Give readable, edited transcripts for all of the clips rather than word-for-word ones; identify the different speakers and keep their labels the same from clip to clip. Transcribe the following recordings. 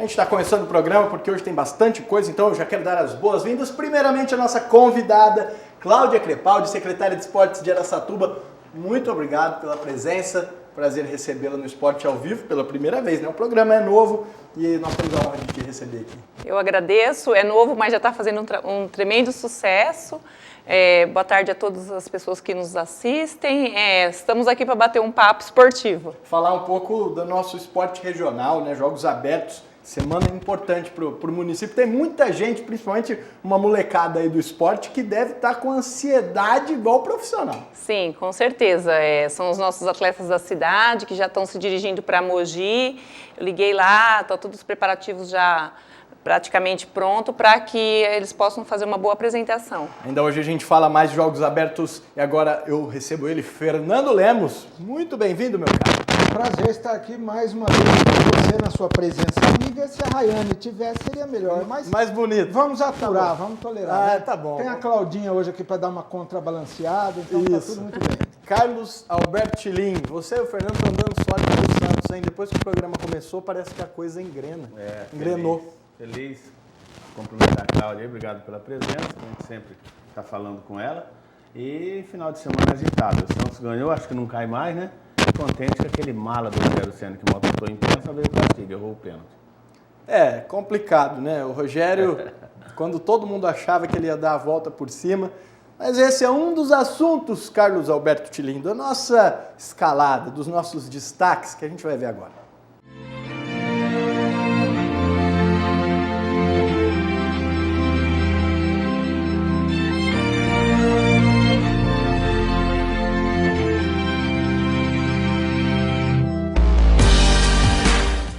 Speaker 1: gente está começando o programa porque hoje tem bastante coisa, então eu já quero dar as boas-vindas. Primeiramente a nossa convidada, Cláudia Crepaldi, secretária de Esportes de Araçatuba. Muito obrigado pela presença, prazer recebê-la no Esporte ao Vivo pela primeira vez, né? O programa é novo e nós temos a honra de te receber aqui.
Speaker 2: Eu agradeço, é novo, mas já está fazendo um tremendo sucesso. Boa tarde a todas as pessoas que nos assistem. Estamos aqui para bater um papo esportivo.
Speaker 1: Falar um pouco do nosso esporte regional, né? Jogos abertos, semana importante para o município. Tem muita gente, principalmente uma molecada aí do esporte, que deve estar com ansiedade igual profissional.
Speaker 2: Sim, com certeza. São os nossos atletas da cidade que já estão se dirigindo para Mogi. Eu liguei lá, estão todos os preparativos já praticamente pronto para que eles possam fazer uma boa apresentação.
Speaker 1: Ainda hoje a gente fala mais de jogos abertos e agora eu recebo ele, Fernando Lemos. Muito bem-vindo, meu caro.
Speaker 3: Prazer estar aqui mais uma vez com você na sua presença amiga. Se a Rayane tivesse, seria melhor. Mas
Speaker 1: mais bonito.
Speaker 3: Vamos aturar, tá, vamos tolerar.
Speaker 1: Né? Tá bom.
Speaker 3: Tem a Claudinha hoje aqui para dar uma contrabalanceada, então tá tudo muito bem.
Speaker 1: Carlos Albertilin, você e o Fernando estão andando sólido do Santos, hein? Depois que o programa começou, parece que a coisa engrena. Engrenou.
Speaker 4: Feliz cumprimentar a Cláudia, obrigado pela presença, a gente sempre está falando com ela. E final de semana agitado, o Santos ganhou, acho que não cai mais, né? Contente que aquele mala do Rogério Ceni que mostrou em pensa veio o castigo, errou o pênalti.
Speaker 1: Complicado, né? O Rogério, quando todo mundo achava que ele ia dar a volta por cima. Mas esse é um dos assuntos, Carlos Alberto Tilin, da nossa escalada, dos nossos destaques que a gente vai ver agora.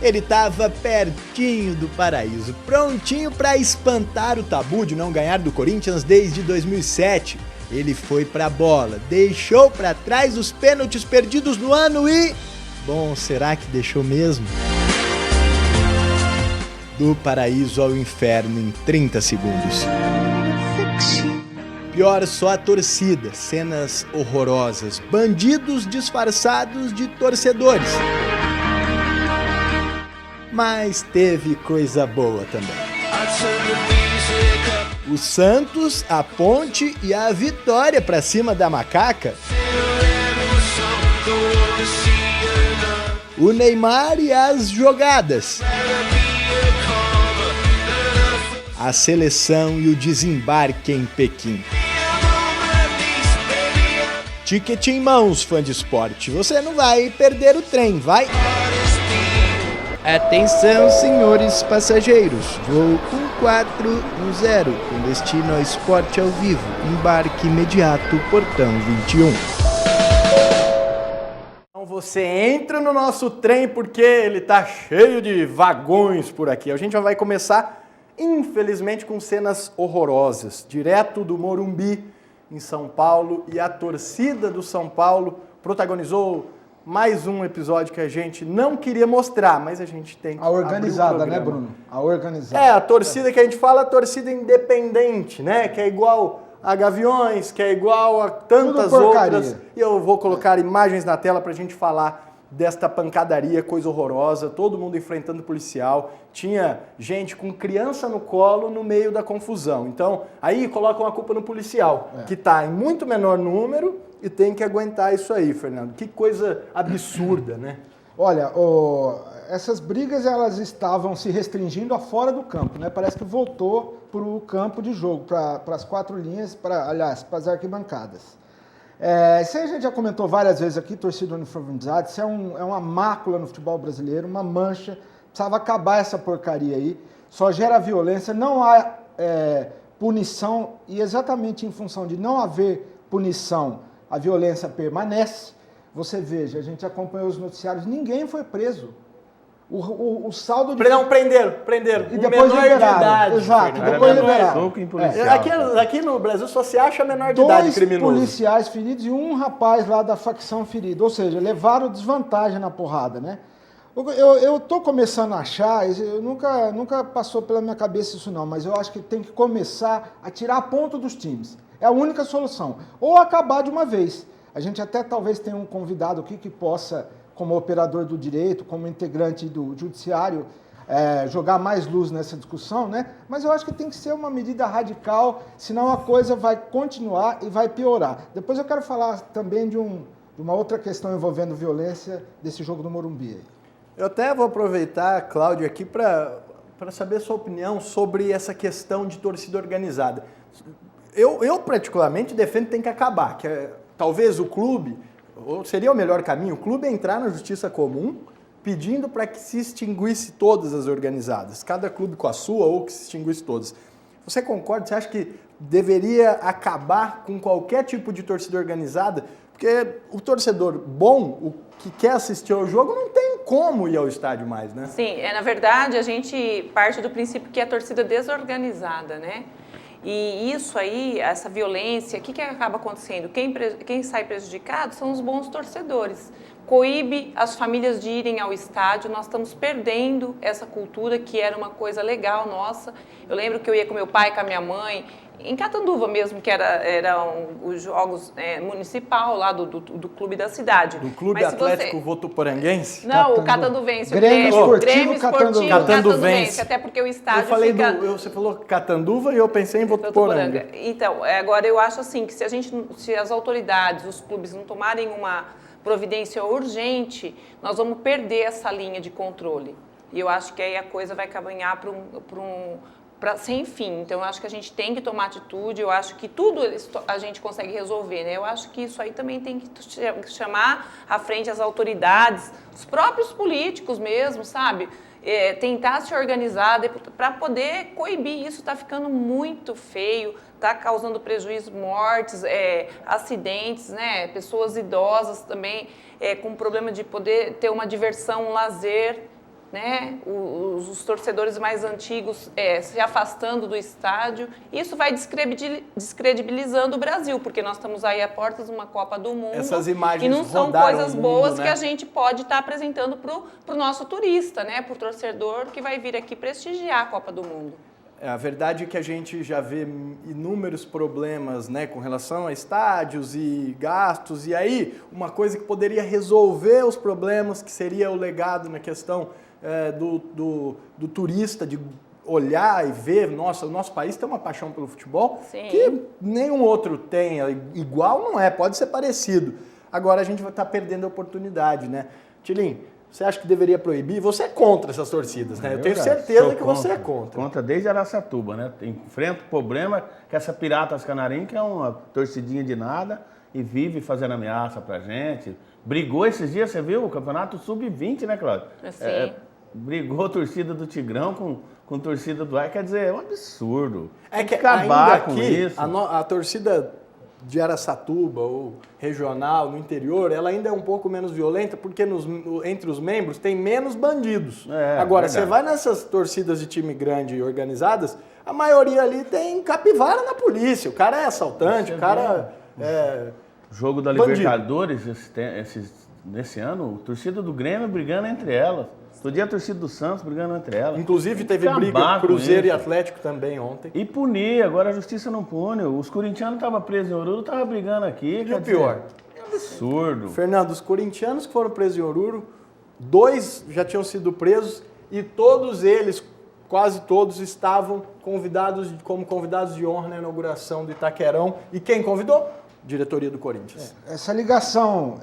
Speaker 1: Ele estava pertinho do paraíso, prontinho para espantar o tabu de não ganhar do Corinthians desde 2007. Ele foi para a bola, deixou para trás os pênaltis perdidos no ano e... Bom, será que deixou mesmo? Do paraíso ao inferno em 30 segundos. Pior só a torcida, cenas horrorosas, bandidos disfarçados de torcedores. Mas teve coisa boa também. O Santos, a Ponte e a vitória para cima da Macaca. O Neymar e as jogadas. A seleção e o desembarque em Pequim. Ticket em mãos, fã de esporte. Você não vai perder o trem, vai? Atenção, senhores passageiros, voo 1410, com destino ao Esporte ao Vivo, embarque imediato, portão 21. Então você entra no nosso trem porque ele tá cheio de vagões por aqui. A gente já vai começar, infelizmente, com cenas horrorosas, direto do Morumbi, em São Paulo, e a torcida do São Paulo protagonizou mais um episódio que a gente não queria mostrar, mas a gente tem que
Speaker 3: a organizada, né, Bruno? A organizada.
Speaker 1: A torcida que a gente fala, a torcida independente, né? Que é igual a Gaviões, que é igual a tantas outras. E eu vou colocar imagens na tela pra gente falar desta pancadaria, coisa horrorosa, todo mundo enfrentando policial. Tinha gente com criança no colo no meio da confusão. Então, aí colocam a culpa no policial, que tá em muito menor número, e tem que aguentar isso aí, Fernando. Que coisa absurda, né?
Speaker 3: Olha, essas brigas elas estavam se restringindo a fora do campo, né? Parece que voltou para o campo de jogo, para as quatro linhas, para as arquibancadas. Isso aí a gente já comentou várias vezes aqui, torcida uniformizada, isso é uma mácula no futebol brasileiro, uma mancha, precisava acabar essa porcaria aí, só gera violência, não há punição, e exatamente em função de não haver punição, a violência permanece. Você veja, a gente acompanhou os noticiários, ninguém foi preso. O saldo de...
Speaker 1: Não, prenderam.
Speaker 3: E depois liberaram. Exato, depois liberaram.
Speaker 1: Aqui no Brasil só se acha menor de idade criminoso.
Speaker 3: 2 policiais feridos e um rapaz lá da facção ferido. Ou seja, levaram desvantagem na porrada, né? Eu tô começando a achar, eu nunca passou pela minha cabeça isso não, mas eu acho que tem que começar a tirar a ponta dos times. É a única solução. Ou acabar de uma vez. A gente até talvez tenha um convidado aqui que possa, como operador do direito, como integrante do judiciário, jogar mais luz nessa discussão, né? Mas eu acho que tem que ser uma medida radical, senão a coisa vai continuar e vai piorar. Depois eu quero falar também de uma outra questão envolvendo violência desse jogo do Morumbi.
Speaker 1: Eu até vou aproveitar, Cláudio, aqui para saber a sua opinião sobre essa questão de torcida organizada. Eu particularmente defendo que tem que acabar, que talvez o clube, ou seria o melhor caminho, o clube entrar na justiça comum pedindo para que se extinguisse todas as organizadas, cada clube com a sua ou que se extinguisse todas. Você concorda? Você acha que deveria acabar com qualquer tipo de torcida organizada? Porque o torcedor bom, o que quer assistir ao jogo, não tem como ir ao estádio mais, né?
Speaker 2: Sim, na verdade a gente parte do princípio que é a torcida desorganizada, né? E isso aí, essa violência, o que acaba acontecendo? Quem sai prejudicado são os bons torcedores. Coíbe as famílias de irem ao estádio, nós estamos perdendo essa cultura que era uma coisa legal nossa. Eu lembro que eu ia com meu pai, com a minha mãe, em Catanduva mesmo, que eram os jogos municipal lá do clube da cidade.
Speaker 1: Do Clube Atlético Votuporanguense?
Speaker 2: Não, o Catanduvense.
Speaker 3: Grêmio Esportivo
Speaker 1: Catanduvense.
Speaker 2: Até porque o estádio
Speaker 1: Você falou Catanduva e eu pensei em Votuporanga.
Speaker 2: Então, agora eu acho assim, que se as autoridades, os clubes não tomarem uma providência urgente, nós vamos perder essa linha de controle. E eu acho que aí a coisa vai caminhar para sem fim. Então, eu acho que a gente tem que tomar atitude, eu acho que tudo a gente consegue resolver, né? Eu acho que isso aí também tem que chamar à frente as autoridades, os próprios políticos mesmo, sabe? Tentar se organizar para poder coibir isso. Está ficando muito feio, está causando prejuízo, mortes, acidentes, né? Pessoas idosas também com problema de poder ter uma diversão, um lazer, né? Os torcedores mais antigos se afastando do estádio. Isso vai descredibilizando o Brasil, porque nós estamos aí a portas de uma Copa do Mundo.
Speaker 1: Essas imagens
Speaker 2: e não são
Speaker 1: rodaram
Speaker 2: coisas
Speaker 1: o mundo,
Speaker 2: boas,
Speaker 1: né?
Speaker 2: que a gente pode estar apresentando para o nosso turista, né? Para o torcedor que vai vir aqui prestigiar a Copa do Mundo.
Speaker 1: A verdade é que a gente já vê inúmeros problemas, né, com relação a estádios e gastos, e aí uma coisa que poderia resolver os problemas, que seria o legado na questão do turista, de olhar e ver, nossa, o nosso país tem uma paixão pelo futebol.
Speaker 2: Sim.
Speaker 1: Que nenhum outro tem, igual não é, pode ser parecido. Agora a gente vai estar perdendo a oportunidade, né? Tilim, você acha que deveria proibir? Você é contra essas torcidas, né? Eu tenho certeza que você é contra.
Speaker 4: Contra desde Araçatuba, né? Enfrenta o problema que essa Piratas Canarim, que é uma torcidinha de nada e vive fazendo ameaça pra gente. Brigou esses dias, você viu? O campeonato sub-20, né, Cláudio?
Speaker 2: Sim.
Speaker 4: Brigou a torcida do Tigrão com torcida do Ar, quer dizer, é um absurdo.
Speaker 1: É que
Speaker 4: acabar
Speaker 1: ainda
Speaker 4: com
Speaker 1: aqui,
Speaker 4: isso.
Speaker 1: a torcida de Araçatuba ou regional, no interior, ela ainda é um pouco menos violenta, porque entre os membros tem menos bandidos. Agora, você vai nessas torcidas de time grande e organizadas, a maioria ali tem capivara na polícia, o cara é assaltante, o cara é
Speaker 4: jogo da
Speaker 1: bandido.
Speaker 4: Libertadores, nesse ano, a torcida do Grêmio brigando entre elas. Todo dia a torcida do Santos brigando entre elas.
Speaker 1: Inclusive teve briga Cruzeiro e Atlético também ontem.
Speaker 4: E punir, agora a justiça não pune. Os corintianos estavam presos em Oruro, estavam brigando aqui.
Speaker 1: E o pior?
Speaker 4: É um absurdo.
Speaker 1: Fernando, os corintianos que foram presos em Oruro, 2 já tinham sido presos e todos eles, quase todos, estavam como convidados de honra na inauguração do Itaquerão. E quem convidou? Diretoria do Corinthians.
Speaker 3: Essa ligação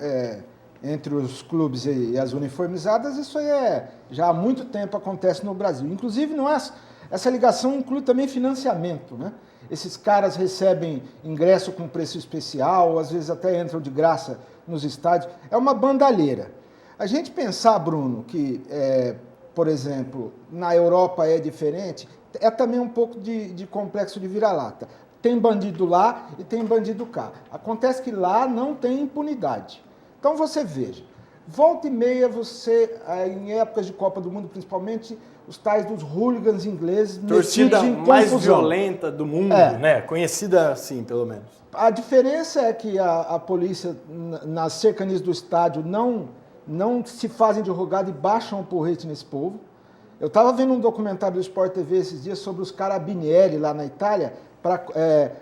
Speaker 3: entre os clubes e as uniformizadas, isso aí já há muito tempo acontece no Brasil. Inclusive, essa ligação inclui também financiamento, né? Esses caras recebem ingresso com preço especial, às vezes até entram de graça nos estádios. É uma bandalheira. A gente pensar, Bruno, que, por exemplo, na Europa é diferente, é também um pouco de complexo de vira-lata. Tem bandido lá e tem bandido cá. Acontece que lá não tem impunidade. Então você veja, volta e meia você, em épocas de Copa do Mundo principalmente, os tais dos hooligans ingleses
Speaker 1: torcida
Speaker 3: em
Speaker 1: mais
Speaker 3: confusão.
Speaker 1: violenta do mundo, né? Conhecida assim, pelo menos.
Speaker 3: A diferença é que a polícia, nas cercanias do estádio, não se fazem de rogado e baixam o porrete nesse povo. Eu estava vendo um documentário do Sport TV esses dias sobre os carabinieri lá na Itália, para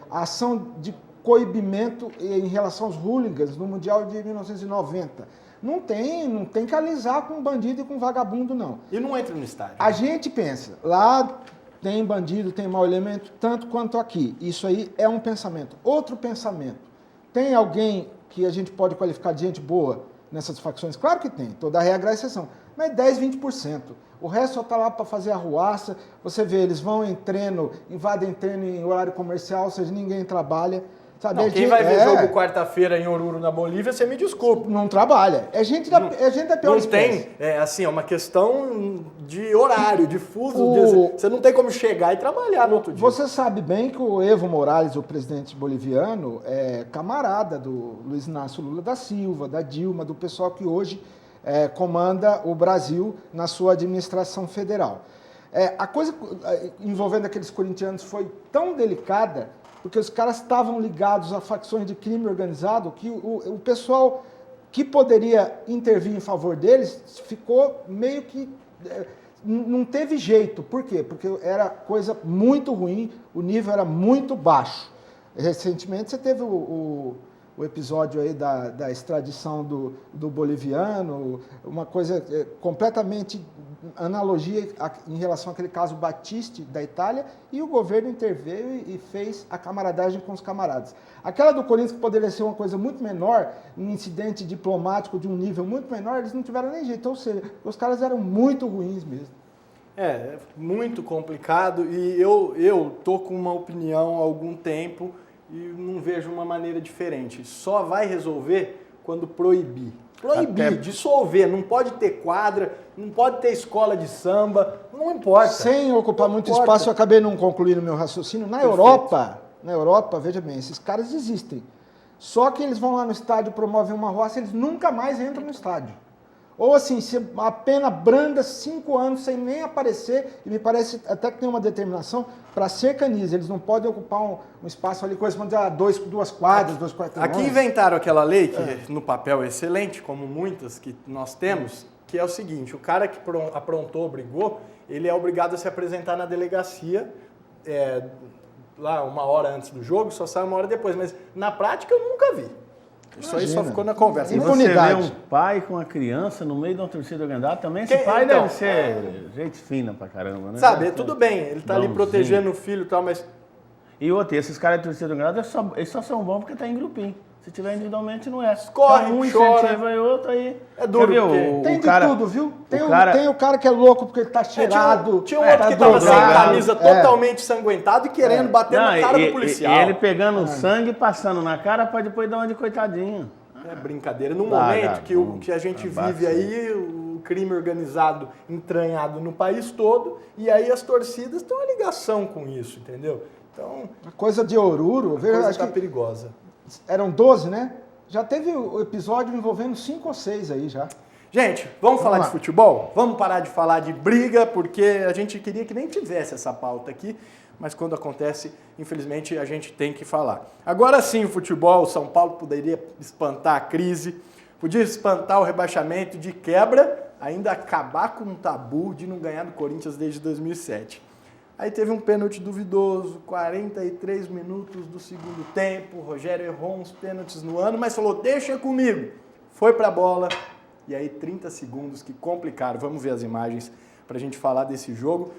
Speaker 3: a ação de coibimento em relação aos hooligans no Mundial de 1990. Não tem que alisar com bandido e com vagabundo, não.
Speaker 1: E não entra no estádio.
Speaker 3: A gente pensa, lá tem bandido, tem mau elemento, tanto quanto aqui. Isso aí é um pensamento. Outro pensamento. Tem alguém que a gente pode qualificar de gente boa nessas facções? Claro que tem, toda regra é exceção. Mas 10, 20%. O resto só está lá para fazer arruaça. Você vê, eles vão em treino, invadem treino em horário comercial, ou seja, ninguém trabalha. Sabe?
Speaker 1: Não, quem vai ver jogo quarta-feira em Oruro, na Bolívia, você me desculpa.
Speaker 3: Não trabalha. É gente da pior espécie.
Speaker 1: Não tem, assim, é uma questão de horário, de fuso. Você não tem como chegar e trabalhar no outro dia.
Speaker 3: Você sabe bem que o Evo Morales, o presidente boliviano, é camarada do Luiz Inácio Lula da Silva, da Dilma, do pessoal que hoje comanda o Brasil na sua administração federal. A coisa envolvendo aqueles corintianos foi tão delicada, porque os caras estavam ligados a facções de crime organizado, que o pessoal que poderia intervir em favor deles ficou meio que... não teve jeito. Por quê? Porque era coisa muito ruim, o nível era muito baixo. Recentemente você teve o episódio aí da extradição do boliviano, uma coisa completamente analogia em relação àquele caso Battisti da Itália, e o governo interveio e fez a camaradagem com os camaradas. Aquela do Corinthians, que poderia ser uma coisa muito menor, um incidente diplomático de um nível muito menor, eles não tiveram nem jeito, ou seja, os caras eram muito ruins mesmo.
Speaker 1: Muito complicado, e eu tô com uma opinião há algum tempo e não vejo uma maneira diferente. Só vai resolver quando proibir. Dissolver, não pode ter quadra, não pode ter escola de samba, não importa.
Speaker 3: Sem ocupar muito espaço, eu acabei não concluindo meu raciocínio. Na Europa, veja bem, esses caras existem. Só que eles vão lá no estádio, promovem uma roça, eles nunca mais entram no estádio. Ou assim, se a pena branda 5 anos sem nem aparecer, e me parece até que tem uma determinação para ser canis. Eles não podem ocupar um espaço ali correspondente a 2 quadras, 2 quarteirões.
Speaker 1: Aqui inventaram aquela lei, que no papel é excelente, como muitas que nós temos, que é o seguinte: o cara que aprontou, brigou, ele é obrigado a se apresentar na delegacia lá 1 hora antes do jogo, só sai 1 hora depois. Mas na prática eu nunca vi. Isso aí só ficou na conversa.
Speaker 4: E você vê um pai com uma criança no meio de uma torcida organizada, também esse pai deve ser gente fina pra caramba, né?
Speaker 1: Sabe, tudo bem, ele tá ali protegendo o filho e tal, mas...
Speaker 4: E outra, esses caras de torcida organizada, eles só são bons porque tá em grupinho. Se tiver individualmente, não é.
Speaker 1: Corre,
Speaker 4: um
Speaker 1: chora.
Speaker 4: incentiva e outro aí...
Speaker 1: É duro,
Speaker 3: tem de tudo, viu? Tem o cara que é louco porque ele tá cheirado.
Speaker 1: Tinha um outro que tava sem camisa, totalmente sanguentado e querendo bater na cara do policial.
Speaker 4: E ele pegando sangue, passando na cara pra depois dar uma de coitadinho.
Speaker 1: É brincadeira. No momento que a gente vive aí, o crime organizado entranhado no país todo, e aí as torcidas têm uma ligação com isso, entendeu? Então...
Speaker 3: A coisa de Oruro...
Speaker 1: A coisa tá perigosa.
Speaker 3: Eram 12, né? Já teve o episódio envolvendo 5 ou 6 aí já.
Speaker 1: Gente, vamos falar de futebol? Vamos parar de falar de briga, porque a gente queria que nem tivesse essa pauta aqui, mas quando acontece, infelizmente, a gente tem que falar. Agora sim, o futebol, o São Paulo poderia espantar a crise, podia espantar o rebaixamento, de quebra, ainda acabar com um tabu de não ganhar do Corinthians desde 2007. Aí teve um pênalti duvidoso, 43 minutos do segundo tempo, o Rogério errou uns pênaltis no ano, mas falou, deixa comigo. Foi pra bola, e aí 30 segundos que complicaram. Vamos ver as imagens pra gente falar desse jogo.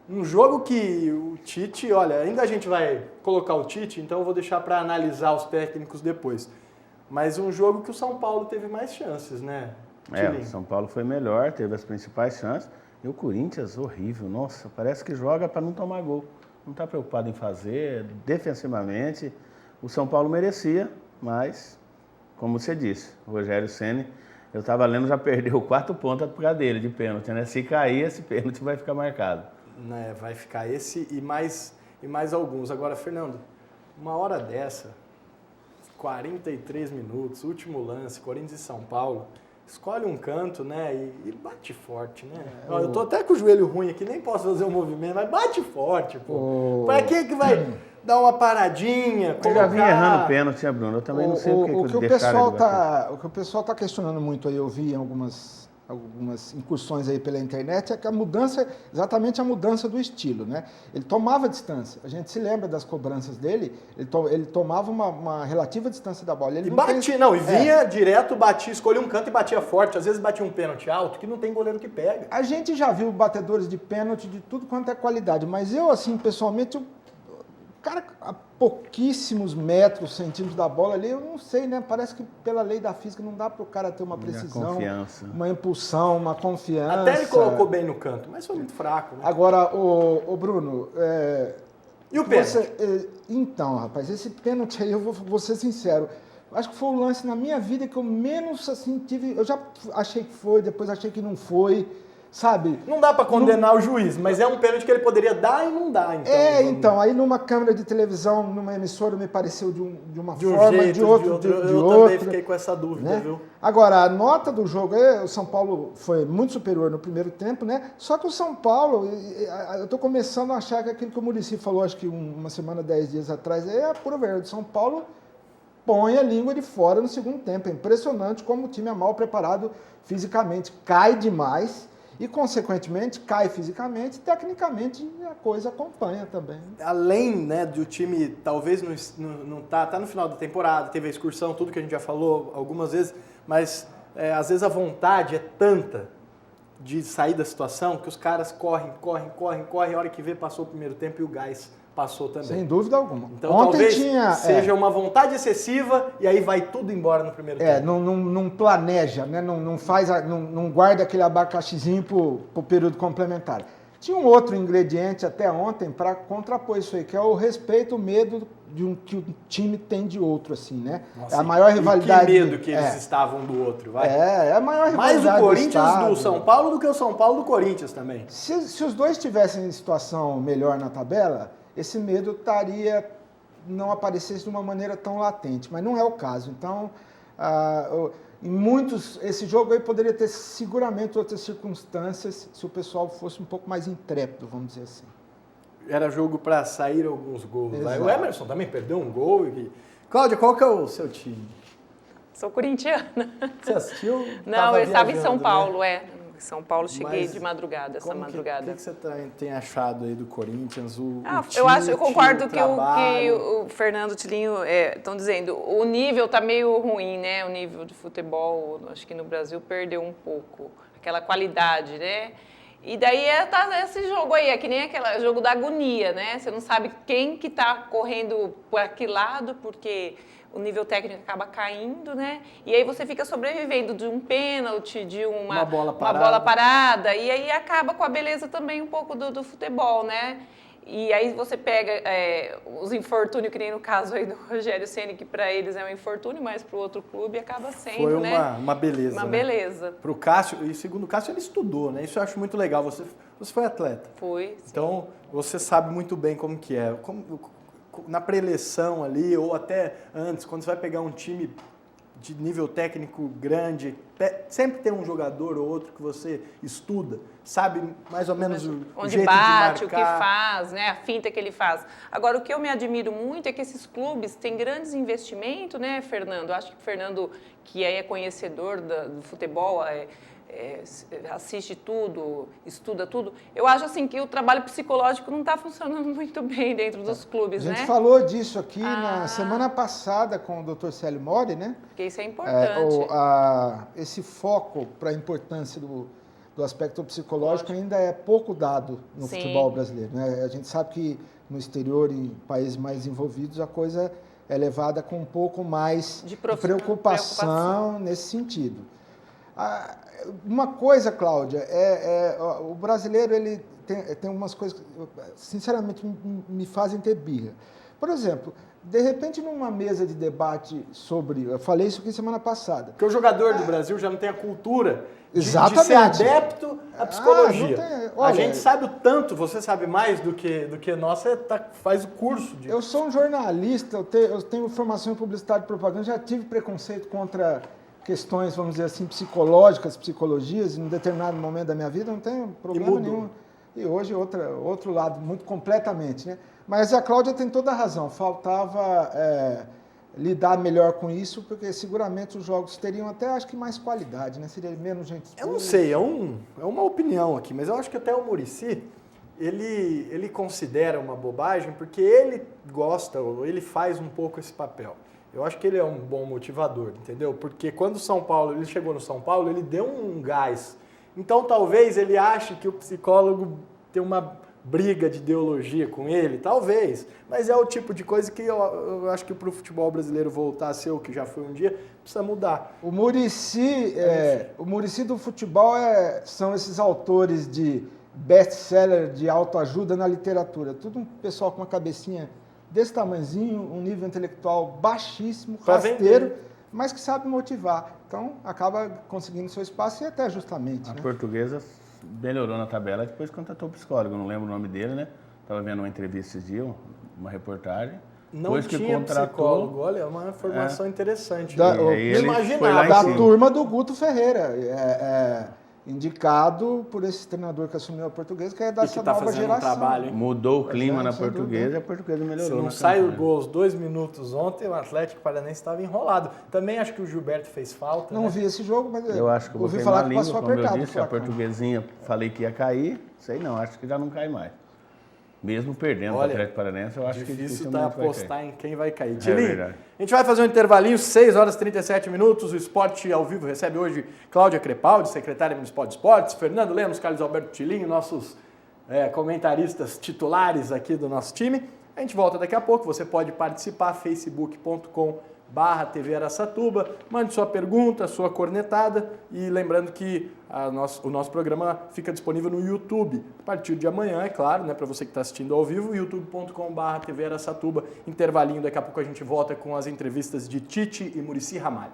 Speaker 1: Um jogo que o Tite, olha, ainda a gente vai colocar o Tite, então eu vou deixar para analisar os técnicos depois. Mas um jogo que o São Paulo teve mais chances, né?
Speaker 4: O São Paulo foi melhor, teve as principais chances. E o Corinthians, horrível. Nossa, parece que joga para não tomar gol. Não está preocupado em fazer, defensivamente. O São Paulo merecia, mas, como você disse, o Rogério Ceni, eu estava lendo, já perdeu 4 pontos por causa dele, de pênalti, né? Se cair, esse pênalti vai ficar marcado.
Speaker 1: Vai ficar esse e mais alguns. Agora, Fernando, uma hora dessa, 43 minutos, último lance, Corinthians e São Paulo, escolhe um canto, né, e bate forte, né? Eu tô até com o joelho ruim aqui, nem posso fazer um movimento, mas bate forte, pô. Pra que vai dar uma paradinha, colocar...
Speaker 4: Eu já vinha errando pênalti, né, Bruno? Eu também não sei
Speaker 3: o que o pessoal tá questionando muito aí, eu vi em algumas algumas incursões aí pela internet, é que exatamente a mudança do estilo, né? Ele tomava distância, a gente se lembra das cobranças dele, ele tomava uma relativa distância da bola. Ele
Speaker 1: vinha direto, batia, escolhia um canto e batia forte, às vezes batia um pênalti alto, que não tem goleiro que pega.
Speaker 3: A gente já viu batedores de pênalti de tudo quanto é qualidade, mas eu, assim, pessoalmente, cara, a pouquíssimos metros, centímetros da bola ali, eu não sei, né? Parece que pela lei da física não dá para o cara ter uma precisão, uma impulsão, uma confiança.
Speaker 1: Até ele colocou bem no canto, mas foi muito fraco. Né?
Speaker 3: Agora, o Bruno...
Speaker 1: E o pênalti?
Speaker 3: Então, rapaz, esse pênalti aí, eu vou ser sincero, acho que foi o lance na minha vida que eu menos, assim, tive... Eu já achei que foi, depois achei que não foi... Sabe?
Speaker 1: Não dá para condenar o juiz, mas é um pênalti que ele poderia dar e não dar.
Speaker 3: Então, aí numa câmera de televisão, numa emissora, me pareceu de uma forma, de outro.
Speaker 1: Eu também fiquei com essa dúvida, né? Viu?
Speaker 3: Agora, a nota do jogo, o São Paulo foi muito superior no primeiro tempo, né? Só que o São Paulo, eu tô começando a achar que aquilo que o Muricy falou, acho que uma semana, 10 dias atrás, é a pura verdade. O São Paulo põe a língua de fora no segundo tempo. É impressionante como o time é mal preparado fisicamente, cai demais. E, consequentemente, cai fisicamente, tecnicamente a coisa acompanha também.
Speaker 1: Além, né, do time talvez não tá no final da temporada, teve a excursão, tudo que a gente já falou algumas vezes, mas às vezes a vontade é tanta de sair da situação que os caras correm, a hora que vê passou o primeiro tempo e o gás passou também.
Speaker 3: Sem dúvida alguma.
Speaker 1: Então talvez seja uma vontade excessiva e aí vai tudo embora no primeiro tempo.
Speaker 3: Não planeja, né? não guarda aquele abacaxizinho pro período complementar. Tinha um outro ingrediente até ontem para contrapor isso aí, que é o respeito, o medo que o time tem de outro, assim, né?
Speaker 1: Nossa,
Speaker 3: é a maior rivalidade.
Speaker 1: Que medo que eles estavam do outro, vai.
Speaker 3: É a maior rivalidade.
Speaker 1: Mais o Corinthians do São Paulo do que o São Paulo do Corinthians também.
Speaker 3: Se os dois tivessem em situação melhor na tabela, esse medo não aparecesse de uma maneira tão latente, mas não é o caso. Então, esse jogo aí poderia ter seguramente outras circunstâncias se o pessoal fosse um pouco mais intrépido, vamos dizer assim.
Speaker 1: Era jogo para sair alguns gols. O Emerson também perdeu um gol. Cláudia, qual que é o seu time?
Speaker 2: Sou corintiana.
Speaker 1: Você assistiu?
Speaker 2: Não, eu estava em São Paulo, né? Em São Paulo, cheguei de madrugada, essa madrugada.
Speaker 1: O que você tem achado aí do Corinthians?
Speaker 2: Eu concordo que o Fernando Tilinho estão dizendo. O nível está meio ruim, né? O nível de futebol, acho que no Brasil perdeu um pouco aquela qualidade, né? E daí esse jogo aí, é que nem aquele jogo da agonia, né? Você não sabe quem que está correndo por que lado, porque o nível técnico acaba caindo, né? E aí você fica sobrevivendo de um pênalti, de uma bola parada, e aí acaba com a beleza também um pouco do futebol, né? E aí você pega os infortúnios, que nem no caso aí do Rogério Ceni, que para eles é um infortúnio, mas para o outro clube acaba sendo,
Speaker 1: foi uma beleza.
Speaker 2: Uma beleza.
Speaker 1: Para o Cássio, e segundo o Cássio, ele estudou, né? Isso eu acho muito legal. Você foi atleta.
Speaker 2: Fui.
Speaker 1: Então, você sabe muito bem como que é. Na pré-eleição ali, ou até antes, quando você vai pegar um time de nível técnico grande, sempre tem um jogador ou outro que você estuda, sabe mais ou menos o jeito
Speaker 2: bate,
Speaker 1: de marcar.
Speaker 2: O que faz, né? A finta que ele faz. Agora, o que eu me admiro muito é que esses clubes têm grandes investimentos, né, Fernando? Acho que o Fernando, que é conhecedor do futebol, assiste tudo, estuda tudo. Eu acho assim que o trabalho psicológico não está funcionando muito bem dentro dos clubes, né?
Speaker 3: A gente falou disso aqui na semana passada com o Dr. Célio Mori, né?
Speaker 2: Porque isso é importante.
Speaker 3: Esse foco para a importância do aspecto psicológico ainda é pouco dado no futebol brasileiro, né? A gente sabe que no exterior, em países mais desenvolvidos, a coisa é levada com um pouco mais de preocupação nesse sentido. Uma coisa, Cláudia, o brasileiro ele tem umas coisas que, sinceramente, me fazem ter birra. Por exemplo, de repente, numa mesa de debate eu falei isso aqui semana passada.
Speaker 1: Porque o jogador do Brasil já não tem a cultura de ser adepto à psicologia. A gente sabe o tanto, você sabe mais do que nós, você faz o curso disso.
Speaker 3: Eu sou um jornalista, eu tenho formação em publicidade e propaganda, já tive preconceito contra questões, vamos dizer assim, psicológicas, psicologias, em um determinado momento da minha vida, não tenho problema nenhum. E hoje outro lado, muito completamente, né? Mas a Cláudia tem toda a razão, faltava lidar melhor com isso, porque seguramente os jogos teriam até, acho que, mais qualidade, né? Seria menos gente expulsa.
Speaker 1: Eu não sei, é uma opinião aqui, mas eu acho que até o Muricy, ele considera uma bobagem porque ele gosta, ou ele faz um pouco esse papel. Eu acho que ele é um bom motivador, entendeu? Porque quando ele chegou no São Paulo, ele deu um gás. Então talvez ele ache que o psicólogo tem uma briga de ideologia com ele, talvez. Mas é o tipo de coisa que eu acho que para o futebol brasileiro voltar a ser o que já foi um dia, precisa mudar.
Speaker 3: O Muricy do futebol são esses autores de best-seller de autoajuda na literatura. Tudo um pessoal com uma cabecinha desse tamanhozinho, um nível intelectual baixíssimo, rasteiro, mas que sabe motivar. Então, acaba conseguindo seu espaço e até justamente.
Speaker 4: A Portuguesa melhorou na tabela depois que contratou o psicólogo. Eu não lembro o nome dele, né? Estava vendo uma entrevista esses dias, uma reportagem.
Speaker 1: Não tinha psicólogo. Olha, é uma informação interessante.
Speaker 3: Imaginava. Da turma do Guto Ferreira. Indicado por esse treinador que assumiu a Portuguesa, que é dessa nova geração.
Speaker 1: Um trabalho,
Speaker 4: mudou o clima na Portuguesa e a Portuguesa melhorou.
Speaker 1: Se não sai o gol aos 2 minutos ontem, o Atlético Paranaense estava enrolado. Também acho que o Gilberto fez falta.
Speaker 3: Não vi esse jogo, mas
Speaker 4: eu acho que eu
Speaker 3: ouvi falar que passou apertado.
Speaker 4: Como eu disse, a Portuguesinha, falei que ia cair, sei não, acho que já não cai mais. Mesmo perdendo o Atlético Paranaense, eu acho que
Speaker 1: difícil tá apostar em quem vai cair.
Speaker 4: Tilinho,
Speaker 1: a gente vai fazer um intervalinho, 6 horas e 37 minutos. O Esporte ao Vivo recebe hoje Cláudia Crepaldi, secretária municipal de esportes, Fernando Lemos, Carlos Alberto Tilinho, nossos comentaristas titulares aqui do nosso time. A gente volta daqui a pouco, você pode participar, facebook.com/TV Araçatuba, mande sua pergunta, sua cornetada e lembrando que o nosso programa fica disponível no YouTube a partir de amanhã, é claro, né, para você que está assistindo ao vivo, youtube.com/TV Araçatuba, intervalinho, daqui a pouco a gente volta com as entrevistas de Tite e Muricy Ramalho.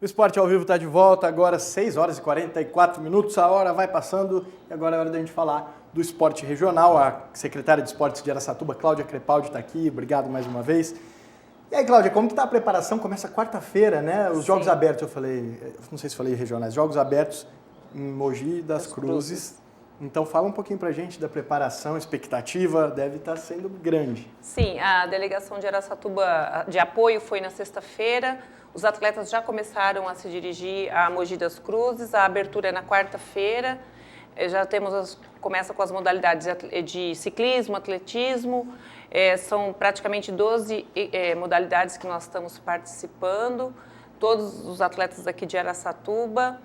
Speaker 1: O Esporte ao Vivo está de volta, agora 6 horas e 44 minutos, a hora vai passando e agora é hora da gente falar do esporte regional. A secretária de Esportes de Araçatuba, Cláudia Crepaldi, está aqui, obrigado mais uma vez. E aí, Cláudia, como que está a preparação? Começa quarta-feira, né? Os Jogos Abertos, eu falei, não sei se falei regionais, Jogos Abertos em Mogi das Cruzes. Então fala um pouquinho pra gente da preparação, expectativa, deve estar sendo grande.
Speaker 2: Sim, a delegação de Araçatuba de apoio foi na sexta-feira. Os atletas já começaram a se dirigir a Mogi das Cruzes, a abertura é na quarta-feira. Já começa com as modalidades de ciclismo, atletismo, são praticamente 12 modalidades que nós estamos participando, todos os atletas aqui de Araçatuba.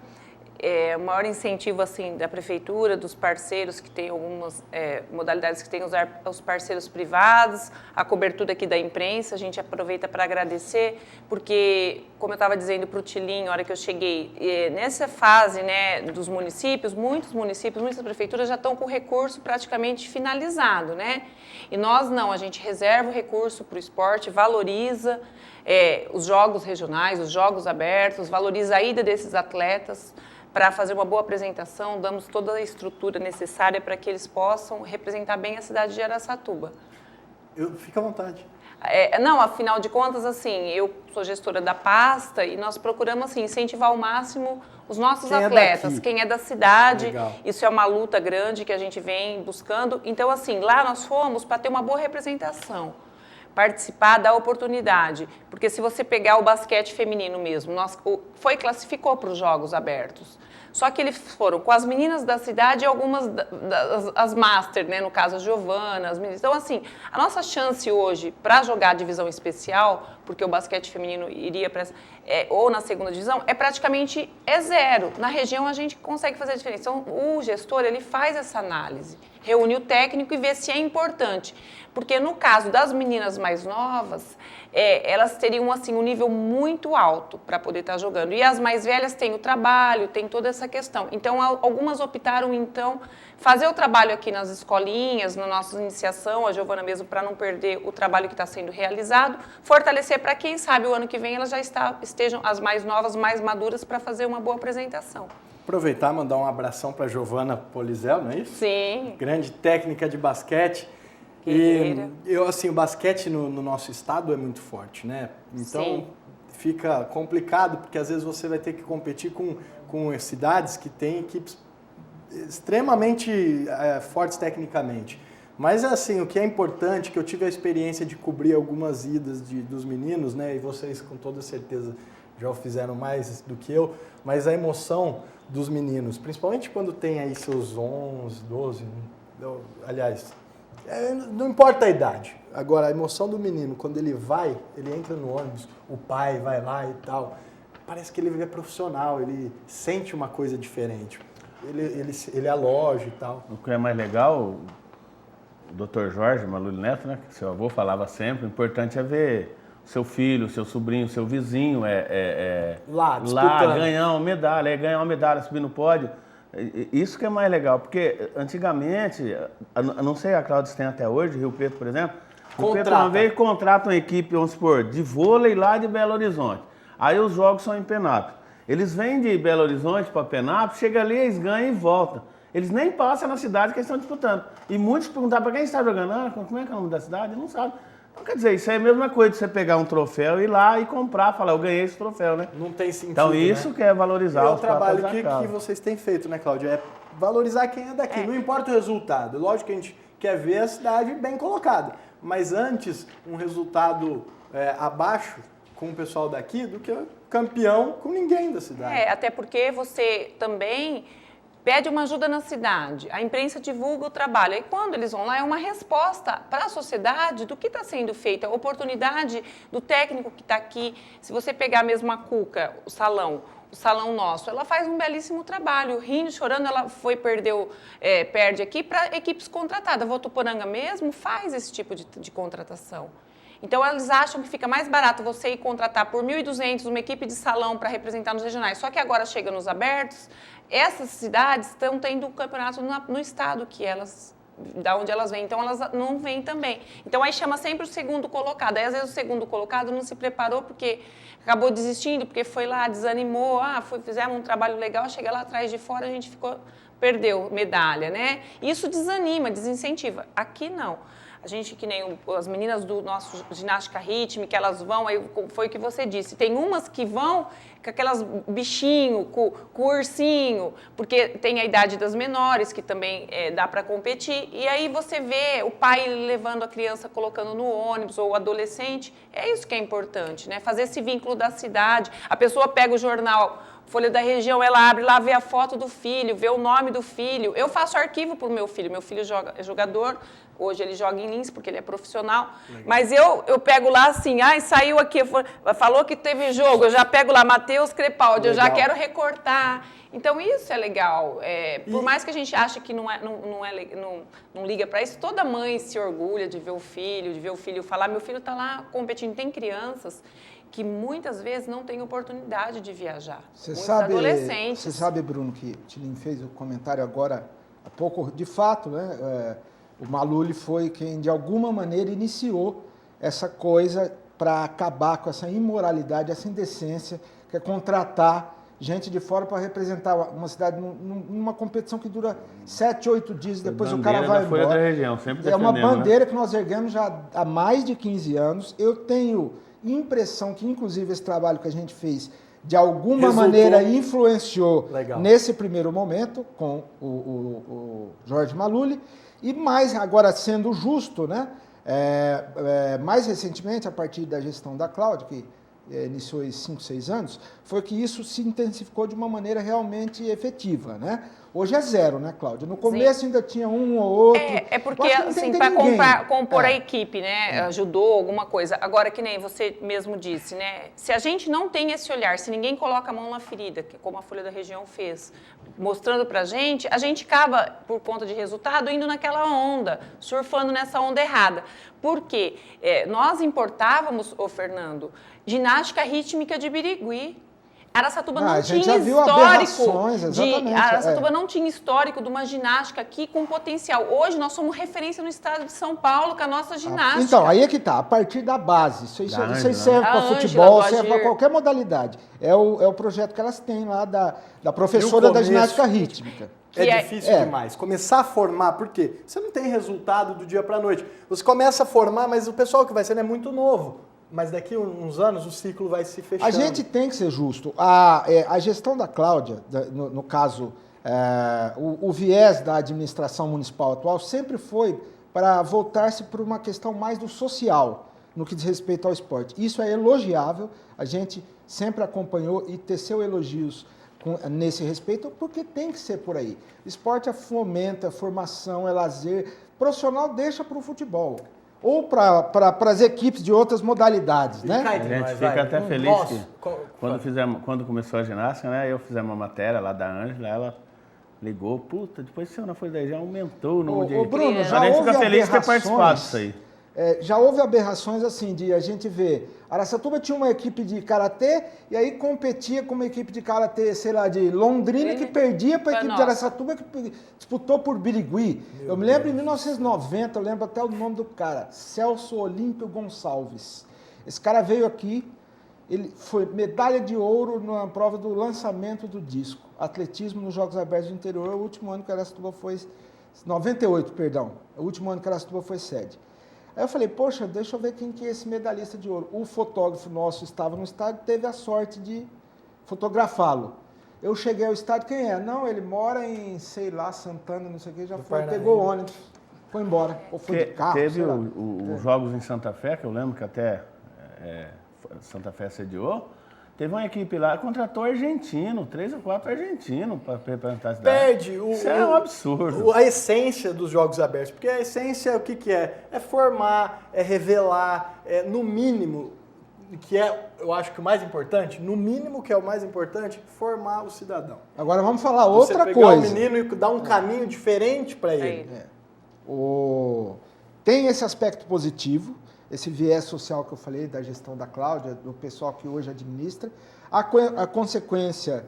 Speaker 2: O maior incentivo assim da prefeitura, dos parceiros que tem algumas modalidades que tem os parceiros privados, a cobertura aqui da imprensa, a gente aproveita para agradecer, porque, como eu estava dizendo para o Tilinho, na hora que eu cheguei, nessa fase, né, dos municípios, muitas prefeituras já estão com o recurso praticamente finalizado, né? E nós não, a gente reserva o recurso para o esporte, valoriza os jogos regionais, os jogos abertos, valoriza a ida desses atletas, para fazer uma boa apresentação, damos toda a estrutura necessária para que eles possam representar bem a cidade de Araçatuba.
Speaker 1: Fica à vontade.
Speaker 2: Não, afinal de contas, assim, eu sou gestora da pasta e nós procuramos assim, incentivar ao máximo os nossos atletas, quem é da cidade.
Speaker 1: Legal.
Speaker 2: Isso é uma luta grande que a gente vem buscando. Então, assim, lá nós fomos para ter uma boa representação, participar da oportunidade, porque se você pegar o basquete feminino mesmo, classificou para os Jogos Abertos, só que eles foram com as meninas da cidade e algumas as master, né, no caso a Giovana, as meninas. Então, assim, a nossa chance hoje para jogar a divisão especial, porque o basquete feminino iria para ou na segunda divisão, praticamente zero. Na região a gente consegue fazer a diferença. Então, o gestor, ele faz essa análise, reúne o técnico e vê se é importante. Porque no caso das meninas mais novas, elas teriam assim, um nível muito alto para poder estar jogando. E as mais velhas têm o trabalho, tem toda essa questão. Então, algumas optaram, então, fazer o trabalho aqui nas escolinhas, na nossa iniciação, a Giovana mesmo, para não perder o trabalho que está sendo realizado, fortalecer para quem sabe o ano que vem elas já estejam, as mais novas, mais maduras, para fazer uma boa apresentação.
Speaker 1: Aproveitar e mandar um abração para a Giovana Polizel, não é isso?
Speaker 2: Sim.
Speaker 1: Grande técnica de basquete. E o basquete no nosso estado é muito forte, né? Então fica complicado, porque às vezes você vai ter que competir com com cidades que têm equipes extremamente fortes tecnicamente. Mas assim, o que é importante, que eu tive a experiência de cobrir algumas idas dos meninos, né? E vocês com toda certeza já o fizeram mais do que eu, mas a emoção dos meninos, principalmente quando tem aí seus 11, 12, aliás, não importa a idade. Agora, a emoção do menino, quando ele entra no ônibus, o pai vai lá e tal, parece que ele é profissional, ele sente uma coisa diferente. Ele aloja e tal.
Speaker 4: O que é mais legal, o Dr. Jorge Maluli Neto, né, que seu avô falava sempre, o importante é ver seu filho, seu sobrinho, seu vizinho
Speaker 1: lá
Speaker 4: ganhar uma medalha, subir no pódio. Isso que é mais legal, porque antigamente, não sei a Cláudia se tem até hoje, Rio Preto, por exemplo, Rio Preto uma vez contrata uma equipe, vamos supor, de vôlei lá de Belo Horizonte. Aí os jogos são em Penápolis. Eles vêm de Belo Horizonte para Penápolis, chega ali, eles ganham e voltam. Eles nem passam na cidade que eles estão disputando. E muitos perguntaram para quem está jogando, como é que é o nome da cidade? Não sabe. Então, quer dizer, isso é a mesma coisa de você pegar um troféu e ir lá e comprar, falar, eu ganhei esse troféu, né?
Speaker 1: Não tem sentido,
Speaker 4: então, isso, né, que é valorizar
Speaker 1: o trabalho que vocês têm feito, né, Cláudia? É valorizar quem é daqui. Não importa o resultado. Lógico que a gente quer ver a cidade bem colocada. Mas antes, um resultado abaixo com o pessoal daqui do que campeão com ninguém da cidade.
Speaker 2: Até porque você também pede uma ajuda na cidade, a imprensa divulga o trabalho. E quando eles vão lá, é uma resposta para a sociedade do que está sendo feito, a oportunidade do técnico que está aqui. Se você pegar mesmo a Cuca, o salão nosso, ela faz um belíssimo trabalho, rindo, chorando, ela perde aqui para equipes contratadas. A Votuporanga mesmo faz esse tipo de contratação. Então, eles acham que fica mais barato você ir contratar por 1.200 uma equipe de salão para representar nos regionais. Só que agora chega nos abertos, essas cidades estão tendo um campeonato no estado da onde elas vêm. Então, elas não vêm também. Então, aí chama sempre o segundo colocado. Aí, às vezes, o segundo colocado não se preparou porque acabou desistindo, porque foi lá, desanimou, fizemos um trabalho legal, chega lá atrás de fora, a gente perdeu medalha, né? Isso desanima, desincentiva. Aqui, não. A gente, que nem as meninas do nosso ginástica rítmica, elas vão, aí foi o que você disse, tem umas que vão com aquelas bichinho, com o ursinho, porque tem a idade das menores, que também dá para competir, e aí você vê o pai levando a criança, colocando no ônibus, ou o adolescente, é isso que é importante, né? Fazer esse vínculo da cidade, a pessoa pega o jornal Folha da Região, ela abre lá, vê a foto do filho, vê o nome do filho. Eu faço arquivo para o meu filho é jogador, hoje ele joga em Lins porque ele é profissional. Legal. Mas eu pego lá assim, saiu aqui, falou que teve jogo, eu já pego lá, Matheus Crepaldi, eu já quero recortar. Então isso é legal. Por mais que a gente ache que não liga para isso, toda mãe se orgulha de ver o filho falar, meu filho está lá competindo, tem crianças que muitas vezes não têm oportunidade de viajar. Muitos adolescentes.
Speaker 3: Você sabe, Bruno, que o Tilim fez o comentário agora há pouco, de fato, né? O Maluli foi quem, de alguma maneira, iniciou essa coisa para acabar com essa imoralidade, essa indecência, que é contratar gente de fora para representar uma cidade numa competição que dura 7, 8 dias, depois o cara vai embora.
Speaker 4: Folha da Região, sempre
Speaker 3: é uma bandeira, né, que nós erguemos já há mais de 15 anos. Eu tenho impressão que, inclusive, esse trabalho que a gente fez, de alguma maneira, influenciou nesse primeiro momento com o Jorge Maluli. E mais, agora sendo justo, né? Mais recentemente, a partir da gestão da Cláudia, que iniciou em 5, 6 anos, foi que isso se intensificou de uma maneira realmente efetiva, né? Hoje é 0, né, Cláudia? No começo ainda tinha um ou outro.
Speaker 2: Porque, assim, para compor a equipe, né, ajudou alguma coisa. Agora, que nem você mesmo disse, né, se a gente não tem esse olhar, se ninguém coloca a mão na ferida, que como a Folha da Região fez, mostrando pra gente, a gente acaba, por conta de resultado, indo naquela onda, surfando nessa onda errada. Por quê? Nós importávamos, Fernando, ginástica rítmica de Birigui. Araçatuba não tinha histórico Araçatuba não tinha histórico de uma ginástica aqui com potencial. Hoje nós somos referência no estado de São Paulo com a nossa ginástica.
Speaker 3: Então, aí é que tá, a partir da base. Isso aí serve para futebol, serve para qualquer modalidade. É o projeto que elas têm lá da professora da ginástica rítmica.
Speaker 1: É difícil demais. Começar a formar, por quê? Você não tem resultado do dia para a noite. Você começa a formar, mas o pessoal que vai sendo é muito novo. mas daqui a uns anos o ciclo vai se fechando.
Speaker 3: A gente tem que ser justo. A gestão da Cláudia, no caso, o viés da administração municipal atual sempre foi para voltar-se para uma questão mais do social, no que diz respeito ao esporte. Isso é elogiável, a gente sempre acompanhou e teceu elogios nesse respeito, porque tem que ser por aí. Esporte é fomento, é formação, é lazer. Profissional deixa para o futebol. Ou para as equipes de outras modalidades, né?
Speaker 4: A gente fica até feliz que quando começou a ginástica, né? Eu fiz uma matéria lá da Ângela, ela ligou, puta, depois que na Folha da já aumentou o número de...
Speaker 3: Bruno, já
Speaker 4: a gente
Speaker 3: houve
Speaker 4: fica feliz de ter
Speaker 3: aberrações.
Speaker 4: participado disso aí.
Speaker 3: Já houve aberrações assim, de a gente ver, Araçatuba tinha uma equipe de karatê e aí competia com uma equipe de karatê, sei lá, de Londrina, que perdia para a equipe de Araçatuba, que disputou por Birigui. Eu me lembro em 1990, eu lembro até o nome do cara, Celso Olímpio Gonçalves. Esse cara veio aqui, ele foi medalha de ouro na prova do lançamento do disco, atletismo nos Jogos Abertos do Interior, o último ano que Araçatuba foi, 98, perdão, o último ano que Araçatuba foi sede. Aí eu falei, poxa, deixa eu ver quem que é esse medalhista de ouro. O fotógrafo nosso estava no estádio, teve a sorte de fotografá-lo. Eu cheguei ao estádio, quem é? Não, ele mora em, sei lá, Santana, não sei o que, já foi, pegou o ônibus, foi embora, ou foi de carro,
Speaker 4: teve os jogos em Santa Fé, que eu lembro que até Santa Fé sediou. Teve uma equipe lá, contratou argentino, 3 ou 4 argentinos para representar a cidade.
Speaker 1: Perde
Speaker 4: Isso é um absurdo.
Speaker 1: A essência dos Jogos Abertos, porque a essência, o que é? É formar, é revelar, no mínimo, que é, eu acho que o mais importante, no mínimo que é o mais importante, formar o cidadão.
Speaker 3: Agora vamos falar outra coisa.
Speaker 1: Você pegar o menino e dar um caminho diferente para ele.
Speaker 3: Tem esse aspecto positivo, esse viés social que eu falei, da gestão da Cláudia, do pessoal que hoje administra. A consequência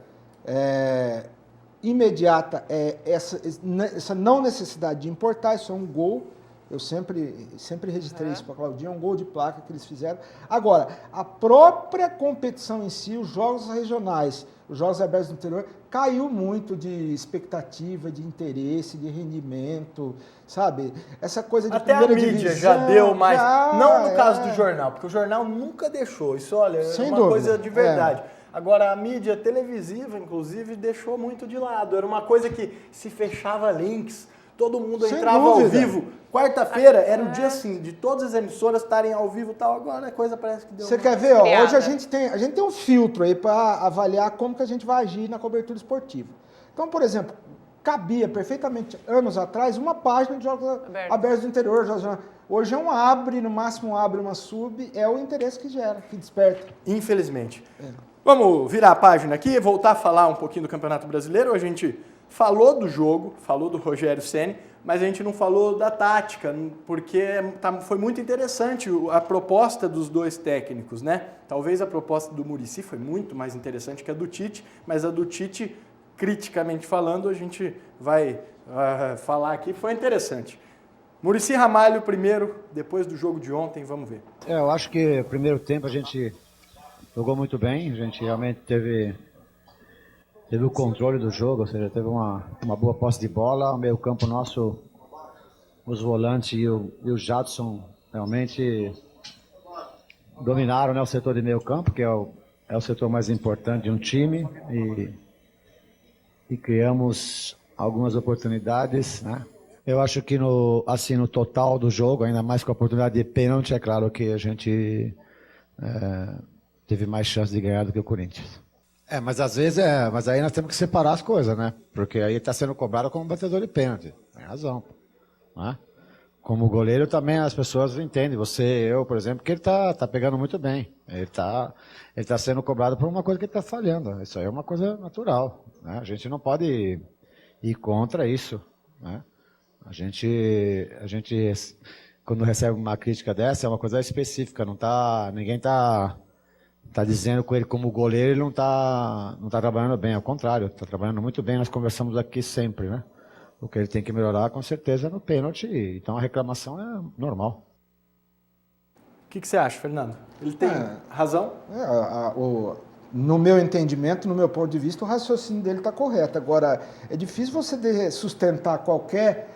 Speaker 3: imediata é essa não necessidade de importar, isso é um gol. Eu sempre registrei isso para a Claudinha, é um gol de placa que eles fizeram. Agora, a própria competição em si, os jogos regionais, os Jogos Abertos do Interior, caiu muito de expectativa, de interesse, de rendimento, sabe? Essa coisa de
Speaker 1: até
Speaker 3: primeira
Speaker 1: a mídia
Speaker 3: divisão,
Speaker 1: já deu mais, não no caso do jornal, porque o jornal nunca deixou, isso, olha,
Speaker 3: sem
Speaker 1: é uma
Speaker 3: dúvida,
Speaker 1: coisa de verdade. Agora, a mídia televisiva, inclusive, deixou muito de lado. Era uma coisa que se fechava links, todo mundo
Speaker 3: sem
Speaker 1: entrava
Speaker 3: dúvida.
Speaker 1: ao vivo. Quarta-feira era o dia assim, de todas as emissoras estarem ao vivo e tal. Agora a coisa parece que deu.
Speaker 3: Você quer ver? Ó, hoje a gente tem um filtro aí para avaliar como que a gente vai agir na cobertura esportiva. Então, por exemplo, cabia perfeitamente, anos atrás, uma página de Jogos Abertos do Interior. Hoje é um abre, no máximo um abre, uma sub, é o interesse que gera, que desperta.
Speaker 1: Infelizmente. Vamos virar a página aqui e voltar a falar um pouquinho do Campeonato Brasileiro. A gente falou do jogo, falou do Rogério Ceni, mas a gente não falou da tática, porque foi muito interessante a proposta dos dois técnicos, né? Talvez a proposta do Muricy foi muito mais interessante que a do Tite, mas a do Tite, criticamente falando, a gente vai falar aqui, foi interessante. Muricy Ramalho primeiro, depois do jogo de ontem, vamos ver.
Speaker 5: Eu acho que no primeiro tempo a gente jogou muito bem, a gente realmente teve o controle do jogo, ou seja, teve uma boa posse de bola, o meio campo nosso, os volantes e o Jadson realmente dominaram, né, o setor de meio campo, que é o setor mais importante de um time, e criamos algumas oportunidades, né? Eu acho que no total do jogo, ainda mais com a oportunidade de pênalti, é claro que a gente teve mais chance de ganhar do que o Corinthians. Mas às vezes mas aí nós temos que separar as coisas, né? Porque aí está sendo cobrado como batedor de pênalti. Tem razão, né? Como goleiro também as pessoas entendem. Eu, por exemplo, que ele tá pegando muito bem. Ele tá sendo cobrado por uma coisa que ele está falhando. Isso aí é uma coisa natural, né? A gente não pode ir contra isso, né? A gente quando recebe uma crítica dessa é uma coisa específica. Ninguém tá dizendo com ele como goleiro, ele não tá trabalhando bem, ao contrário, está trabalhando muito bem, nós conversamos aqui sempre, né? O que ele tem que melhorar, com certeza, é no pênalti, então a reclamação é normal.
Speaker 1: O que você acha, Fernando? Ele tem razão?
Speaker 3: No meu entendimento, no meu ponto de vista, o raciocínio dele está correto. Agora, é difícil você sustentar qualquer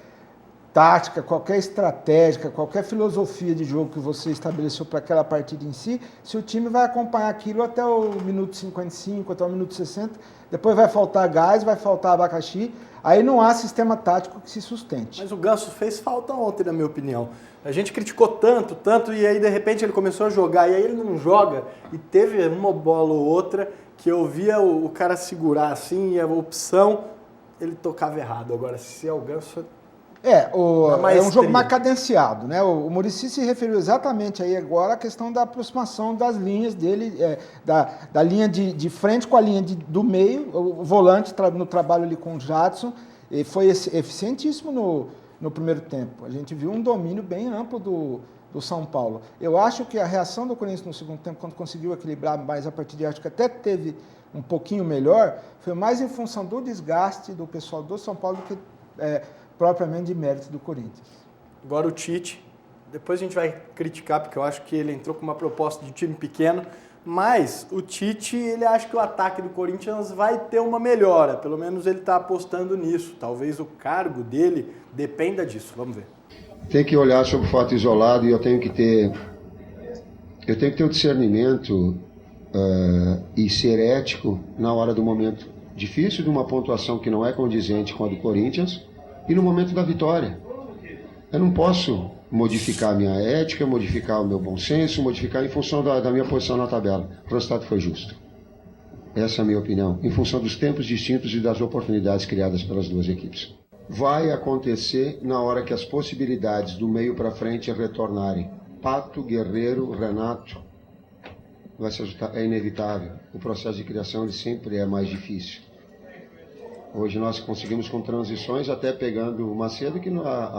Speaker 3: tática, qualquer estratégia, qualquer filosofia de jogo que você estabeleceu para aquela partida em si, se o time vai acompanhar aquilo até o minuto 55, até o minuto 60, depois vai faltar gás, vai faltar abacaxi, aí não há sistema tático que se sustente.
Speaker 1: Mas o Ganso fez falta ontem, na minha opinião. A gente criticou tanto, e aí de repente ele começou a jogar, e aí ele não joga, e teve uma bola ou outra que eu via o cara segurar assim, e a opção, ele tocava errado. Agora, se é o Ganso...
Speaker 3: É um jogo mais cadenciado, né? O Muricy se referiu exatamente aí agora à questão da aproximação das linhas dele, da linha de frente com a linha do meio, o volante no trabalho ali com o Jadson, e foi eficientíssimo no primeiro tempo. A gente viu um domínio bem amplo do São Paulo. Eu acho que a reação do Corinthians no segundo tempo, quando conseguiu equilibrar mais a partida, acho que até teve um pouquinho melhor, foi mais em função do desgaste do pessoal do São Paulo do que propriamente de mérito do Corinthians.
Speaker 1: Agora o Tite, depois a gente vai criticar, porque eu acho que ele entrou com uma proposta de time pequeno, mas o Tite, ele acha que o ataque do Corinthians vai ter uma melhora, pelo menos ele está apostando nisso, talvez o cargo dele dependa disso, vamos ver.
Speaker 6: Tem que olhar sobre o fato isolado e eu tenho que ter o discernimento e ser ético na hora do momento difícil, de uma pontuação que não é condizente com a do Corinthians, e no momento da vitória. Eu não posso modificar a minha ética, modificar o meu bom senso, modificar em função da minha posição na tabela. O resultado foi justo. Essa é a minha opinião, em função dos tempos distintos e das oportunidades criadas pelas duas equipes. Vai acontecer na hora que as possibilidades do meio para frente retornarem. Pato, Guerreiro, Renato, é inevitável. O processo de criação ele sempre é mais difícil. Hoje nós conseguimos com transições, até pegando o Macedo, que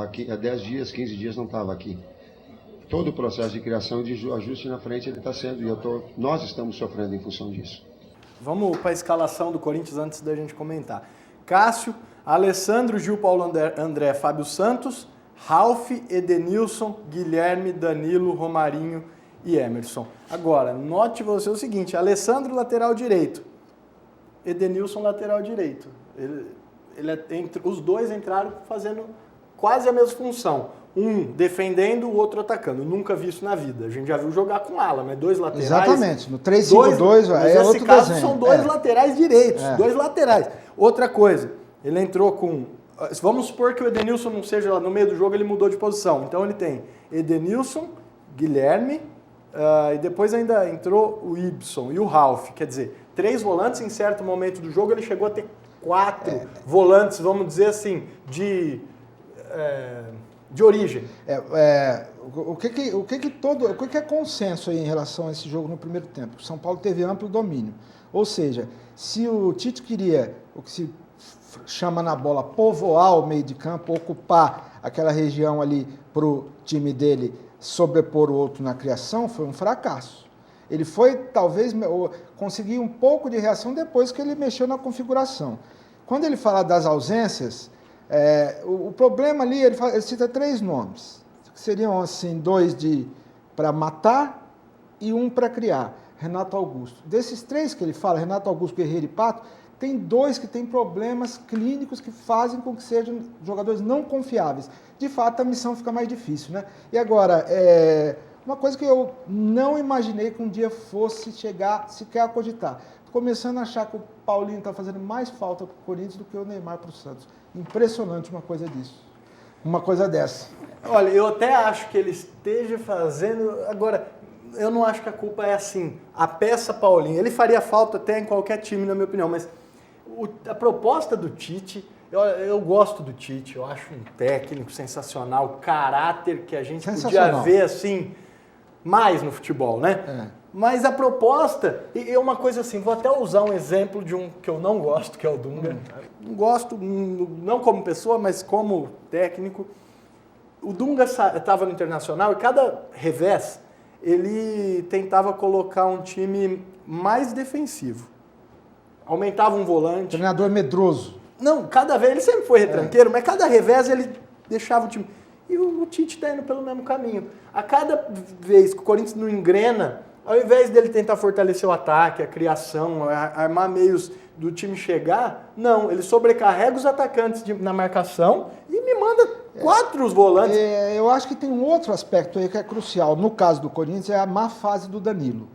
Speaker 6: aqui, há 10 dias, 15 dias não estava aqui. Todo o processo de criação e de ajuste na frente ele está sendo, e nós estamos sofrendo em função disso.
Speaker 1: Vamos para a escalação do Corinthians antes da gente comentar. Cássio, Alessandro, Gil, Paulo André, Fábio Santos, Ralf, Edenilson, Guilherme, Danilo, Romarinho e Emerson. Agora, note você o seguinte, Alessandro, lateral direito, Edenilson, lateral direito. Os dois entraram fazendo quase a mesma função. Um defendendo, o outro atacando. Nunca vi isso na vida. A gente já viu jogar com ala, mas dois laterais.
Speaker 3: Exatamente. No 3-5-2 é outro
Speaker 1: nesse caso
Speaker 3: desenho.
Speaker 1: São dois laterais direitos. Dois laterais. Outra coisa, ele entrou com... Vamos supor que o Edenilson não seja lá no meio do jogo, ele mudou de posição. Então ele tem Edenilson, Guilherme, e depois ainda entrou o Ibson e o Ralf. Quer dizer, 3 volantes. Em certo momento do jogo ele chegou a ter 4 volantes, vamos dizer assim, de origem.
Speaker 3: O que é consenso aí em relação a esse jogo no primeiro tempo? O São Paulo teve amplo domínio. Ou seja, se o Tite queria o que se chama na bola povoar o meio de campo, ocupar aquela região ali para o time dele sobrepor o outro na criação, foi um fracasso. Ele foi, talvez, conseguir um pouco de reação depois que ele mexeu na configuração. Quando ele fala das ausências, o problema ali, ele cita 3 nomes, que seriam, assim, 2 para matar e 1 para criar, Renato Augusto. Desses 3 que ele fala, Renato Augusto, Guerreiro e Pato, tem 2 que têm problemas clínicos que fazem com que sejam jogadores não confiáveis. De fato, a missão fica mais difícil, né? E agora, uma coisa que eu não imaginei que um dia fosse chegar sequer a cogitar. Começando a achar que o Paulinho está fazendo mais falta para o Corinthians do que o Neymar para o Santos. Impressionante uma coisa dessa.
Speaker 1: Olha, eu até acho que ele esteja fazendo... Agora, eu não acho que a culpa é assim. A peça Paulinho, ele faria falta até em qualquer time, na minha opinião, mas a proposta do Tite... Eu gosto do Tite, eu acho um técnico sensacional, caráter que a gente podia ver assim... mais no futebol, né? Mas a proposta, e é uma coisa assim, vou até usar um exemplo de um que eu não gosto, que é o Dunga. Não gosto, não como pessoa, mas como técnico. O Dunga estava no Internacional e cada revés ele tentava colocar um time mais defensivo. Aumentava um volante.
Speaker 3: Treinador medroso.
Speaker 1: Não, cada vez, ele sempre foi retranqueiro, mas cada revés ele deixava o time... E o Tite está indo pelo mesmo caminho. A cada vez que o Corinthians não engrena, ao invés dele tentar fortalecer o ataque, a criação, armar meios do time chegar, não, ele sobrecarrega os atacantes na marcação e me manda 4 os volantes.
Speaker 3: Eu acho que tem um outro aspecto aí que é crucial. No caso do Corinthians, é a má fase do Danilo.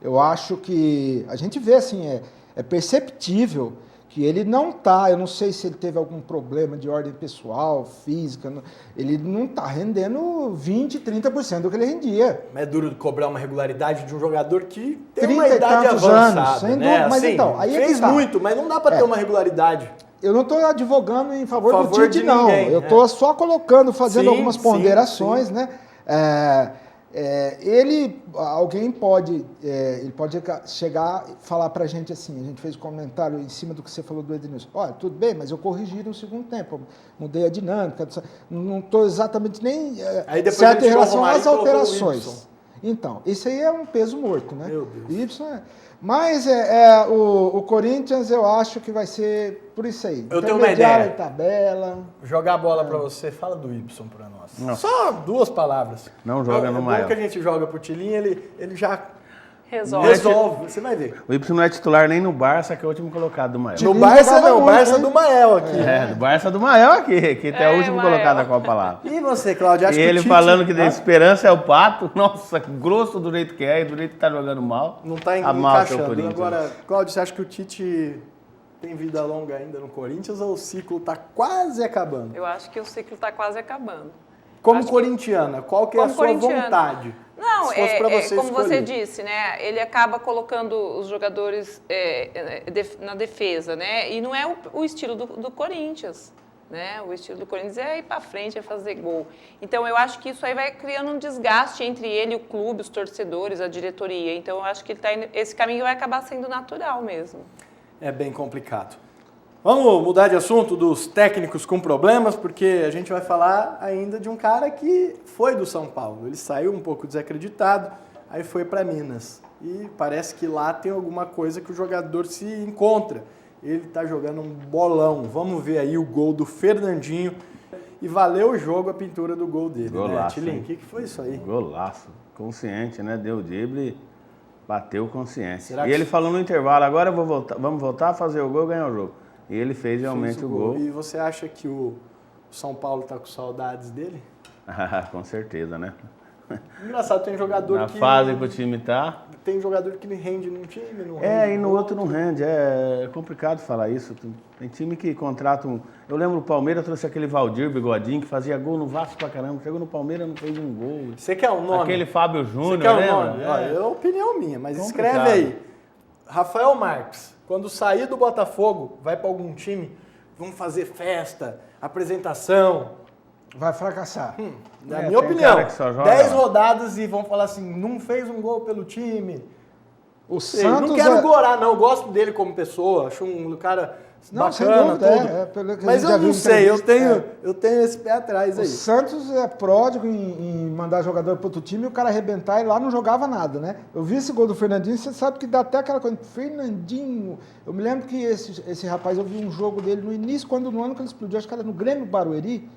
Speaker 3: Eu acho que a gente vê assim, é perceptível que ele não está, eu não sei se ele teve algum problema de ordem pessoal, física, ele não está rendendo 20%, 30% do que ele rendia.
Speaker 1: É duro de cobrar uma regularidade de um jogador que tem uma idade avançada,
Speaker 3: anos, sem
Speaker 1: né?
Speaker 3: dúvida, mas
Speaker 1: assim,
Speaker 3: então, aí
Speaker 1: fez muito, mas não dá para ter uma regularidade.
Speaker 3: Eu não estou advogando em favor do Tite,
Speaker 1: de
Speaker 3: não.
Speaker 1: Ninguém,
Speaker 3: eu estou só colocando, fazendo algumas ponderações,
Speaker 1: sim.
Speaker 3: né? Alguém pode, ele pode chegar e falar pra gente assim, a gente fez um comentário em cima do que você falou do Edenilson. Olha, tudo bem, mas eu corrigi no segundo tempo, mudei a dinâmica, não estou exatamente nem certo em relação às alterações. Então, isso aí é um peso morto, né?
Speaker 1: Meu Deus.
Speaker 3: Mas o Corinthians eu acho que vai ser por isso aí.
Speaker 1: Eu tenho uma ideia.
Speaker 3: Tabela.
Speaker 1: Jogar a bola pra você, fala do Y pra nós.
Speaker 4: Não.
Speaker 1: Só 2 palavras.
Speaker 4: Não joga no Mael.
Speaker 1: É bom que a gente joga pro Tilinho, ele já
Speaker 2: Resolve.
Speaker 1: Você vai ver.
Speaker 4: O Y não é titular nem no Barça, que é o último colocado do Mael.
Speaker 1: No Barça não, o Barça
Speaker 3: hein?
Speaker 1: do Mael aqui.
Speaker 4: Do Barça do Mael aqui, que é o último
Speaker 2: Mael.
Speaker 4: colocado da Copa lá.
Speaker 1: E você, Cláudio, acha
Speaker 4: E
Speaker 1: que
Speaker 4: ele
Speaker 1: o Tite,
Speaker 4: falando que da esperança é o Pato, nossa, grosso do jeito que é, e do jeito que tá jogando mal.
Speaker 1: não tá
Speaker 4: amar o seu
Speaker 1: encaixando.
Speaker 4: Corinthians.
Speaker 1: Agora, Cláudio, você acha que o Tite tem vida longa ainda no Corinthians ou o ciclo tá quase acabando?
Speaker 2: Eu acho que o ciclo está quase acabando.
Speaker 1: Como
Speaker 2: Acho que-
Speaker 1: corintiana, qual que é a
Speaker 2: Como
Speaker 1: sua
Speaker 2: corintiana.
Speaker 1: vontade?
Speaker 2: Não,
Speaker 1: Se fosse pra você
Speaker 2: como você
Speaker 1: escolher.
Speaker 2: disse, né? Ele acaba colocando os jogadores na defesa, né? E não é o estilo do Corinthians, né? O estilo do Corinthians é ir para frente, é fazer gol. Então, eu acho que isso aí vai criando um desgaste entre ele, o clube, os torcedores, a diretoria. Então, eu acho que ele tá indo, esse caminho vai acabar sendo natural mesmo.
Speaker 1: É bem complicado. Vamos mudar de assunto dos técnicos com problemas, porque a gente vai falar ainda de um cara que foi do São Paulo. Ele saiu um pouco desacreditado, aí foi para Minas. E parece que lá tem alguma coisa que o jogador se encontra. Ele está jogando um bolão. Vamos ver aí o gol do Fernandinho. E valeu o jogo a pintura do gol dele,
Speaker 4: Golaço,
Speaker 1: né, Tilinho?
Speaker 4: hein?
Speaker 1: O que foi isso aí?
Speaker 4: Golaço. Consciente, né? Deu drible, bateu consciência.
Speaker 1: Será
Speaker 4: E
Speaker 1: que-
Speaker 4: ele falou no intervalo, agora eu vou voltar, vamos voltar a fazer o gol e ganhar o jogo. E ele fez realmente
Speaker 1: Fez
Speaker 4: o gol.
Speaker 1: E você acha que o São Paulo está com saudades dele?
Speaker 4: Com certeza, né?
Speaker 1: Engraçado, tem jogador
Speaker 4: Na
Speaker 1: que...
Speaker 4: fase que o time tá.
Speaker 1: Tem jogador que rende num time, não
Speaker 4: E no outro não rende. É complicado falar isso. Tem time que contrata um... Eu lembro o Palmeiras trouxe aquele Valdir Bigodinho que fazia gol no Vasco pra caramba. Chegou no Palmeiras não fez um gol.
Speaker 1: Você quer o nome?
Speaker 4: Aquele Fábio
Speaker 1: Você
Speaker 4: Júnior,
Speaker 1: quer o
Speaker 4: né?
Speaker 1: nome?
Speaker 4: mano?
Speaker 1: Olha, é opinião minha, mas
Speaker 4: Complicado.
Speaker 1: escreve aí. Rafael Marques, quando sair do Botafogo, vai para algum time, vamos fazer festa, apresentação.
Speaker 3: Vai fracassar.
Speaker 1: Na
Speaker 4: É,
Speaker 1: minha
Speaker 4: tem
Speaker 1: opinião,
Speaker 4: cara que só joga
Speaker 1: 10
Speaker 4: lá.
Speaker 1: rodadas e vão falar assim, não fez um gol pelo time.
Speaker 3: O
Speaker 1: Sei,
Speaker 3: Santos
Speaker 1: não quero gorar, não. Eu gosto dele como pessoa, acho um cara
Speaker 3: Não, sem
Speaker 1: bacana,
Speaker 3: dúvida,
Speaker 1: tudo.
Speaker 3: pelo que a
Speaker 1: Mas
Speaker 3: gente já
Speaker 1: eu
Speaker 3: viu
Speaker 1: não
Speaker 3: em
Speaker 1: sei, eu
Speaker 3: entrevista,
Speaker 1: tenho esse pé atrás
Speaker 3: O
Speaker 1: aí.
Speaker 3: Santos é pródigo em mandar jogador para outro time e o cara arrebentar e lá não jogava nada, né? Eu vi esse gol do Fernandinho, você sabe que dá até aquela coisa. Fernandinho. Eu me lembro que esse rapaz, eu vi um jogo dele no início, no ano que ele explodiu, acho que era no Grêmio Barueri,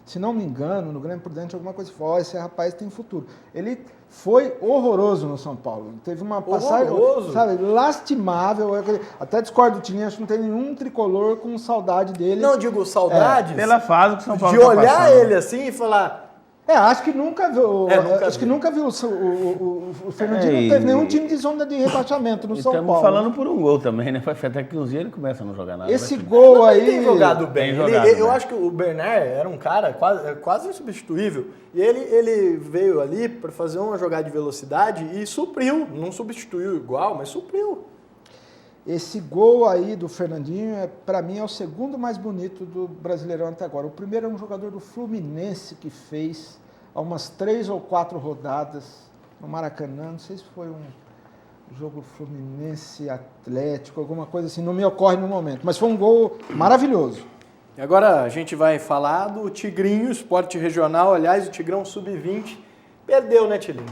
Speaker 3: se não me engano, no Grêmio Prudente, alguma coisa. Ó, esse rapaz tem futuro. Ele foi horroroso no São Paulo. Teve uma passagem,
Speaker 1: Horroroso?
Speaker 3: sabe, lastimável. Até discordo do Tilinho, acho que não tem nenhum tricolor com saudade dele.
Speaker 1: Não digo saudades,
Speaker 4: Pela fase que o São Paulo
Speaker 1: de
Speaker 4: tá
Speaker 1: olhar
Speaker 4: passando.
Speaker 1: ele assim e falar...
Speaker 3: Acho que nunca viu.
Speaker 1: Nunca vi.
Speaker 3: Nunca viu. O Fernandinho não
Speaker 4: E-
Speaker 3: teve nenhum time de zona de rebaixamento no
Speaker 4: E
Speaker 3: São
Speaker 4: estamos
Speaker 3: Paulo.
Speaker 4: falando por um gol também, né? Faz até que uns dias ele começa a não jogar nada.
Speaker 3: Esse
Speaker 4: Vai
Speaker 3: gol
Speaker 1: Ele
Speaker 3: aí.
Speaker 1: tem jogado bem.
Speaker 4: Tem jogado,
Speaker 1: Eu
Speaker 4: né?
Speaker 1: acho que o Bernard era um cara quase insubstituível. E ele veio ali para fazer uma jogada de velocidade e supriu. Não substituiu igual, mas supriu.
Speaker 3: Esse gol aí do Fernandinho, para mim, é o segundo mais bonito do Brasileirão até agora. O primeiro é um jogador do Fluminense que fez há umas 3 ou 4 rodadas no Maracanã. Não sei se foi um jogo Fluminense Atlético, alguma coisa assim, não me ocorre no momento. Mas foi um gol maravilhoso.
Speaker 1: E agora a gente vai falar do Tigrinho, esporte regional. Aliás, o Tigrão Sub-20 perdeu, né, Tilinho?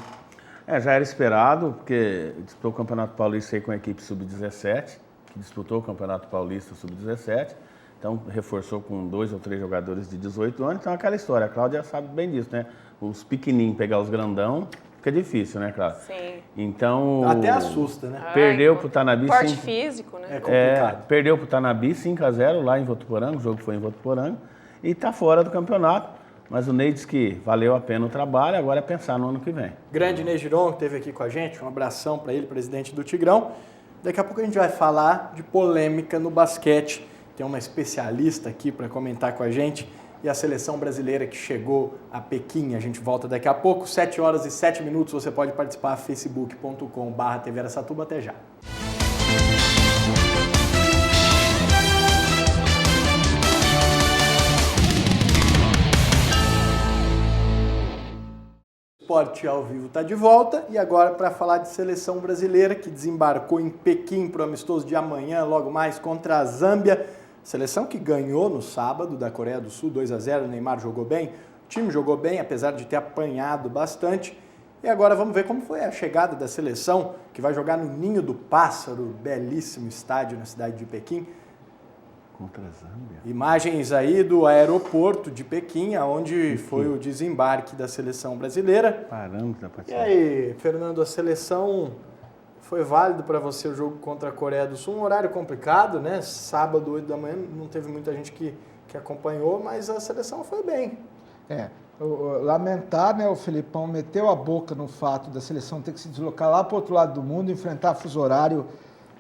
Speaker 4: Já era esperado, porque disputou o Campeonato Paulista aí com a equipe Sub-17, que disputou o Campeonato Paulista Sub-17, então reforçou com 2 ou 3 jogadores de 18 anos, então é aquela história, a Cláudia sabe bem disso, né? Os pequenininhos pegar os grandão, fica difícil, né, Cláudia?
Speaker 2: Sim.
Speaker 4: Então...
Speaker 1: Até assusta, né?
Speaker 4: Perdeu pro Tanabi...
Speaker 2: Porte
Speaker 4: 5
Speaker 2: físico, né?
Speaker 1: É complicado.
Speaker 4: perdeu pro Tanabi 5-0 lá em Votuporanga, o jogo foi em Votuporanga, e tá fora do campeonato. Mas o Ney disse que valeu a pena o trabalho, agora é pensar no ano que vem.
Speaker 1: Grande Ney Giron, que esteve aqui com a gente, um abração para ele, presidente do Tigrão. Daqui a pouco a gente vai falar de polêmica no basquete. Tem uma especialista aqui para comentar com a gente. E a seleção brasileira que chegou a Pequim. A gente volta daqui a pouco, 7h07. Você pode participar, facebook.com/TV Araçatuba. Até já. Esporte ao Vivo está de volta e agora para falar de seleção brasileira que desembarcou em Pequim para o amistoso de amanhã, logo mais contra a Zâmbia. Seleção que ganhou no sábado da Coreia do Sul, 2-0, o Neymar jogou bem, o time jogou bem, apesar de ter apanhado bastante. E agora vamos ver como foi a chegada da seleção, que vai jogar no Ninho do Pássaro, belíssimo estádio na cidade de Pequim.
Speaker 4: Contra a Zâmbia.
Speaker 1: Imagens aí do aeroporto de Pequim, onde foi o desembarque da seleção brasileira.
Speaker 4: Paramos da
Speaker 1: E
Speaker 4: partida.
Speaker 1: aí, Fernando, a seleção foi válido para você o jogo contra a Coreia do Sul? Um horário complicado, né? Sábado, 8 da manhã, não teve muita gente que acompanhou, mas a seleção foi bem.
Speaker 3: Lamentar, né, o Felipão meteu a boca no fato da seleção ter que se deslocar lá para o outro lado do mundo, enfrentar fuso horário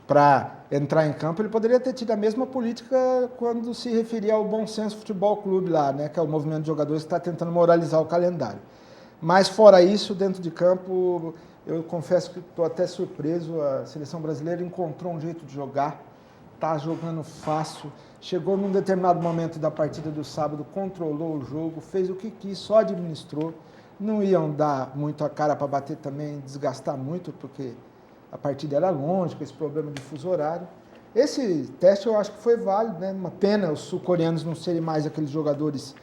Speaker 3: para entrar em campo. Ele poderia ter tido a mesma política quando se referia ao Bom Senso Futebol Clube lá, né, que é o movimento de jogadores que está tentando moralizar o calendário. Mas fora isso, dentro de campo, eu confesso que estou até surpreso. A seleção brasileira encontrou um jeito de jogar, está jogando fácil, chegou num determinado momento da partida do sábado, controlou o jogo, fez o que quis, só administrou. Não iam dar muito a cara para bater também, desgastar muito, porque a partida era longe, com esse problema de fuso horário. Esse teste eu acho que foi válido, né? Uma pena os sul-coreanos não serem mais aqueles jogadores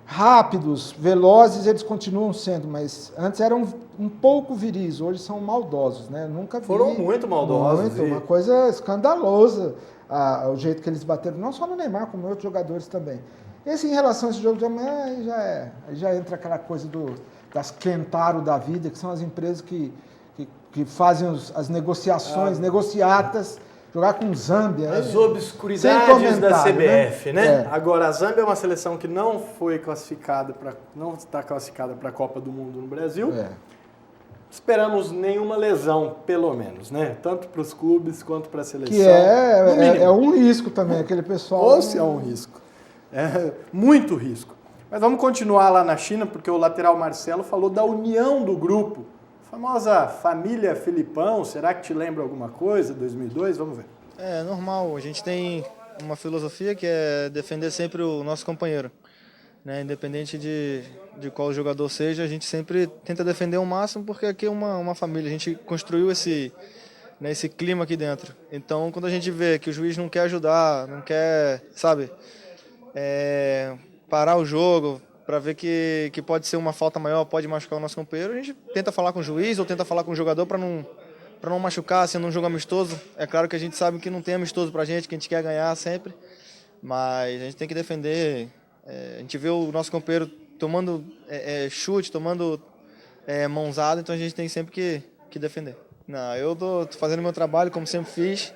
Speaker 3: rápidos, velozes, eles continuam sendo, mas antes eram um pouco viris, hoje são maldosos, né? Nunca vi.
Speaker 1: Foram muito maldosos.
Speaker 3: Muito, uma coisa escandalosa o jeito que eles bateram, não só no Neymar, como em outros jogadores também. Esse, em relação a esse jogo de amanhã, aí já entra aquela coisa das Kentaro da vida, que são as empresas que fazem as negociações, negociatas, jogar com Zâmbia.
Speaker 1: As obscuridades da CBF, né? Agora, a Zâmbia é uma seleção que não foi classificada não está classificada para a Copa do Mundo no Brasil. Esperamos nenhuma lesão, pelo menos, né? Tanto para os clubes quanto para a seleção.
Speaker 3: Que é um risco também, aquele pessoal.
Speaker 1: Ou se é um risco. É muito risco. Mas vamos continuar lá na China, porque o lateral Marcelo falou da união do grupo. A famosa família Filipão, será que te lembra alguma coisa? 2002, vamos ver.
Speaker 7: É normal, a gente tem uma filosofia que é defender sempre o nosso companheiro, né? Independente de qual jogador seja, a gente sempre tenta defender o máximo, porque aqui é uma família, a gente construiu esse clima aqui dentro. Então, quando a gente vê que o juiz não quer ajudar, não quer, sabe, parar o jogo para ver que pode ser uma falta maior, pode machucar o nosso companheiro, a gente tenta falar com o juiz ou tenta falar com o jogador para não machucar, sendo um jogo amistoso. É claro que a gente sabe que não tem amistoso pra gente, que a gente quer ganhar sempre, mas a gente tem que defender. A gente vê o nosso companheiro tomando chute, tomando mãozada, então a gente tem sempre que defender. Não, eu tô fazendo meu trabalho como sempre fiz.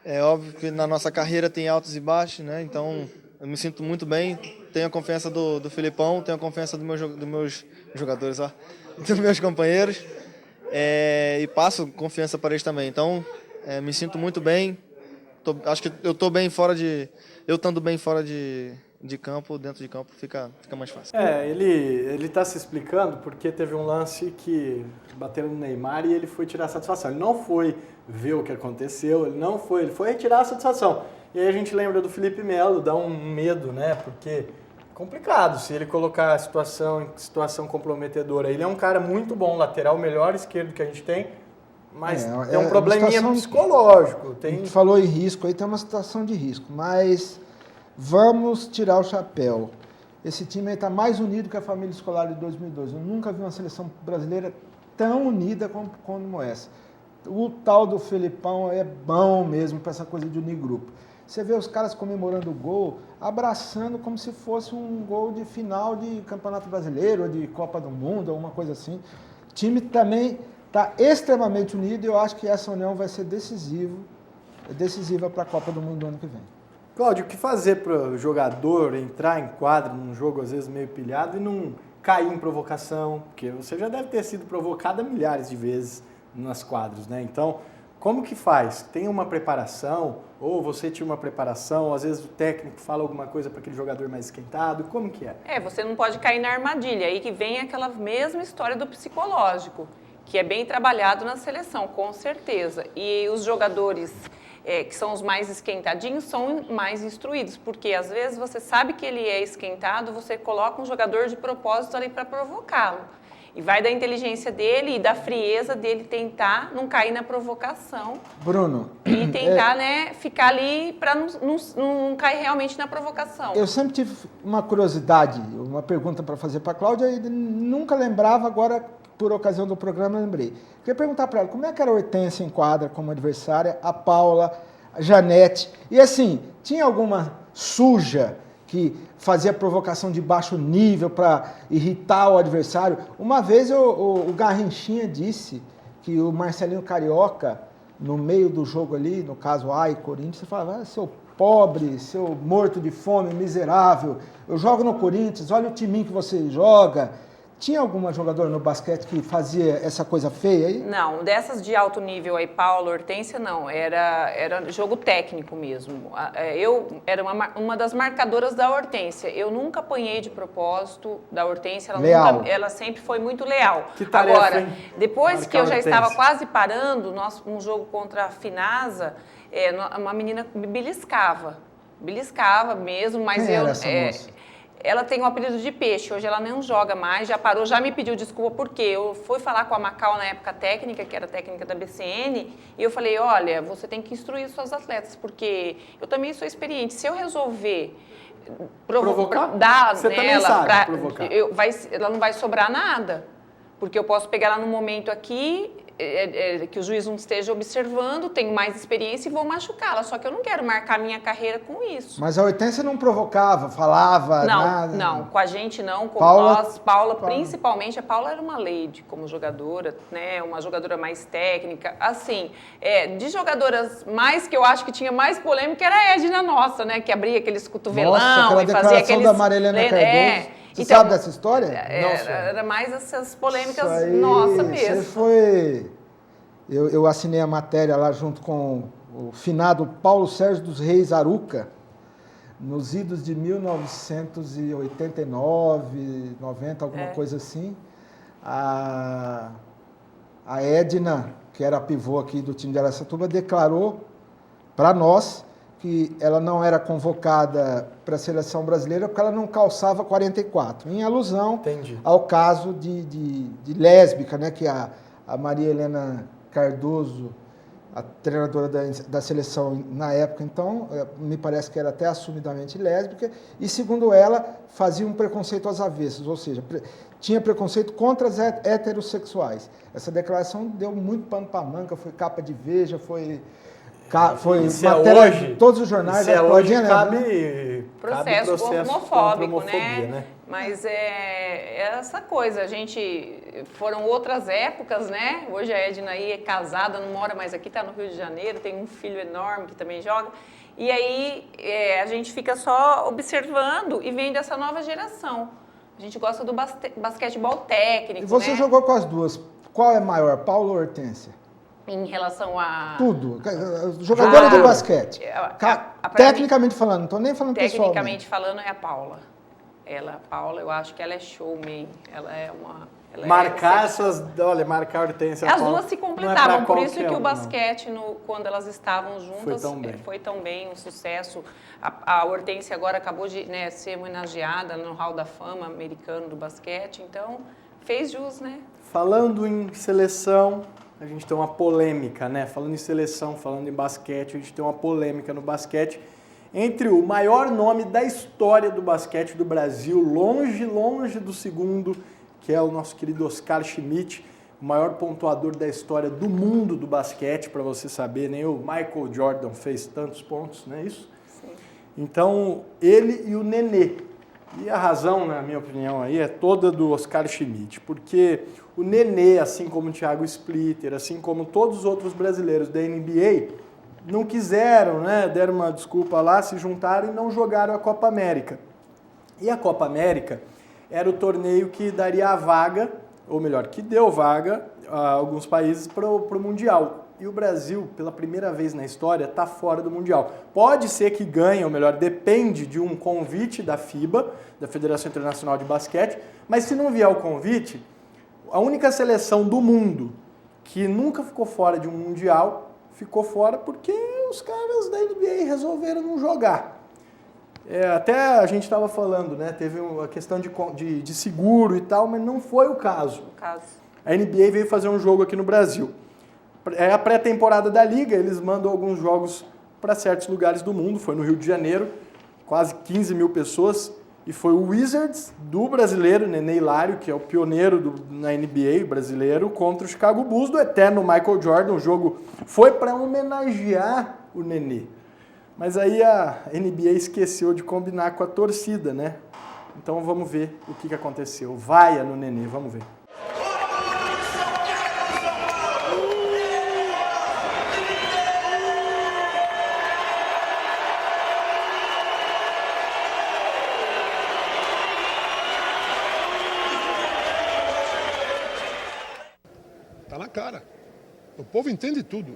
Speaker 7: É óbvio que na nossa carreira tem altos e baixos, né? Então eu me sinto muito bem, tenho a confiança do Felipão, tenho a confiança dos meus jogadores, dos meus companheiros. E passo confiança para eles também. Então, me sinto muito bem. Acho que eu estou bem fora de... Eu estando bem fora de campo, dentro de campo, fica mais fácil.
Speaker 1: Ele está se explicando porque teve um lance que bateram no Neymar e ele foi tirar a satisfação. Ele não foi ver o que aconteceu, ele foi retirar a satisfação. E aí a gente lembra do Felipe Melo, dá um medo, né? Porque complicado se ele colocar a situação em situação comprometedora. Ele é um cara muito bom, lateral, melhor esquerdo que a gente tem, mas tem um probleminha psicológico.
Speaker 3: A gente falou em risco, aí tem uma situação de risco, mas vamos tirar o chapéu. Esse time está mais unido que a família escolar de 2002. Eu nunca vi uma seleção brasileira tão unida como essa. O tal do Felipão é bom mesmo para essa coisa de unir grupo. Você vê os caras comemorando o gol, abraçando como se fosse um gol de final de Campeonato Brasileiro, ou de Copa do Mundo, ou uma coisa assim. O time também está extremamente unido e eu acho que essa união vai ser decisiva para a Copa do Mundo do ano que vem.
Speaker 1: Cláudio, o que fazer para o jogador entrar em quadra num jogo às vezes meio pilhado e não cair em provocação? Porque você já deve ter sido provocado milhares de vezes nas quadras, né? Então, como que faz? Tem uma preparação? Ou você tinha uma preparação? Ou às vezes o técnico fala alguma coisa para aquele jogador mais esquentado? Como que é?
Speaker 2: Você não pode cair na armadilha. Aí que vem aquela mesma história do psicológico, que é bem trabalhado na seleção, com certeza. E os jogadores que são os mais esquentadinhos são mais instruídos, porque às vezes você sabe que ele é esquentado, você coloca um jogador de propósito ali para provocá-lo. E vai da inteligência dele e da frieza dele tentar não cair na provocação.
Speaker 3: Bruno.
Speaker 2: E tentar, ficar ali para não cair realmente na provocação.
Speaker 3: Eu sempre tive uma curiosidade, uma pergunta para fazer para a Cláudia e nunca lembrava, agora por ocasião do programa eu lembrei. Queria perguntar para ela como é que era a Hortência em quadra como adversária, a Paula, a Janete. E assim, tinha alguma suja que fazia provocação de baixo nível para irritar o adversário? Uma vez o Garrinchinha disse que o Marcelinho Carioca, no meio do jogo ali, no caso e Corinthians, você falava, seu pobre, seu morto de fome, miserável, eu jogo no Corinthians, olha o timinho que você joga. Tinha alguma jogadora no basquete que fazia essa coisa feia aí?
Speaker 2: Não, dessas de alto nível aí, Paula, Hortência, não. Era jogo técnico mesmo. Eu era uma das marcadoras da Hortência. Eu nunca apanhei de propósito da Hortência. Ela sempre foi muito leal.
Speaker 1: Que tarefa,
Speaker 2: agora,
Speaker 1: hein?
Speaker 2: depois que eu já estava quase parando, um jogo contra a Finasa, uma menina me beliscava mesmo, mas
Speaker 3: Quem era essa moça?
Speaker 2: Ela tem o apelido de peixe, hoje ela não joga mais, já parou, já me pediu desculpa porque eu fui falar com a Macau na época técnica, que era técnica da BCN, e eu falei, olha, você tem que instruir os seus atletas, porque eu também sou experiente, se eu resolver dar
Speaker 1: você
Speaker 2: nela,
Speaker 1: provocar.
Speaker 2: ela não vai sobrar nada, porque eu posso pegar ela num momento aqui, que o juiz não esteja observando, tenho mais experiência e vou machucá-la. Só que eu não quero marcar minha carreira com isso.
Speaker 3: Mas a Hortência não provocava, falava, nada?
Speaker 2: Não, com a gente não, com
Speaker 3: Paula,
Speaker 2: nós. Paula, principalmente, a Paula era uma lady como jogadora, né? Uma jogadora mais técnica. Assim, de jogadoras mais que eu acho que tinha mais polêmica era a Edna nossa, né? Que abria aqueles cotovelão e fazia aqueles...
Speaker 3: da Marilena Cardoso. Você sabe dessa história?
Speaker 2: Era mais essas polêmicas nossa mesmo.
Speaker 3: Isso foi... Eu assinei a matéria lá junto com o finado Paulo Sérgio dos Reis Aruca, nos idos de 1989, 90, alguma coisa assim. A Edna, que era a pivô aqui do time de Araçatuba, declarou para nós que ela não era convocada para a seleção brasileira porque ela não calçava 44, em alusão ao caso de lésbica, né, que a Maria Helena Cardoso, a treinadora da seleção na época, então, me parece que era até assumidamente lésbica, e segundo ela, fazia um preconceito às avessas, ou seja, tinha preconceito contra as heterossexuais. Essa declaração deu muito pano para manga, foi capa de Veja, foi matéria de todos os jornais.
Speaker 1: Hoje cabe
Speaker 2: processo homofóbico, né? Mas é essa coisa, foram outras épocas, né? Hoje a Edna aí é casada, não mora mais aqui, está no Rio de Janeiro, tem um filho enorme que também joga. E aí a gente fica só observando e vendo essa nova geração. A gente gosta do basquetebol técnico,
Speaker 3: E você jogou com as duas. Qual é maior, Paula ou Hortência?
Speaker 2: Em relação a...
Speaker 3: Tudo. Jogadora de basquete. Tecnicamente falando, não estou nem falando pessoalmente.
Speaker 2: Tecnicamente falando, é a Paula. A Paula, eu acho que ela é showman. Ela é uma...
Speaker 1: marcar a Hortência.
Speaker 2: As duas se completavam, por isso que o basquete, quando elas estavam juntas, foi tão bem, um sucesso. A Hortência agora acabou de ser homenageada no Hall da Fama americano do basquete, então fez jus, né?
Speaker 1: Falando em seleção, a gente tem uma polêmica, né? Falando em seleção, falando em basquete, a gente tem uma polêmica no basquete entre o maior nome da história do basquete do Brasil, longe do segundo, que é o nosso querido Oscar Schmidt, o maior pontuador da história do mundo do basquete, para você saber, nem o Michael Jordan fez tantos pontos, não é isso?
Speaker 2: Sim.
Speaker 1: Então, ele e o Nenê. E a razão, na minha opinião, aí é toda do Oscar Schmidt, porque o Nenê, assim como o Thiago Splitter, assim como todos os outros brasileiros da NBA, não quiseram, né? Deram uma desculpa lá, se juntaram e não jogaram a Copa América. E a Copa América era o torneio que daria a vaga, ou melhor, que deu vaga a alguns países para o Mundial. E o Brasil, pela primeira vez na história, está fora do Mundial. Pode ser que ganhe, ou melhor, depende de um convite da FIBA, da Federação Internacional de Basquete, mas se não vier o convite, a única seleção do mundo que nunca ficou fora de um Mundial, ficou fora porque os caras da NBA resolveram não jogar. Até a gente estava falando, né? Teve uma questão de seguro e tal, mas não foi o caso. A NBA veio fazer um jogo aqui no Brasil. É a pré-temporada da Liga, eles mandam alguns jogos para certos lugares do mundo. Foi no Rio de Janeiro, quase 15 mil pessoas. E foi o Wizards do brasileiro, Nenê Hilário, que é o pioneiro na NBA brasileiro, contra o Chicago Bulls do eterno Michael Jordan. O jogo foi para homenagear o Nenê. Mas aí a NBA esqueceu de combinar com a torcida, né? Então vamos ver o que aconteceu. Vaia no Nenê, vamos ver.
Speaker 8: Tá na cara. O povo entende tudo.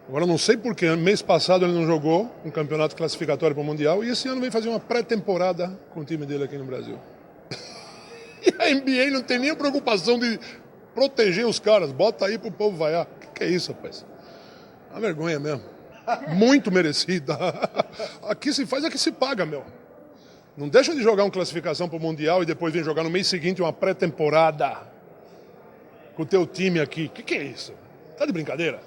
Speaker 8: Agora, não sei porque mês passado ele não jogou um campeonato classificatório para o Mundial e esse ano vem fazer uma pré-temporada com o time dele aqui no Brasil. E a NBA não tem nem a preocupação de proteger os caras. Bota aí pro povo vaiar. O que é isso, rapaz? Uma vergonha mesmo. Muito merecida. Aqui se faz, aqui se paga, meu. Não deixa de jogar uma classificação para o Mundial e depois vem jogar no mês seguinte uma pré-temporada com o teu time aqui. O que é isso? Tá de brincadeira?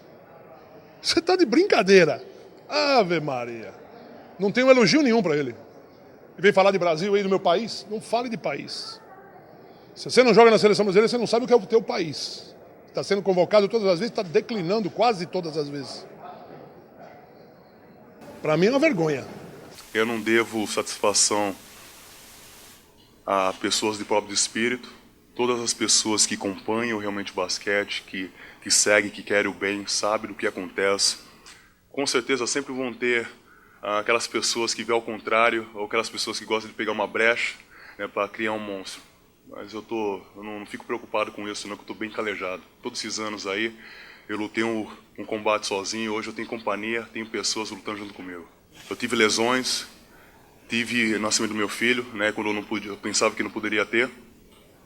Speaker 8: Você tá de brincadeira. Ave Maria. Não tem um elogio nenhum para ele. E vem falar de Brasil aí, do meu país. Não fale de país. Se você não joga na seleção brasileira, você não sabe o que é o teu país. Está sendo convocado todas as vezes, está declinando quase todas as vezes. Para mim é uma vergonha.
Speaker 9: Eu não devo satisfação a pessoas de pobre de espírito. Todas as pessoas que acompanham realmente o basquete, que seguem, que querem o bem, sabem do que acontece. Com certeza sempre vão ter aquelas pessoas que vêem ao contrário, ou aquelas pessoas que gostam de pegar uma brecha, né, para criar um monstro. Mas eu não fico preocupado com isso, não, que eu estou bem calejado. Todos esses anos aí, eu lutei um combate sozinho, hoje eu tenho companhia, tenho pessoas lutando junto comigo. Eu tive lesões, tive o nascimento do meu filho, né, quando eu pensava que não poderia ter.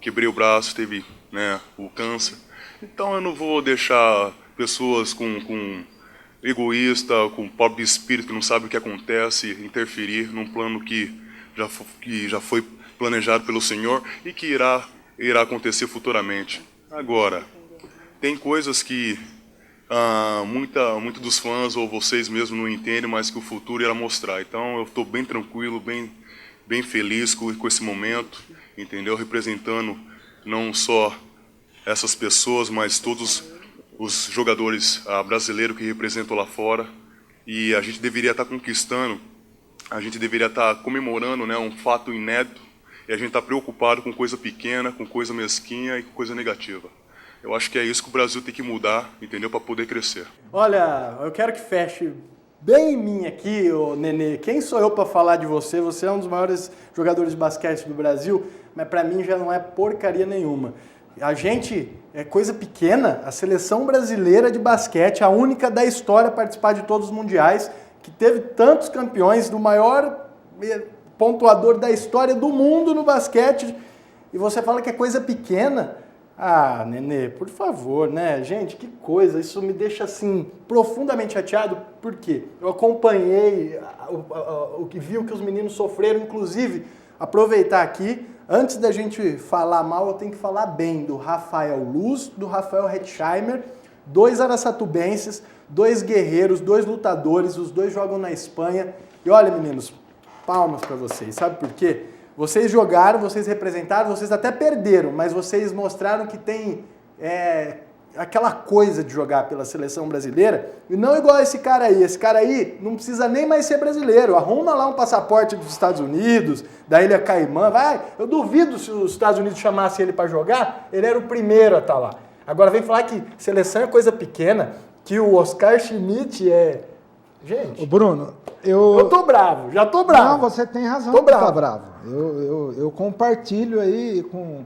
Speaker 9: Quebrei o braço, teve, né, o câncer. Então eu não vou deixar pessoas com egoísta, com pobre espírito que não sabe o que acontece, interferir num plano que já foi planejado pelo Senhor e que irá acontecer futuramente. Agora, tem coisas que muitos dos fãs ou vocês mesmos não entendem, mas que o futuro irá mostrar. Então eu estou bem tranquilo, bem feliz com esse momento, entendeu? Representando não só essas pessoas, mas todos os jogadores brasileiros que representam lá fora. E a gente deveria estar conquistando, a gente deveria estar comemorando, né, um fato inédito, e a gente está preocupado com coisa pequena, com coisa mesquinha e com coisa negativa. Eu acho que é isso que o Brasil tem que mudar, entendeu, para poder crescer.
Speaker 1: Olha, eu quero que feche bem em mim aqui, ô Nenê. Quem sou eu para falar de você? Você é um dos maiores jogadores de basquete do Brasil, mas para mim já não é porcaria nenhuma. A gente é coisa pequena, a seleção brasileira de basquete, a única da história a participar de todos os mundiais, que teve tantos campeões, do maior pontuador da história do mundo no basquete, e você fala que é coisa pequena. Ah, Nenê, por favor, né? Gente, que coisa, isso me deixa, assim, profundamente chateado, porque eu acompanhei o que vi o que os meninos sofreram, inclusive, aproveitar aqui, antes da gente falar mal, eu tenho que falar bem do Rafael Luz, do Rafael Hetzheimer, 2 araçatubenses, 2 guerreiros, 2 lutadores, os 2 jogam na Espanha. E olha, meninos, palmas para vocês, sabe por quê? Vocês jogaram, vocês representaram, vocês até perderam, mas vocês mostraram que tem aquela coisa de jogar pela seleção brasileira, e não igual esse cara aí. Esse cara aí não precisa nem mais ser brasileiro, arruma lá um passaporte dos Estados Unidos, da Ilha Caimã, vai. Eu duvido se os Estados Unidos chamassem ele para jogar, ele era o primeiro a estar lá. Agora vem falar que seleção é coisa pequena, que o Oscar Schmidt é... Gente...
Speaker 3: Ô Bruno,
Speaker 1: eu tô bravo, já tô bravo.
Speaker 3: Não, você tem razão
Speaker 1: tô
Speaker 3: de estar bravo. Eu compartilho aí com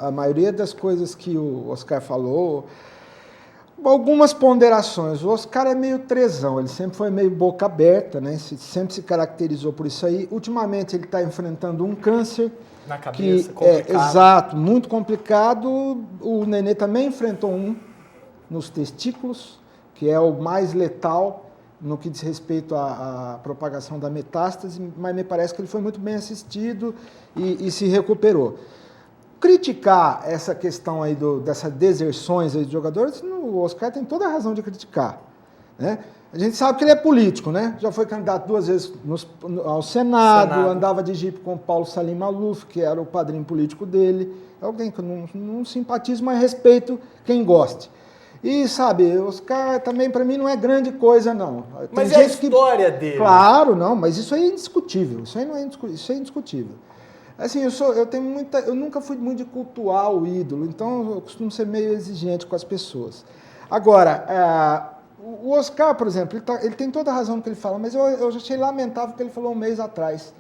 Speaker 3: a maioria das coisas que o Oscar falou. Algumas ponderações. O Oscar é meio trezão, ele sempre foi meio boca aberta, né? Sempre se caracterizou por isso aí. Ultimamente ele está enfrentando um câncer.
Speaker 1: Na cabeça, complicado.
Speaker 3: Exato, muito complicado. O Nenê também enfrentou um nos testículos, que é o mais letal no que diz respeito à propagação da metástase, mas me parece que ele foi muito bem assistido e se recuperou. Criticar essa questão aí dessas deserções aí de jogadores, o Oscar tem toda a razão de criticar, né? A gente sabe que ele é político, né? Já foi candidato 2 vezes ao Senado, andava de jipe com o Paulo Salim Maluf, que era o padrinho político dele. É alguém que eu não simpatizo, mas respeito quem goste. E, sabe, Oscar também, para mim, não é grande coisa, não.
Speaker 1: Mas é a história dele.
Speaker 3: Claro, não, mas isso aí é indiscutível. Isso é indiscutível. Assim, eu nunca fui muito de cultuar o ídolo, então eu costumo ser meio exigente com as pessoas. Agora, o Oscar, por exemplo, ele tem toda a razão no que ele fala, mas eu achei lamentável o que ele falou um mês atrás.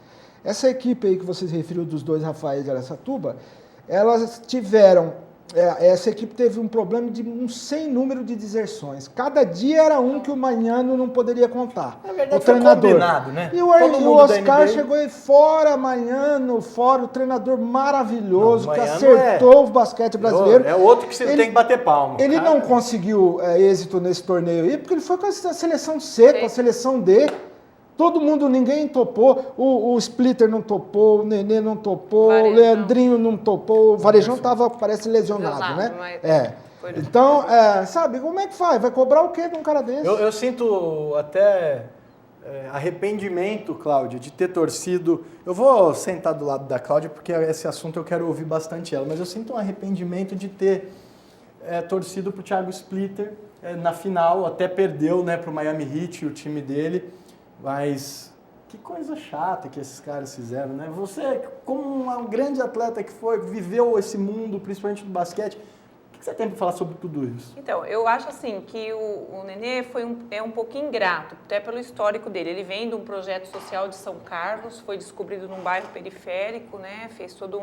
Speaker 3: Essa equipe aí que vocês referiram dos 2 Rafaéis de Araçatuba, elas tiveram... essa equipe teve um problema de um sem número de deserções. Cada dia era um que o Manhano não poderia contar.
Speaker 1: Na verdade,
Speaker 3: o treinador.
Speaker 1: Foi combinado, né?
Speaker 3: E o Oscar chegou aí fora Manhano, fora o treinador maravilhoso, que acertou o basquete brasileiro.
Speaker 1: É outro que você tem que bater palma.
Speaker 3: Ele não conseguiu êxito nesse torneio aí, porque ele foi com a seleção C, com a seleção D. Todo mundo, ninguém topou, o Splitter não topou, o Nenê não topou, o Leandrinho não topou, o Varejão estava, parece, lesionado, né? Então, sabe, como é que faz? Vai cobrar o quê de um cara desse?
Speaker 1: Eu sinto até arrependimento, Cláudia, de ter torcido... Eu vou sentar do lado da Cláudia, porque esse assunto eu quero ouvir bastante ela, mas eu sinto um arrependimento de ter torcido para o Thiago Splitter na final, até perdeu, né, para o Miami Heat, o time dele. Mas que coisa chata que esses caras fizeram, né? Você, como um grande atleta que foi, viveu esse mundo, principalmente do basquete, o que você tem para falar sobre tudo isso?
Speaker 2: Então, eu acho assim que o Nenê é um pouquinho ingrato, até pelo histórico dele. Ele vem de um projeto social de São Carlos, foi descobrido num bairro periférico, né? Fez todo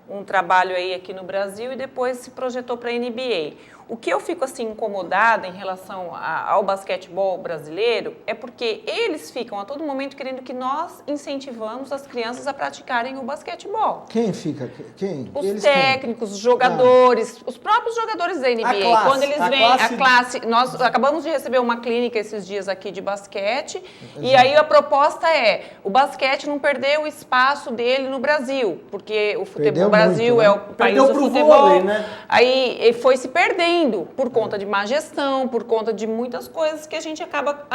Speaker 2: um trabalho aí aqui no Brasil e depois se projetou para a NBA. O que eu fico assim incomodada em relação ao basquetebol brasileiro é porque eles ficam a todo momento querendo que nós incentivamos as crianças a praticarem o basquetebol.
Speaker 3: Quem fica? Quem?
Speaker 2: Os técnicos, os jogadores, os próprios jogadores da NBA. Quando eles vêm, a classe... Nós acabamos de receber uma clínica esses dias aqui de basquete. E aí a proposta é o basquete não perder o espaço dele no Brasil, porque o futebol Brasil muito, né? É o país do futebol. Vôlei, né? Aí foi se perdendo por conta de má gestão, por conta de muitas coisas que a gente acaba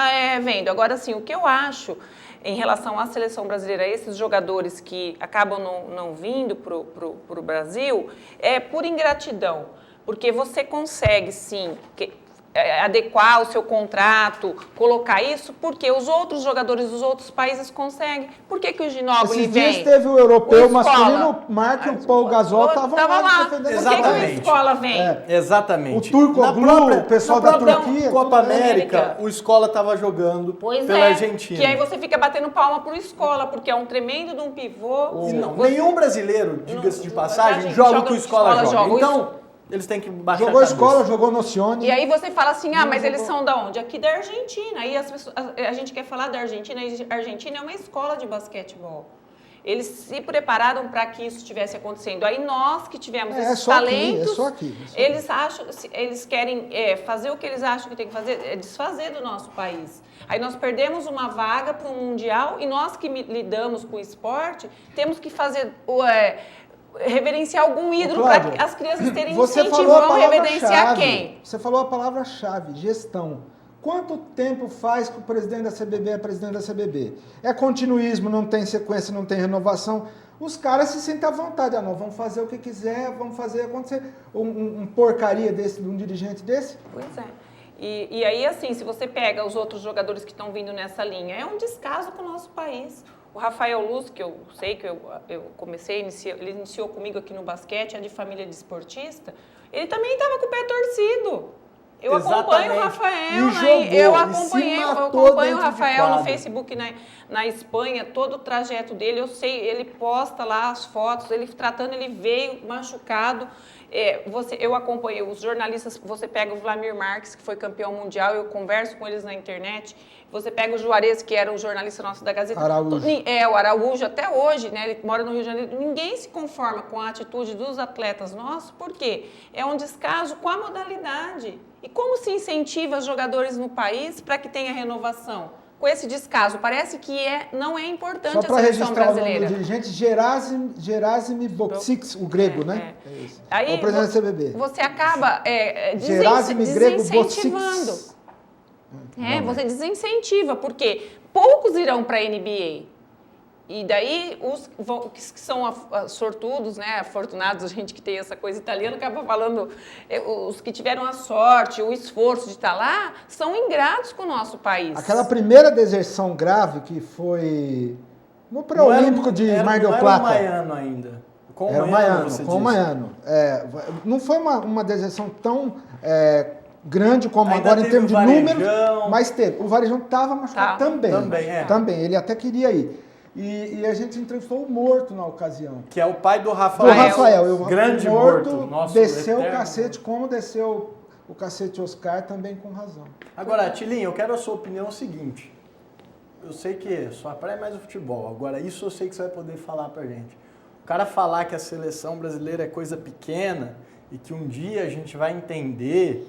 Speaker 2: vendo. Agora, assim, o que eu acho em relação à seleção brasileira, esses jogadores que acabam não vindo para o Brasil, é por ingratidão, porque você consegue, sim, adequar o seu contrato, colocar isso, porque os outros jogadores dos outros países conseguem. Por que o Ginóbili vem?
Speaker 3: Esses dias teve o europeu masculino, Mark e o Paul Gasol estavam lá.
Speaker 2: Por que a escola vem?
Speaker 1: Exatamente.
Speaker 3: O Turcoglu, o pessoal da Turquia.
Speaker 1: Copa América, o Escola estava jogando pela Argentina.
Speaker 2: Que aí você fica batendo palma pro Escola, porque é um tremendo de um pivô.
Speaker 1: Nenhum brasileiro, diga-se de passagem, joga o que o Escola joga. Então... Eles têm que baixar
Speaker 3: a cabeça. Jogou Escola, jogou Nocione.
Speaker 2: E aí você fala assim, mas eles são da onde? Aqui da Argentina. Aí a gente quer falar da Argentina, e a Argentina é uma escola de basquetebol. Eles se prepararam para que isso estivesse acontecendo. Aí nós que tivemos esses talentos, eles querem fazer o que eles acham que tem que fazer, desfazer do nosso país. Aí nós perdemos uma vaga para um Mundial e nós que lidamos com o esporte temos que fazer... reverenciar algum ídolo para as crianças terem incentivo. Reverenciar quem?
Speaker 3: Você falou a palavra-chave, gestão. Quanto tempo faz que o presidente da CBB é presidente da CBB? É continuismo, não tem sequência, não tem renovação. Os caras se sentem à vontade. Nós vamos fazer o que quiser, vamos fazer acontecer. Um porcaria desse, de um dirigente desse?
Speaker 2: Pois é. E aí, assim, se você pega os outros jogadores que estão vindo nessa linha, é um descaso com o nosso país. O Rafael Luz, que eu sei que eu comecei, ele iniciou comigo aqui no basquete, é de família de esportista, ele também estava com o pé torcido. Eu acompanho o Rafael, eu acompanho o Rafael no Facebook na Espanha, todo o trajeto dele, eu sei, ele posta lá as fotos, ele tratando, ele veio machucado. Eu acompanhei os jornalistas, você pega o Vladimir Marques, que foi campeão mundial, eu converso com eles na internet. Você pega o Juarez, que era um jornalista nosso da Gazeta.
Speaker 3: Araújo.
Speaker 2: O Araújo, até hoje, né? Ele mora no Rio de Janeiro. Ninguém se conforma com a atitude dos atletas nossos, por quê? É um descaso com a modalidade. E como se incentiva os jogadores no país para que tenha renovação? Com esse descaso, parece que não é importante a seleção brasileira. Só para registrar o nome do
Speaker 3: dirigente, Gerasimi Boksic, o grego, né?
Speaker 2: Aí,
Speaker 3: o presidente da CBB.
Speaker 2: Você acaba desincentivando. Você desincentiva, porque poucos irão para a NBA. E daí, os que são sortudos, né, afortunados, a gente que tem essa coisa italiana, acaba falando, os que tiveram a sorte, o esforço de estar lá, são ingratos com o nosso país.
Speaker 3: Aquela primeira deserção grave que foi no pré-olímpico de Mar del Plata.
Speaker 1: Não era o Maiano ainda. Com
Speaker 3: o Maiano. Não foi uma deserção tão grande como ainda agora em termos de números, mas teve. O Varejão estava machucado também. Ele até queria ir. E a gente entrevistou o Morto na ocasião.
Speaker 1: Que é o pai do Rafael.
Speaker 3: O grande Morto desceu o cacete, como desceu o cacete Oscar, também com razão.
Speaker 1: Agora, Tilinho, eu quero a sua opinião seguinte. Eu sei que sua praia é mais o futebol. Agora, isso eu sei que você vai poder falar pra gente. O cara falar que a seleção brasileira é coisa pequena e que um dia a gente vai entender...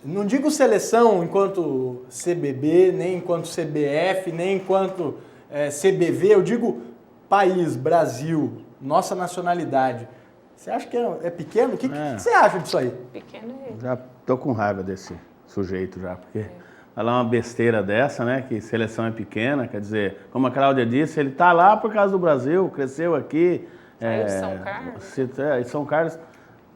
Speaker 1: Não digo seleção enquanto CBB, nem enquanto CBF, nem enquanto... CBV, eu digo país, Brasil, nossa nacionalidade. Você acha que é pequeno? O que você acha disso aí?
Speaker 2: Pequeno é.
Speaker 4: Já tô com raiva desse sujeito já, porque falar uma besteira dessa, né, que seleção é pequena, quer dizer, como a Cláudia disse, ele tá lá por causa do Brasil, cresceu aqui.
Speaker 2: Saiu de São Carlos.
Speaker 4: Em São Carlos.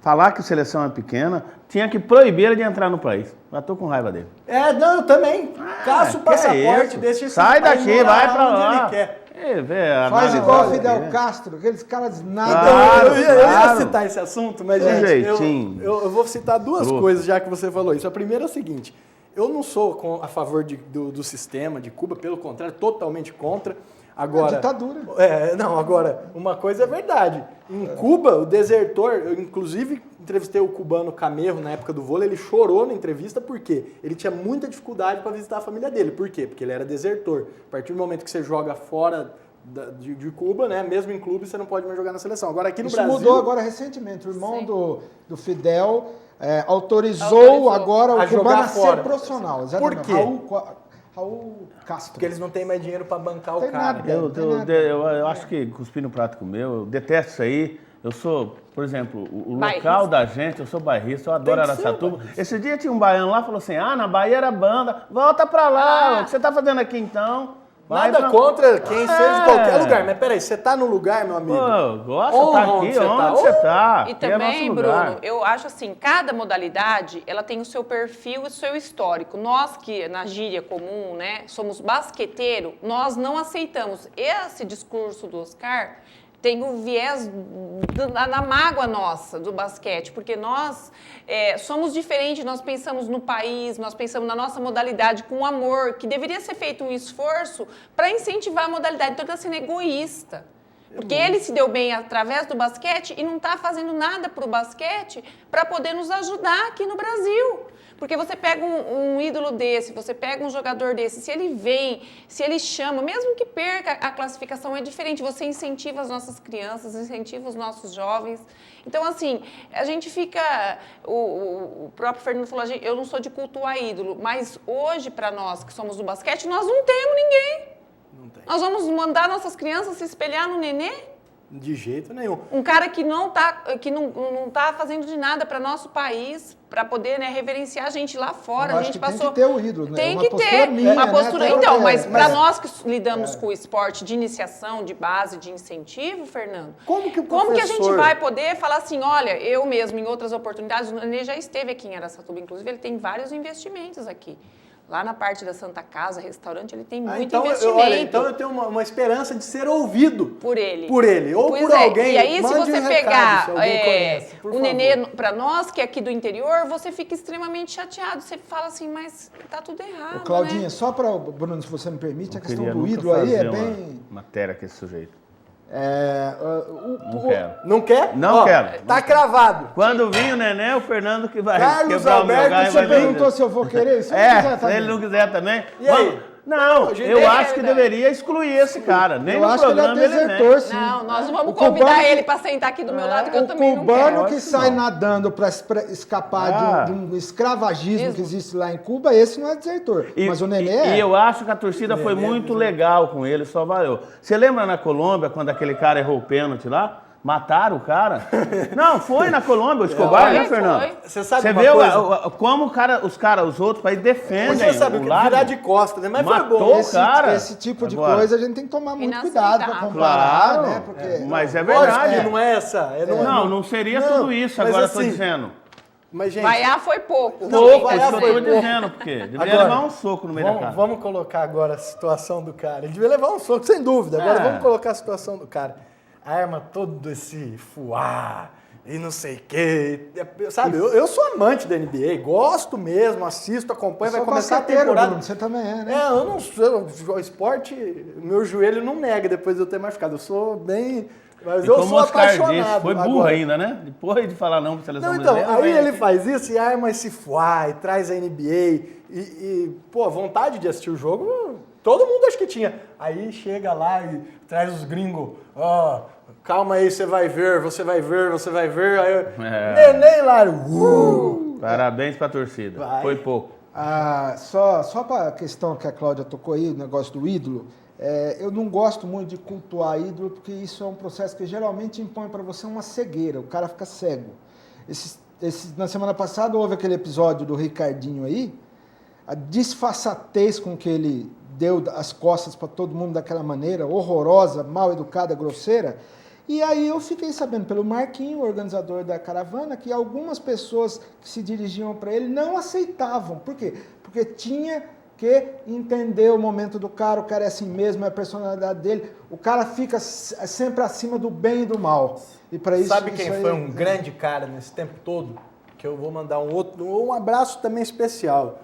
Speaker 4: Falar que a seleção é pequena, tinha que proibir ele de entrar no país. Já tô com raiva dele.
Speaker 1: Eu também. Caça o passaporte, deixa esse
Speaker 4: sai daqui, vai pra lá.
Speaker 1: Ele quer.
Speaker 3: Faz igual o Fidel Castro, aqueles caras nada.
Speaker 1: Então, eu ia citar esse assunto, mas, gente, eu vou citar duas coisas, já que você falou isso. A primeira é o seguinte, eu não sou a favor do sistema de Cuba, pelo contrário, totalmente contra. Agora,
Speaker 3: ditadura.
Speaker 1: Agora, uma coisa é verdade. Em Cuba, o desertor, eu inclusive entrevistei o cubano Camerro na época do vôlei, ele chorou na entrevista porque ele tinha muita dificuldade para visitar a família dele. Por quê? Porque ele era desertor. A partir do momento que você joga fora de Cuba, né, mesmo em clube, você não pode mais jogar na seleção. Agora aqui no Brasil...
Speaker 3: Isso mudou agora recentemente. O irmão do Fidel autorizou agora o cubano a ser profissional.
Speaker 1: Exatamente.
Speaker 3: Por quê? Raul Castro.
Speaker 1: Porque eles não têm mais dinheiro para bancar o cara.
Speaker 4: Eu acho que cuspir no prato comeu, eu detesto isso aí. Eu sou, por exemplo, o local da gente, eu sou bairrista, eu adoro Araçatuba. Esse dia tinha um baiano lá, falou assim, na Bahia era banda, volta pra lá, o que você tá fazendo aqui então?
Speaker 1: Nada contra quem seja de qualquer lugar, mas peraí, você tá no lugar, meu amigo?
Speaker 4: Pô, gosta de estar aqui, onde você tá?
Speaker 2: E também, Bruno, eu acho assim, cada modalidade, ela tem o seu perfil e o seu histórico. Nós que, na gíria comum, né, somos basqueteiro, nós não aceitamos esse discurso do Oscar, tem o viés da mágoa nossa do basquete, porque nós somos diferentes, nós pensamos no país, nós pensamos na nossa modalidade com amor, que deveria ser feito um esforço para incentivar a modalidade. Então, ele está sendo egoísta. Porque ele se deu bem através do basquete e não está fazendo nada para o basquete para poder nos ajudar aqui no Brasil. Porque você pega um ídolo desse, você pega um jogador desse, se ele vem, se ele chama, mesmo que perca a classificação, é diferente. Você incentiva as nossas crianças, incentiva os nossos jovens. Então, assim, a gente fica... O próprio Fernando falou, eu não sou de cultuar ídolo, mas hoje, para nós que somos do basquete, nós não temos ninguém.
Speaker 1: Não tem.
Speaker 2: Nós vamos mandar nossas crianças se espelhar no Nenê?
Speaker 1: De jeito nenhum.
Speaker 2: Um cara que não tá fazendo de nada para nosso país, para poder, né, reverenciar a gente lá fora.
Speaker 3: Eu
Speaker 2: a gente
Speaker 3: passou. Tem que ter o ídolo, né?
Speaker 2: Tem que ter uma postura. Né? Então, mas para nós que lidamos com o esporte de iniciação, de base, de incentivo, Fernando, como que a gente vai poder falar assim, olha, eu mesmo, em outras oportunidades, o Nenê já esteve aqui em Araçatuba, inclusive, ele tem vários investimentos aqui. Lá na parte da Santa Casa, restaurante, ele tem muito
Speaker 1: então,
Speaker 2: investimento.
Speaker 1: Então eu tenho uma esperança de ser ouvido
Speaker 2: por ele.
Speaker 1: Ou
Speaker 2: pois
Speaker 1: por alguém.
Speaker 2: E aí, se você pegar
Speaker 1: conhece,
Speaker 2: o Nenê, para nós, que é aqui do interior, você fica extremamente chateado. Você fala assim, mas tá tudo errado,
Speaker 3: Claudinha,
Speaker 2: né?
Speaker 3: só para, Bruno, se você me permite, a questão do ídolo aí é bem...
Speaker 4: matéria com esse sujeito. Não quero.
Speaker 1: Não quer?
Speaker 4: Não quero.
Speaker 1: Tá cravado.
Speaker 4: Quando vir o Nenê, o Fernando que vai
Speaker 1: Carlos
Speaker 4: quebrar
Speaker 1: Alberto,
Speaker 4: o meu galho.
Speaker 3: Você perguntou se eu vou querer? Se
Speaker 4: ele não quiser também.
Speaker 1: E aí?
Speaker 4: Não, eu acho que deveria excluir esse cara. Nem no programa ele
Speaker 3: desertor, sim.
Speaker 2: Não, nós não vamos convidar ele para sentar aqui do meu lado, que eu também não quero.
Speaker 3: O cubano que sai nadando para escapar de um escravagismo que existe lá em Cuba, esse não é desertor. Mas o Nenê é.
Speaker 4: E eu acho que a torcida foi muito legal com ele, só valeu. Você lembra na Colômbia, quando aquele cara errou o pênalti lá? Mataram o cara? Não, foi na Colômbia, o Escobar, né, Fernando?
Speaker 1: Você sabe
Speaker 4: Você
Speaker 1: uma
Speaker 4: vê
Speaker 1: coisa?
Speaker 4: como os outros países defendem
Speaker 1: Você sabe
Speaker 4: o
Speaker 1: que
Speaker 4: lado.
Speaker 1: virar de costa, né? Mas
Speaker 4: Matou
Speaker 1: foi bom.
Speaker 4: o cara.
Speaker 3: Esse tipo de coisa a gente tem que tomar muito cuidado para comparar,
Speaker 4: Claro,
Speaker 3: né? Porque,
Speaker 4: mas é
Speaker 1: Lógico
Speaker 4: verdade.
Speaker 1: que não é essa.
Speaker 4: Não seria tudo isso, agora eu tô
Speaker 1: assim,
Speaker 4: dizendo.
Speaker 1: Mas, gente,
Speaker 2: Vaiar foi pouco.
Speaker 4: Pouco, isso que eu tô dizendo, porque deveria
Speaker 1: Agora,
Speaker 4: levar um soco no meio da cara.
Speaker 1: Vamos colocar agora a situação do cara. Ele devia levar um soco, sem dúvida. Agora vamos colocar a situação do cara. Arma todo esse fuá e não sei o quê. Sabe, eu sou amante da NBA, gosto mesmo, assisto, acompanho, vai começar a temporada.
Speaker 3: Bruno, você também é, né?
Speaker 1: Eu não sou. O esporte, meu joelho não nega depois de eu ter machucado. Eu sou bem. Mas eu sou apaixonado.
Speaker 4: Disse, foi burro
Speaker 1: agora.
Speaker 4: ainda, né? Depois de falar não pra seleção
Speaker 1: brasileira. Aí
Speaker 4: brasileira,
Speaker 1: ele faz isso e arma esse fuá e traz a NBA. Pô, vontade de assistir o jogo, todo mundo acho que tinha. Aí chega lá e traz os gringos. Calma aí, você vai ver. Aí Nenê lá.
Speaker 4: Parabéns pra torcida.
Speaker 1: Vai.
Speaker 4: Foi pouco.
Speaker 3: Só para a questão que a Cláudia tocou aí, o negócio do ídolo, eu não gosto muito de cultuar ídolo, porque isso é um processo que geralmente impõe para você uma cegueira, o cara fica cego. Na semana passada houve aquele episódio do Ricardinho aí, a disfarçatez com que ele deu as costas para todo mundo daquela maneira, horrorosa, mal educada, grosseira. E aí eu fiquei sabendo pelo Marquinho, o organizador da caravana, que algumas pessoas que se dirigiam para ele não aceitavam. Por quê? Porque tinha que entender o momento do cara, o cara é assim mesmo, é a personalidade dele, o cara fica sempre acima do bem e do mal. E para isso,
Speaker 1: sabe quem foi um grande cara nesse tempo todo? Que eu vou mandar um abraço também especial.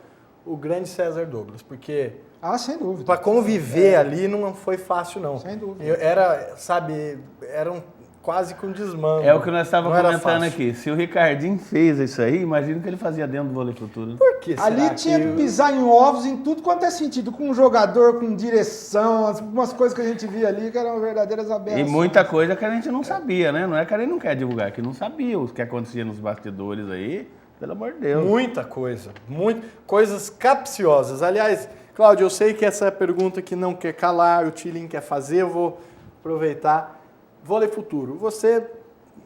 Speaker 1: O grande César Douglas, porque...
Speaker 3: sem dúvida.
Speaker 1: Para conviver ali não foi fácil, não.
Speaker 3: Sem dúvida.
Speaker 1: Era quase que um desmando.
Speaker 4: É o que nós estávamos comentando
Speaker 1: fácil.
Speaker 4: aqui. Se o Ricardinho fez isso aí, imagina o que ele fazia dentro do Vôlei Futuro.
Speaker 1: Por que será
Speaker 3: ali tinha que pisar em ovos em tudo quanto é sentido, com um jogador, com direção, algumas coisas que a gente via ali que eram verdadeiras aberrações.
Speaker 4: E muita coisa que a gente não sabia, né? Não é que a gente não quer divulgar, é que não sabia o que acontecia nos bastidores aí, pelo amor de Deus.
Speaker 1: Muita coisa. Coisas capciosas. Aliás, Cláudio, eu sei que essa é a pergunta que não quer calar, o Tilin quer fazer, eu vou aproveitar. Vôlei Futuro, você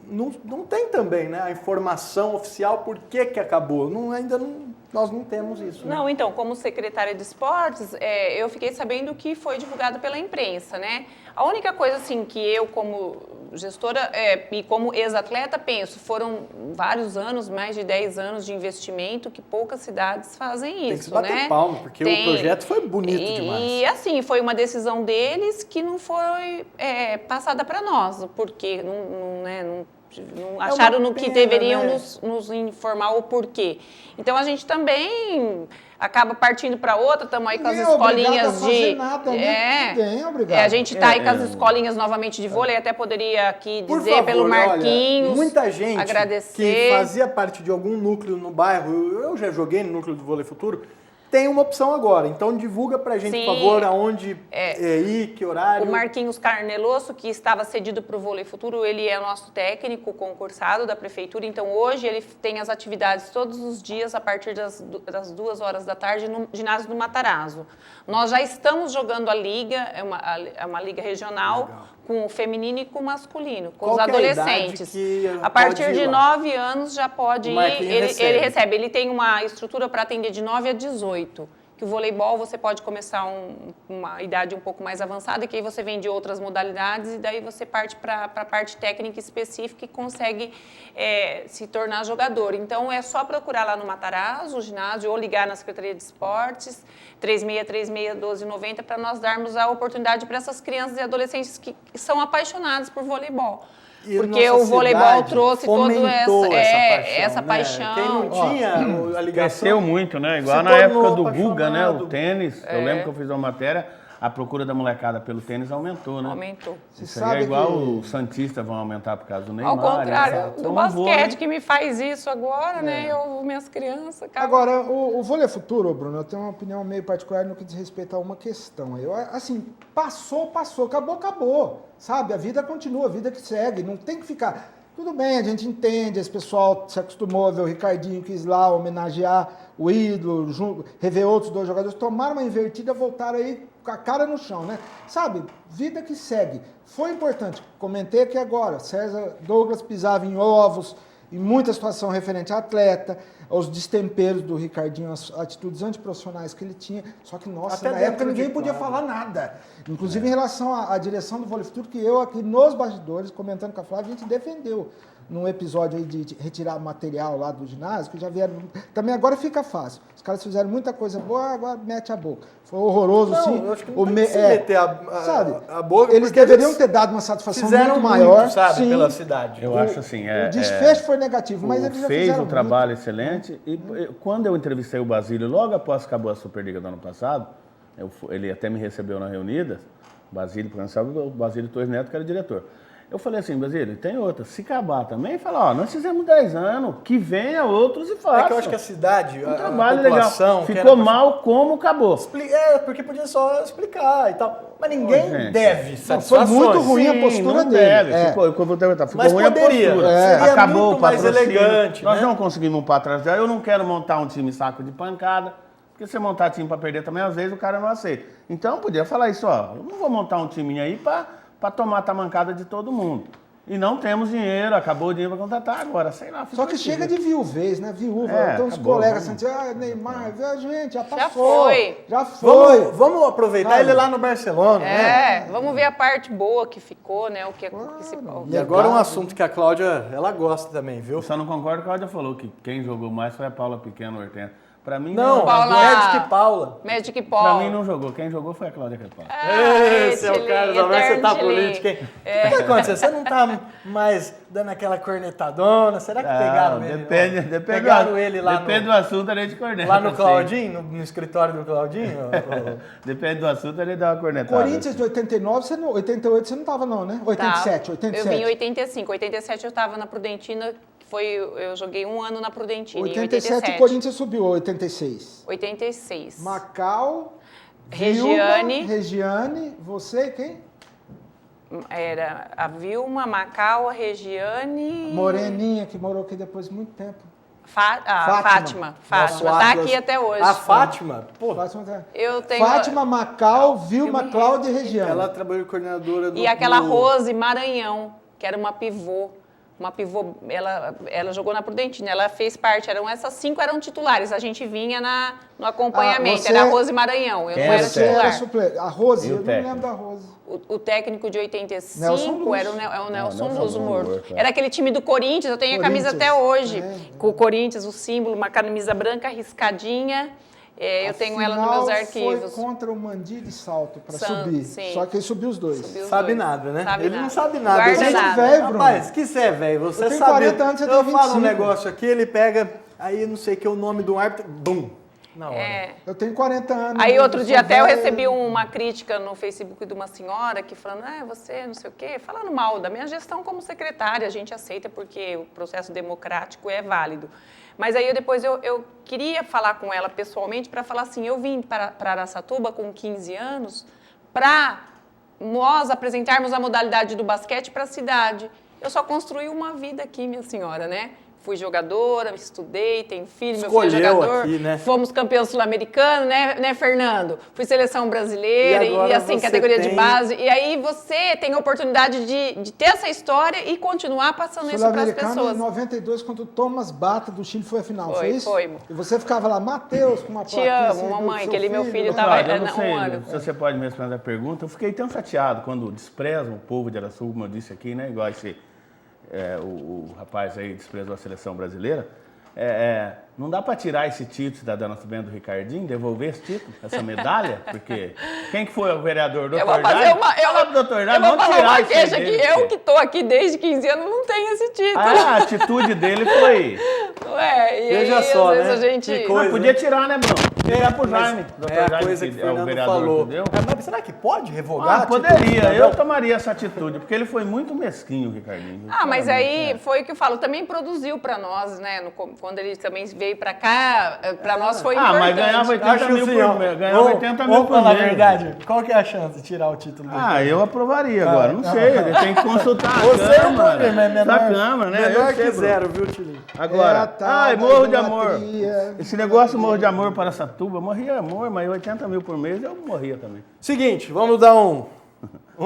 Speaker 1: não tem também, né, a informação oficial por que acabou. Nós não temos isso. Né?
Speaker 2: Não, então, como secretária de esportes, eu fiquei sabendo que foi divulgado pela imprensa, né? A única coisa, assim, que eu, como gestora e como ex-atleta, penso, foram vários anos, mais de 10 anos de investimento, que poucas cidades fazem isso, né?
Speaker 1: Tem que se bater palma, porque o projeto foi bonito demais.
Speaker 2: E, assim, foi uma decisão deles que não foi passada para nós, porque não acharam que deveriam nos informar o porquê. Então, a gente também acaba partindo para outra, estamos aí com as escolinhas de...
Speaker 3: Nada, né? Ninguém é obrigado.
Speaker 2: A gente está aí com as escolinhas novamente de vôlei, até poderia aqui
Speaker 1: Por
Speaker 2: dizer
Speaker 1: favor,
Speaker 2: pelo Marquinhos,
Speaker 1: olha, muita gente
Speaker 2: agradecer.
Speaker 1: Que fazia parte de algum núcleo no bairro, eu já joguei no núcleo do Vôlei Futuro, tem uma opção agora, então divulga pra gente, por favor, aonde ir, que horário.
Speaker 2: O Marquinhos Carneloso, que estava cedido para o Vôlei Futuro, ele é nosso técnico concursado da Prefeitura, então hoje ele tem as atividades todos os dias a partir das 2 horas da tarde no ginásio do Matarazzo. Nós já estamos jogando a liga, é uma liga regional, legal, com o feminino e com o masculino, com os adolescentes. A partir de 9 anos já pode ir, ele recebe. Ele tem uma estrutura para atender de 9 a 18. que o voleibol você pode começar uma idade um pouco mais avançada, que aí você vem de outras modalidades e daí você parte para a parte técnica específica e consegue se tornar jogador. Então, é só procurar lá no Matarazzo, o ginásio, ou ligar na Secretaria de Esportes, 3636-1290, para nós darmos a oportunidade para essas crianças e adolescentes que são apaixonados por voleibol.
Speaker 1: E
Speaker 2: porque o voleibol trouxe toda essa paixão.
Speaker 1: Quem não tinha a ligação...
Speaker 4: Cresceu muito, né? Igual na época do Guga, né? O tênis. Eu lembro que eu fiz uma matéria, a procura da molecada pelo tênis aumentou, né?
Speaker 2: Aumentou.
Speaker 4: Isso aí é igual os santistas vão aumentar por causa do Neymar.
Speaker 2: Ao contrário,
Speaker 4: né?
Speaker 2: do basquete que me faz isso agora, né? Minhas crianças...
Speaker 3: Agora, o vôlei futuro, Bruno, eu tenho uma opinião meio particular no que diz respeito a uma questão. Assim, passou, acabou. Sabe, a vida continua, a vida que segue, não tem que ficar... Tudo bem, a gente entende, esse pessoal se acostumou a ver o Ricardinho, quis lá homenagear o ídolo, rever outros 2 jogadores, tomaram uma invertida, voltaram aí com a cara no chão, né? Sabe, vida que segue. Foi importante, comentei aqui agora, César Douglas pisava em ovos, em muita situação referente a atleta, aos destemperos do Ricardinho, as atitudes antiprofissionais que ele tinha. Só que, nossa,
Speaker 1: Até
Speaker 3: na época ninguém podia falar nada. Inclusive em relação à direção do Vôlei Futuro, que eu aqui nos bastidores, comentando com a Flávia, a gente defendeu num episódio aí de retirar material lá do ginásio, que já vieram... Também agora fica fácil. Os caras fizeram muita coisa boa, agora mete a boca. Foi horroroso, sim.
Speaker 1: Eu acho que não tem que se meter a boca.
Speaker 3: Eles deveriam ter dado uma satisfação muito maior.
Speaker 1: Sabe, sim, pela cidade.
Speaker 4: Eu acho assim...
Speaker 3: O desfecho foi negativo, mas eles já fizeram
Speaker 4: fez um trabalho excelente. E quando eu entrevistei o Basílio, logo após que acabou a Superliga do ano passado, ele até me recebeu na Reunidas, o Basílio, porque não sabe, o Basílio Torres Neto, que era o diretor. Eu falei assim, Basílio, tem outra. Se acabar também, fala, nós fizemos 10 anos, que venha outros e façam.
Speaker 1: É que eu acho que a cidade,
Speaker 4: um trabalho
Speaker 1: a população...
Speaker 4: legal. Ficou mal como acabou.
Speaker 1: Porque podia só explicar e tal. Mas ninguém deve
Speaker 3: satisfações. Foi muito ruim a postura dele.
Speaker 4: Ficou
Speaker 1: mas
Speaker 4: ruim
Speaker 1: poderia.
Speaker 4: A postura.
Speaker 1: Acabou muito mais elegante.
Speaker 4: Nós não conseguimos para trás. Eu não quero montar um time saco de pancada, porque se você montar time para perder também, às vezes o cara não aceita. Então, eu podia falar isso, eu não vou montar um time aí para tomar a tamancada de todo mundo. E não temos dinheiro, acabou o dinheiro para contratar agora, sei lá.
Speaker 3: Só que chega de viuvez, né? Viúva. Então os colegas assim, Neymar, gente, já passou. Já foi.
Speaker 1: Vamos aproveitar ele lá no Barcelona, né?
Speaker 2: Vamos ver a parte boa que ficou, né? O que
Speaker 1: E agora um assunto que a Cláudia, ela gosta também, viu?
Speaker 4: Eu só não concordo com a Cláudia falou que quem jogou mais foi a Paula Pequeno, o Hortência. Pra mim,
Speaker 1: não, Magic Paula.
Speaker 2: Magic Paula.
Speaker 4: Pra mim não jogou. Quem jogou foi a Cláudia Capala.
Speaker 1: Esse é o cara, você tá político, hein? O que aconteceu? Você não tá mais dando aquela cornetadona? Será que pegaram ele?
Speaker 4: Depende.
Speaker 1: Pegaram ele lá
Speaker 4: depende do assunto, a gente corneta.
Speaker 1: Lá no Claudinho, no escritório do Claudinho?
Speaker 4: Depende do assunto, ele dá uma cornetada.
Speaker 3: Corinthians de 89, 88 você não tava não, né? 87.
Speaker 2: Eu vim em 85. 87 eu tava na Prudentina. Eu joguei 1 ano na Prudentina,
Speaker 3: 87 o Corinthians subiu, 86.
Speaker 2: 86.
Speaker 3: Macau,
Speaker 2: Regiane,
Speaker 3: você e quem?
Speaker 2: Era a Vilma, Macau, a Regiane...
Speaker 3: Moreninha, que morou aqui depois de muito tempo.
Speaker 2: Fátima. Tá aqui até hoje.
Speaker 1: A Fátima?
Speaker 3: Pô,
Speaker 2: Fátima,
Speaker 3: Macau, Vilma, Cláudia e Regiane.
Speaker 1: Ela trabalhou coordenadora do...
Speaker 2: E aquela Rose Maranhão, que era uma pivô. Ela jogou na Prudentina, ela fez parte, essas 5 eram titulares, a gente vinha no acompanhamento, era a Rose Maranhão, eu não era titular.
Speaker 3: A Rose, eu não lembro da Rose.
Speaker 2: O técnico de 85 era o Nelson Luz, o morto. Era aquele time do Corinthians, eu tenho a camisa até hoje, com o Corinthians, o símbolo, uma camisa branca riscadinha. Eu tenho ela nos meus arquivos.
Speaker 3: Foi contra o Mandi de Salto para subir. Sim. Só que ele subiu os dois.
Speaker 1: Sabe nada, né? Ele não sabe nada.
Speaker 2: Guarda
Speaker 1: ele
Speaker 2: nada.
Speaker 3: Velho, Bruno.
Speaker 1: Rapaz, que você é velho. Você
Speaker 3: eu tenho
Speaker 1: sabe.
Speaker 3: 40 anos, você tem 25.
Speaker 1: Eu falo um negócio aqui, ele pega, aí não sei o que, o nome do árbitro, bum, na hora.
Speaker 3: Eu tenho 40 anos.
Speaker 2: Aí outro dia até eu recebi uma crítica no Facebook de uma senhora que falando, você não sei o quê, falando mal da minha gestão como secretária, a gente aceita porque o processo democrático é válido. Mas aí depois eu queria falar com ela pessoalmente para falar assim, eu vim para Araçatuba com 15 anos para nós apresentarmos a modalidade do basquete para a cidade. Eu só construí uma vida aqui, minha senhora, né? fui jogadora, estudei, tenho filho,
Speaker 1: Escolheu
Speaker 2: meu filho é jogador.
Speaker 1: aqui, né?
Speaker 2: Fomos campeão sul-americano, né, Fernando? Fui seleção brasileira
Speaker 1: E
Speaker 2: assim, categoria de base. E aí você tem a oportunidade de ter essa história e continuar passando isso para as pessoas.
Speaker 3: Em 92, quando o Thomas Bata do Chile foi a final, foi isso?
Speaker 2: Foi.
Speaker 3: E você ficava lá, Matheus, com uma
Speaker 2: Te amo, mamãe, que ele, meu filho, estava
Speaker 4: eu não sei
Speaker 2: um ano.
Speaker 4: se você pode me responder a pergunta. Eu fiquei tão chateado quando desprezam o povo de Araçuba, como eu disse aqui, né? Igual esse, o rapaz aí desprezou a seleção brasileira. Não dá para tirar esse título, cidadão nascimento do Ricardinho, devolver esse título, essa medalha, porque quem que foi o vereador?
Speaker 2: Eu vou fazer uma queixa que eu que estou aqui desde 15 anos não tenho esse título.
Speaker 4: A atitude dele foi...
Speaker 1: Veja só, né?
Speaker 2: A gente...
Speaker 4: Não, podia tirar, né, Bruno? Tirar pro Jaime.
Speaker 1: A coisa que o Fernando falou. Mas será que pode revogar?
Speaker 4: Poderia. Eu tomaria essa atitude, porque ele foi muito mesquinho, Ricardinho.
Speaker 2: Mas aí foi o que eu falo, também produziu para nós, né? Quando ele também veio para cá, para nós foi importante.
Speaker 4: Mas ganhava 80 mil por mês. Ganhava 80 mil por mês.
Speaker 1: Vamos falar a verdade. Qual que é a chance de tirar o título dele?
Speaker 4: Eu aprovaria agora. Não sei, ele tem que consultar a Câmara, né?
Speaker 1: Menor que zero, viu, Tilinho?
Speaker 4: Agora, morro de amor. Esse negócio morro de amor para Satuba, morria amor, mas 80 mil por mês eu morria também.
Speaker 1: Seguinte, vamos dar um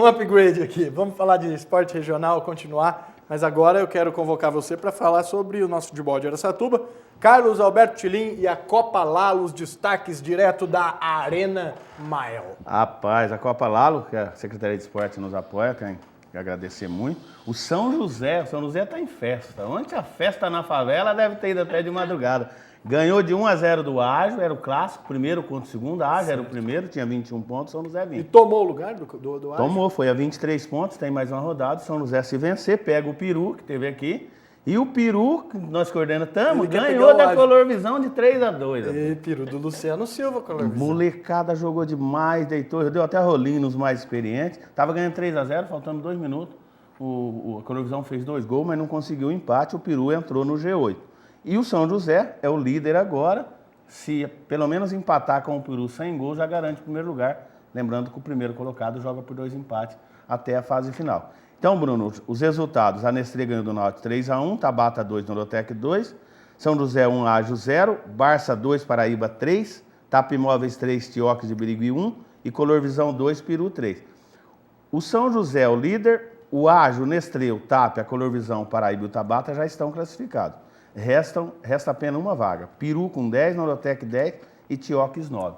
Speaker 1: upgrade aqui. Vamos falar de esporte regional, continuar. Mas agora eu quero convocar você para falar sobre o nosso futebol de Araçatuba. Carlos Alberto Tilim e a Copa Lalo, os destaques direto da Arena Mael.
Speaker 4: Rapaz, a Copa Lalo, que a Secretaria de Esporte nos apoia, tem que agradecer muito. O São José está em festa. Ontem a festa na favela deve ter ido até de madrugada. Ganhou de 1-0 do Ágio, era o clássico, primeiro contra o segundo. A Ágio era o primeiro, tinha 21 pontos, São José 20.
Speaker 1: E tomou o lugar do Ágio?
Speaker 4: Tomou, foi a 23 pontos, tem mais uma rodada. São José, se vencer, pega o Peru, que teve aqui. E o Peru, que nós coordenamos, ganhou da Colorvisão de 3-2.
Speaker 1: E Peru do Luciano Silva, Colorvisão.
Speaker 4: Molecada jogou demais, deitou, deu até rolinho nos mais experientes. Tava ganhando 3-0, faltando 2 minutos. A Colorvisão fez 2 gols, mas não conseguiu o empate. O Peru entrou no G8. E o São José é o líder agora. Se pelo menos empatar com o Peru sem gol, já garante o primeiro lugar. Lembrando que o primeiro colocado joga por 2 empates até a fase final. Então, Bruno, os resultados. A Nestlé ganhou do Náutico 3-1, Tabata 2, Norotec 2, São José 1, Ágio 0, Barça 2, Paraíba 3, Tapa Imóveis 3, Tióquis de Birigui 1 e Colorvisão 2, Peru 3. O São José é o líder, o Nestlé, o TAP, a Colorvisão, o Paraíba e o Tabata já estão classificados. Resta apenas uma vaga. Peru com 10, Norotec 10 e Tióquis 9.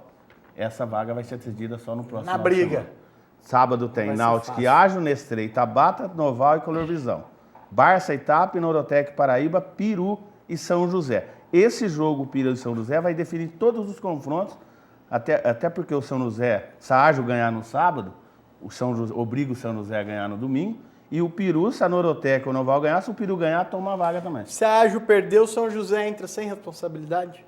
Speaker 4: Essa vaga vai ser decidida só no próximo.
Speaker 1: Na briga.
Speaker 4: Semana. Sábado tem Náutico e Ágio, Nestlé, Tabata, Noval e Colorvisão. Barça, Itap, Norotec, Paraíba, Peru e São José. Esse jogo, Peru e São José, vai definir todos os confrontos, até porque o São José, se a Ágio ganhar no sábado, obriga o São José a ganhar no domingo. E o Peru, se a Norotec ou o Noval ganhar, se o Peru ganhar, toma a vaga também.
Speaker 1: Se a Ágio perder, o São José entra sem responsabilidade?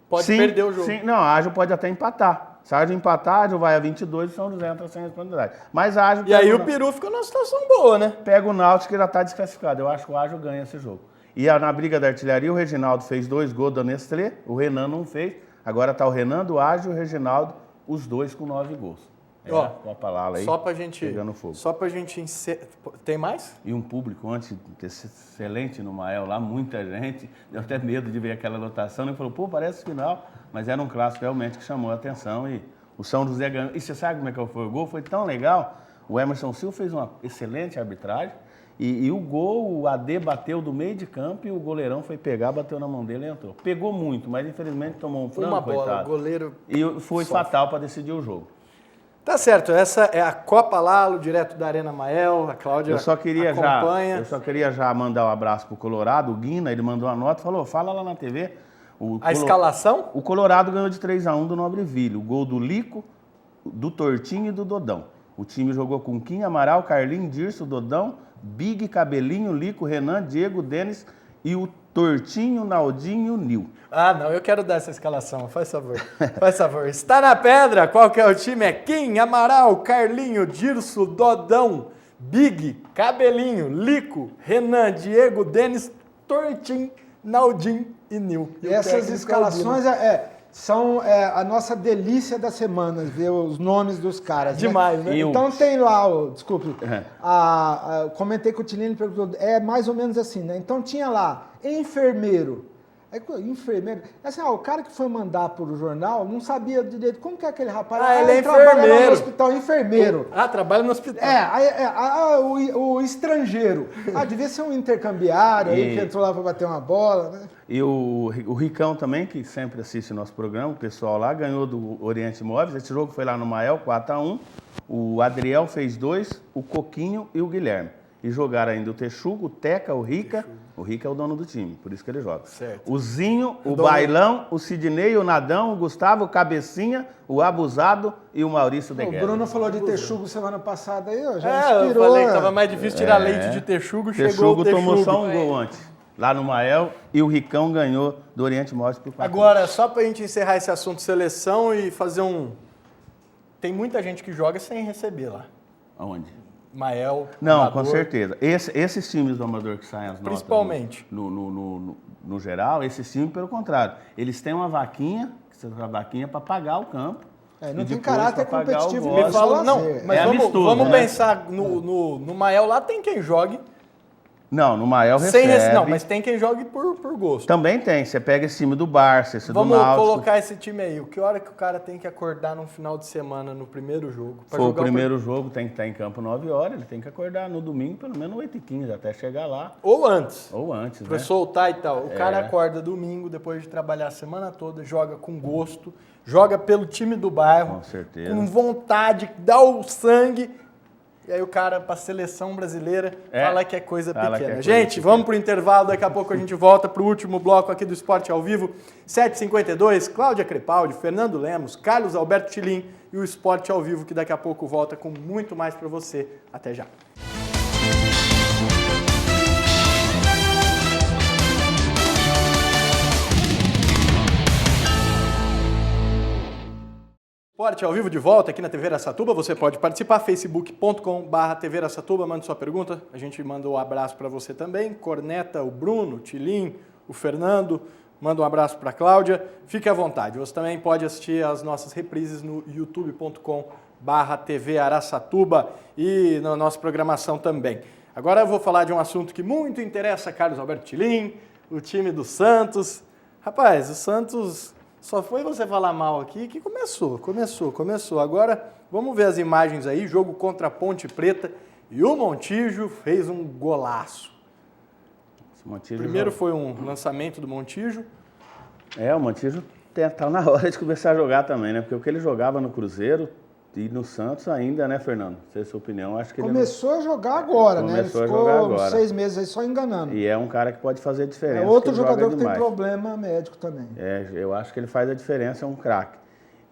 Speaker 1: Pode perder o jogo.
Speaker 4: Sim, não, a Ágio pode até empatar. Se a Ágio empatar, a Ágio vai a 22 e o São José entra sem responsabilidade. Mas a Ágio...
Speaker 1: E aí o Peru fica numa situação boa, né?
Speaker 4: Pega o Náutico que já está desclassificado. Eu acho que o Ágio ganha esse jogo. E na briga da artilharia, o Reginaldo fez 2 gols da Nestlé, o Renan não fez. Agora está o Renan, o Ágio e o Reginaldo, os 2 com 9 gols. Copa Lalo aí,
Speaker 1: só pra gente,
Speaker 4: pegando fogo.
Speaker 1: Só pra gente... Tem mais?
Speaker 4: E um público ontem excelente no Mael lá, muita gente. Deu até medo de ver aquela lotação. Ele falou, parece final. Mas era um clássico realmente que chamou a atenção. E o São José ganhou. E você sabe como é que foi o gol? Foi tão legal. O Emerson Silva fez uma excelente arbitragem. E o gol, o AD bateu do meio de campo e o goleirão foi pegar, bateu na mão dele e entrou. Pegou muito, mas infelizmente tomou um frango,
Speaker 1: uma bola,
Speaker 4: coitado.
Speaker 1: O goleiro...
Speaker 4: E foi fatal para decidir o jogo.
Speaker 1: Tá certo, essa é a Copa Lalo, direto da Arena Mael, a Cláudia acompanha.
Speaker 4: Eu só queria já mandar um abraço pro Colorado, o Guina, ele mandou uma nota, falou, fala lá na TV.
Speaker 1: Escalação?
Speaker 4: O Colorado ganhou de 3-1 do Nobreville, o gol do Lico, do Tortinho e do Dodão. O time jogou com Kim, Amaral, Carlinho, Dirso, Dodão, Big, Cabelinho, Lico, Renan, Diego, Denis e o Tortinho, Naldinho, Nil.
Speaker 1: Ah, não, eu quero dar essa escalação, faz favor. Faz favor. Está na pedra, qual que é o time? É Kim, Amaral, Carlinho, Dirso, Dodão, Big, Cabelinho, Lico, Renan, Diego, Denis, Tortinho, Naldinho e Nil.
Speaker 3: E essas escalações são a nossa delícia da semana, ver os nomes dos caras.
Speaker 1: Demais, né?
Speaker 3: Então tem lá, desculpe, comentei com o Tilene, perguntou, mais ou menos assim, né? Então tinha lá, enfermeiro. Enfermeiro. Assim, o cara que foi mandar pro jornal não sabia direito como que é aquele rapaz.
Speaker 1: Ele é
Speaker 3: trabalha lá
Speaker 1: enfermeiro.
Speaker 3: no hospital, enfermeiro.
Speaker 1: Trabalha no hospital.
Speaker 3: O estrangeiro. Devia ser um intercambiário aí que entrou lá para bater uma bola, né?
Speaker 4: E o Ricão também, que sempre assiste o nosso programa, o pessoal lá, ganhou do Oriente Móveis. Esse jogo foi lá no Mael, 4-1. O Adriel fez 2, o Coquinho e o Guilherme. E jogaram ainda o Texugo, o Teca, o Rica. O Rica é o dono do time, por isso que ele joga.
Speaker 1: Certo.
Speaker 4: O Zinho, o Bailão, o Sidney, o Nadão, o Gustavo, o Cabecinha, o Abusado e o Maurício de Guerra.
Speaker 3: O Bruno falou de Texugo semana passada aí, já inspirou.
Speaker 1: Eu falei que tava mais difícil tirar leite de Texugo, chegou o Texugo.
Speaker 4: Tomou só um gol antes, lá no Mael, e o Ricão ganhou do Oriente Móveis por 4.
Speaker 1: Agora, só pra gente encerrar esse assunto seleção e fazer Tem muita gente que joga sem receber lá.
Speaker 4: Aonde?
Speaker 1: Mael,
Speaker 4: Não,
Speaker 1: Amador.
Speaker 4: com certeza. Esses times do Amador que saem as notas...
Speaker 1: Principalmente.
Speaker 4: No geral, esses times, pelo contrário, eles têm uma vaquinha para pagar o campo.
Speaker 3: Não tem caráter competitivo.
Speaker 1: Me fala, não, mas vamos
Speaker 4: né?
Speaker 1: pensar, no Mael lá tem quem jogue.
Speaker 4: Não, no Mael recebe.
Speaker 1: Não, mas tem quem jogue por gosto.
Speaker 4: Também tem. Você pega esse time do Barça, esse do Náutico.
Speaker 1: Vamos colocar esse time aí. Que hora que o cara tem que acordar no final de semana, no primeiro jogo?
Speaker 4: O primeiro jogo tem que estar em campo 9 horas, ele tem que acordar no domingo pelo menos 8h15, até chegar lá.
Speaker 1: Ou antes.
Speaker 4: Pra
Speaker 1: soltar e tal. O cara acorda domingo, depois de trabalhar a semana toda, joga com gosto, joga pelo time do bairro.
Speaker 4: Com certeza.
Speaker 1: Com vontade, dá o sangue. E aí o cara, pra seleção brasileira, fala que é coisa pequena. Gente, vamos pro intervalo, daqui a pouco a gente volta pro último bloco aqui do Esporte ao Vivo. 7h52, Cláudia Crepaldi, Fernando Lemos, Carlos Alberto Tilim e o Esporte ao Vivo, que daqui a pouco volta com muito mais pra você. Até já. Esporte ao Vivo de volta aqui na TV Araçatuba. Você pode participar, facebook.com/TV Araçatuba. Manda sua pergunta. A gente manda um abraço para você também. Corneta, o Bruno, o Tilim, o Fernando. Manda um abraço para a Cláudia. Fique à vontade. Você também pode assistir as nossas reprises no youtube.com/TV Araçatuba e na nossa programação também. Agora eu vou falar de um assunto que muito interessa a Carlos Alberto Tilim, o time do Santos. Rapaz, o Santos... Só foi você falar mal aqui que começou. Agora, vamos ver as imagens aí, jogo contra a Ponte Preta, e o Montijo fez um golaço. Primeiro foi um lançamento do Montijo.
Speaker 4: O Montijo tá na hora de começar a jogar também, né? Porque o que ele jogava no Cruzeiro e no Santos ainda, né, Fernando? Não sei a sua opinião, acho que
Speaker 3: começou a jogar agora, né? Ele ficou uns 6 meses aí só enganando.
Speaker 4: E é um cara que pode fazer a diferença.
Speaker 3: É outro jogador que tem problema médico também.
Speaker 4: Eu acho que ele faz a diferença, é um craque.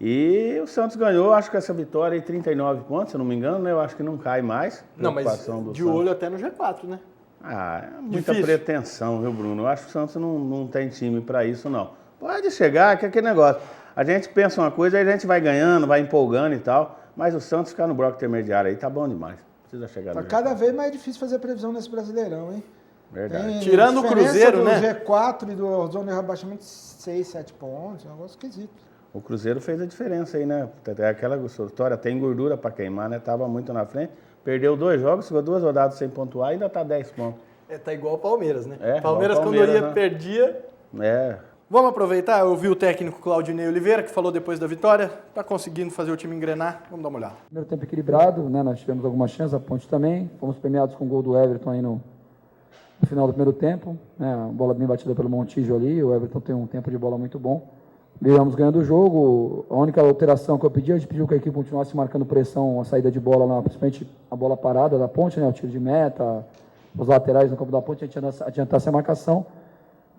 Speaker 4: E o Santos ganhou, acho que essa vitória aí, 39 pontos, se eu não me engano, né? Eu acho que não cai mais.
Speaker 1: Não, mas de olho até no G4, né?
Speaker 4: É muita pretensão, viu, Bruno? Eu acho que o Santos não tem time para isso, não. Pode chegar, que é aquele negócio. A gente pensa uma coisa, aí a gente vai ganhando, vai empolgando e tal, mas o Santos ficar no bloco intermediário aí tá bom demais. Precisa chegar no
Speaker 3: Tá cada vez mais difícil fazer previsão nesse Brasileirão, hein?
Speaker 4: Verdade.
Speaker 1: Tirando o Cruzeiro, né?
Speaker 3: Do G4 e do zona de rebaixamento, 6, 7 pontos, é um negócio esquisito.
Speaker 4: O Cruzeiro fez a diferença aí, né? Aquela história, tem gordura para queimar, né? Tava muito na frente, perdeu 2 jogos, ficou 2 rodadas sem pontuar e ainda tá 10 pontos.
Speaker 1: Tá igual o Palmeiras, né?
Speaker 4: Palmeiras
Speaker 1: quando ia, né? Perdia. Vamos aproveitar, eu vi o técnico Claudinei Oliveira, que falou depois da vitória, tá conseguindo fazer o time engrenar, vamos dar uma olhada.
Speaker 10: Primeiro tempo equilibrado, né? Nós tivemos algumas chances, a Ponte também, fomos premiados com o gol do Everton aí no final do primeiro tempo, né? A bola bem batida pelo Montijo ali, o Everton tem um tempo de bola muito bom. Viemos ganhando o jogo, a única alteração que eu pedi, a gente pediu que a equipe continuasse marcando pressão, a saída de bola lá, principalmente a bola parada da Ponte, né? O tiro de meta, os laterais no campo da Ponte, a gente adiantasse a marcação.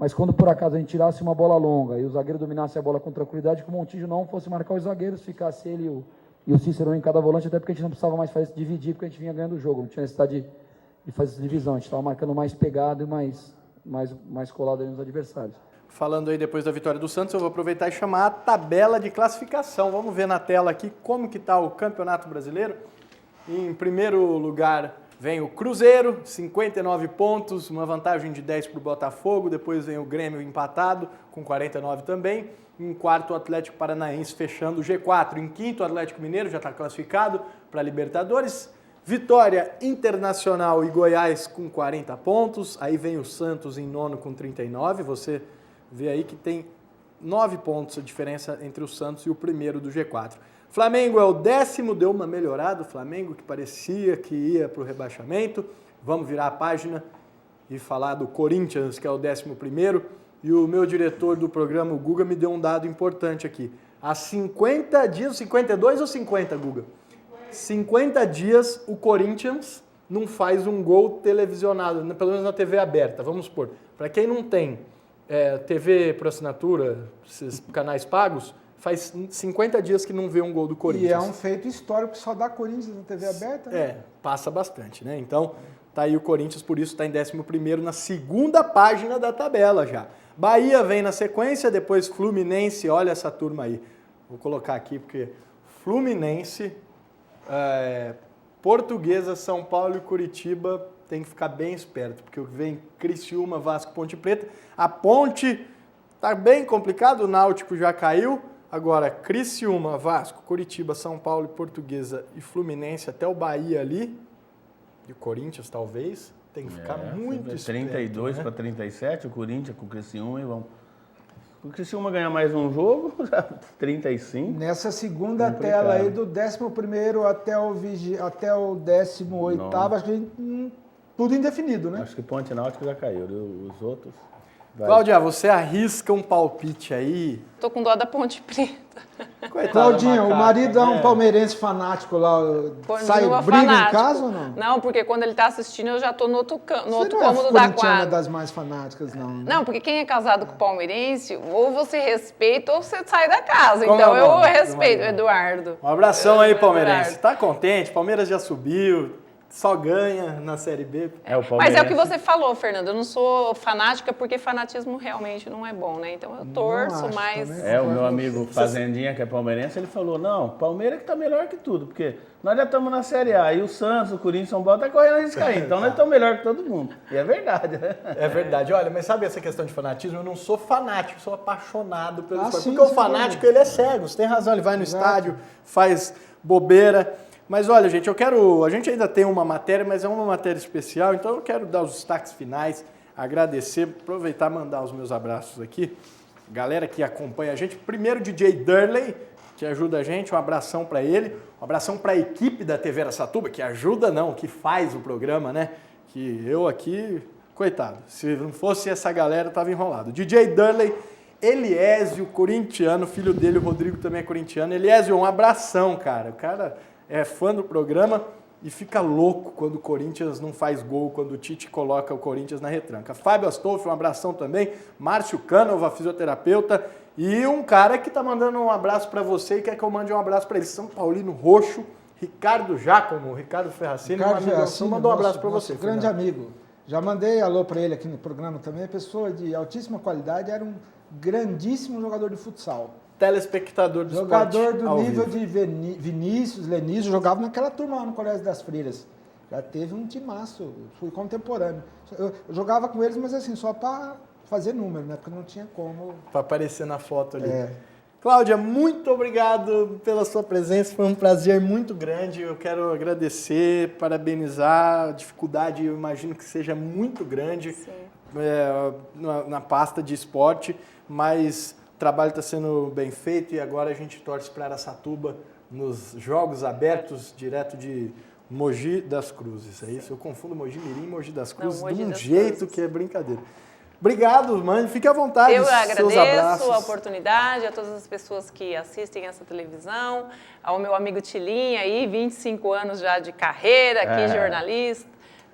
Speaker 10: Mas quando por acaso a gente tirasse uma bola longa e o zagueiro dominasse a bola com tranquilidade, que o Montijo não fosse marcar os zagueiros, ficasse ele e o Cícero em cada volante, até porque a gente não precisava mais dividir, porque a gente vinha ganhando o jogo, não tinha necessidade de fazer essa divisão, a gente estava marcando mais pegado e mais colado ali nos adversários.
Speaker 1: Falando aí depois da vitória do Santos, eu vou aproveitar e chamar a tabela de classificação. Vamos ver na tela aqui como que está o Campeonato Brasileiro. Em primeiro lugar vem o Cruzeiro, 59 pontos, uma vantagem de 10 para o Botafogo. Depois vem o Grêmio empatado, com 49 também. Em quarto, o Atlético Paranaense fechando o G4. Em quinto, o Atlético Mineiro já está classificado para a Libertadores. Vitória, Internacional e Goiás com 40 pontos. Aí vem o Santos em nono com 39. Você vê aí que tem 9 pontos a diferença entre o Santos e o primeiro do G4. Flamengo é o 10º, deu uma melhorada. O Flamengo que parecia que ia para o rebaixamento. Vamos virar a página e falar do Corinthians, que é o 11º. E o meu diretor do programa, o Guga, me deu um dado importante aqui. Há 50 dias, 52 ou 50, Guga? 50 dias o Corinthians não faz um gol televisionado, pelo menos na TV aberta, vamos supor. Para quem não tem TV por assinatura, esses canais pagos, faz 50 dias que não vê um gol do Corinthians.
Speaker 3: E é um feito histórico que só dá Corinthians na TV aberta, né?
Speaker 1: Passa bastante, né? Então, tá aí o Corinthians, por isso está em 11º, na segunda página da tabela já. Bahia vem na sequência, depois Fluminense, olha essa turma aí. Vou colocar aqui porque Fluminense, Portuguesa, São Paulo e Curitiba tem que ficar bem esperto, porque vem Criciúma, Vasco, Ponte Preta. A Ponte tá bem complicado, o Náutico já caiu. Agora, Criciúma, Vasco, Curitiba, São Paulo e Portuguesa e Fluminense, até o Bahia ali, e o Corinthians talvez, tem que ficar muito esperto.
Speaker 4: 32 para 37, o Corinthians com o Criciúma e vamos... O Criciúma ganhar mais um jogo, 35.
Speaker 3: Nessa segunda tela aí, do 11º até o 18º, acho que tudo indefinido, né?
Speaker 4: Acho que Ponte Náutico já caiu, os outros...
Speaker 1: Cláudia, você arrisca um palpite aí?
Speaker 2: Tô com dó da Ponte Preta.
Speaker 3: Claudinha, o marido é um palmeirense fanático lá, sai briga em casa ou não?
Speaker 2: Não, porque quando ele tá assistindo eu já tô no outro cômodo
Speaker 3: da quadra. Você
Speaker 2: não
Speaker 3: é das mais fanáticas, não. Né?
Speaker 2: Não, porque quem é casado com palmeirense, ou você respeita ou você sai da casa. Então eu respeito, Eduardo.
Speaker 1: Um abração aí, palmeirense. Tá contente? Palmeiras já subiu. Só ganha na Série B.
Speaker 2: Mas é o que você falou, Fernando. Eu não sou fanática porque fanatismo realmente não é bom, né? Então eu torço, mas...
Speaker 4: O meu amigo Fazendinha, que é palmeirense, ele falou, não, Palmeiras que tá melhor que tudo, porque nós já estamos na Série A e o Santos, o Corinthians, o São Paulo tá correndo a gente cair. Então nós estamos melhor que todo mundo. E é verdade, né?
Speaker 1: É verdade. Olha, mas sabe essa questão de fanatismo? Eu não sou fanático, sou apaixonado pelo esporte. Porque o fanático, ele é cego. Você tem razão, ele vai no estádio, faz bobeira. Mas olha, gente, a gente ainda tem uma matéria, mas é uma matéria especial, então eu quero dar os destaques finais, agradecer, aproveitar e mandar os meus abraços aqui. Galera que acompanha a gente, primeiro DJ Durley, que ajuda a gente, um abração para ele, um abração para a equipe da TV Araçatuba, que ajuda não, que faz o programa, né? Que eu aqui, coitado, se não fosse essa galera, eu tava enrolado. DJ Durley, Eliésio, corintiano, filho dele, o Rodrigo também é corintiano. Eliésio, um abração, cara, o cara... é fã do programa e fica louco quando o Corinthians não faz gol, quando o Tite coloca o Corinthians na retranca. Fábio Astolfi, um abração também. Márcio Cânova, fisioterapeuta. E um cara que tá mandando um abraço para você e quer que eu mande um abraço para ele. São Paulino Roxo, Ricardo Giacomo, Ricardo Ferracini. Mandou um abraço para você.
Speaker 3: Grande amigo. Já mandei alô para ele aqui no programa também. Pessoa de altíssima qualidade, era um grandíssimo jogador de futsal.
Speaker 1: Telespectador do
Speaker 3: jogador do nível de Vinícius, Lenísio, jogava naquela turma lá no Colégio das Freiras. Já teve um timaço, fui contemporâneo. Eu jogava com eles, mas assim, só para fazer número, né? Porque não tinha como...
Speaker 1: Para aparecer na foto ali. Cláudia, muito obrigado pela sua presença, foi um prazer muito grande. Eu quero agradecer, parabenizar. A dificuldade, eu imagino que seja muito grande na pasta de esporte, mas... o trabalho está sendo bem feito e agora a gente torce para Araçatuba nos Jogos Abertos, direto de Mogi das Cruzes. É isso? Eu confundo Mogi Mirim e Mogi das Cruzes de um jeito que é brincadeira. Obrigado, mãe. Fique à vontade.
Speaker 2: Eu agradeço a oportunidade, a todas as pessoas que assistem essa televisão, ao meu amigo Tilinha aí, 25 anos já de carreira aqui,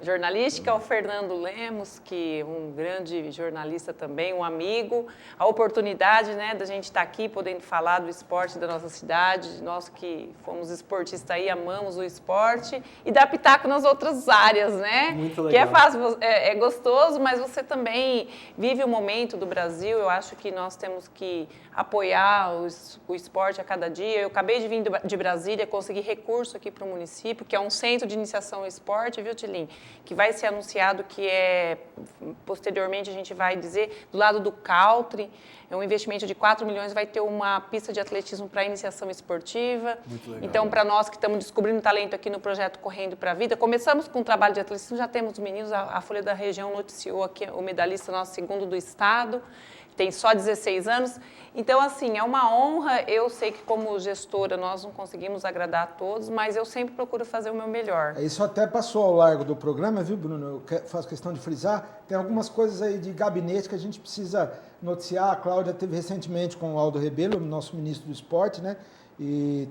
Speaker 2: jornalística, ao Fernando Lemos, que é um grande jornalista também, um amigo, a oportunidade, né, da gente estar aqui podendo falar do esporte da nossa cidade, nós que fomos esportistas aí, amamos o esporte, e dar pitaco nas outras áreas, né?
Speaker 1: Muito legal.
Speaker 2: Que é fácil, é gostoso, mas você também vive o momento do Brasil, eu acho que nós temos que apoiar o esporte a cada dia. Eu acabei de vir de Brasília, consegui recurso aqui para o município, que é um centro de iniciação ao esporte, viu, Tilim? que vai ser anunciado, que posteriormente a gente vai dizer, do lado do country, é um investimento de 4 milhões, vai ter uma pista de atletismo para iniciação esportiva. Muito legal. Então, para nós que estamos descobrindo talento aqui no projeto Correndo para a Vida, começamos com o trabalho de atletismo, já temos meninos, a Folha da Região noticiou aqui o medalhista nosso segundo do estado, tem só 16 anos. Então, assim, é uma honra. Eu sei que como gestora nós não conseguimos agradar a todos, mas eu sempre procuro fazer o meu melhor.
Speaker 3: Isso até passou ao largo do programa, viu, Bruno? Eu faço questão de frisar. Tem algumas coisas aí de gabinete que a gente precisa noticiar. A Cláudia teve recentemente com o Aldo Rebelo, nosso ministro do esporte, né? E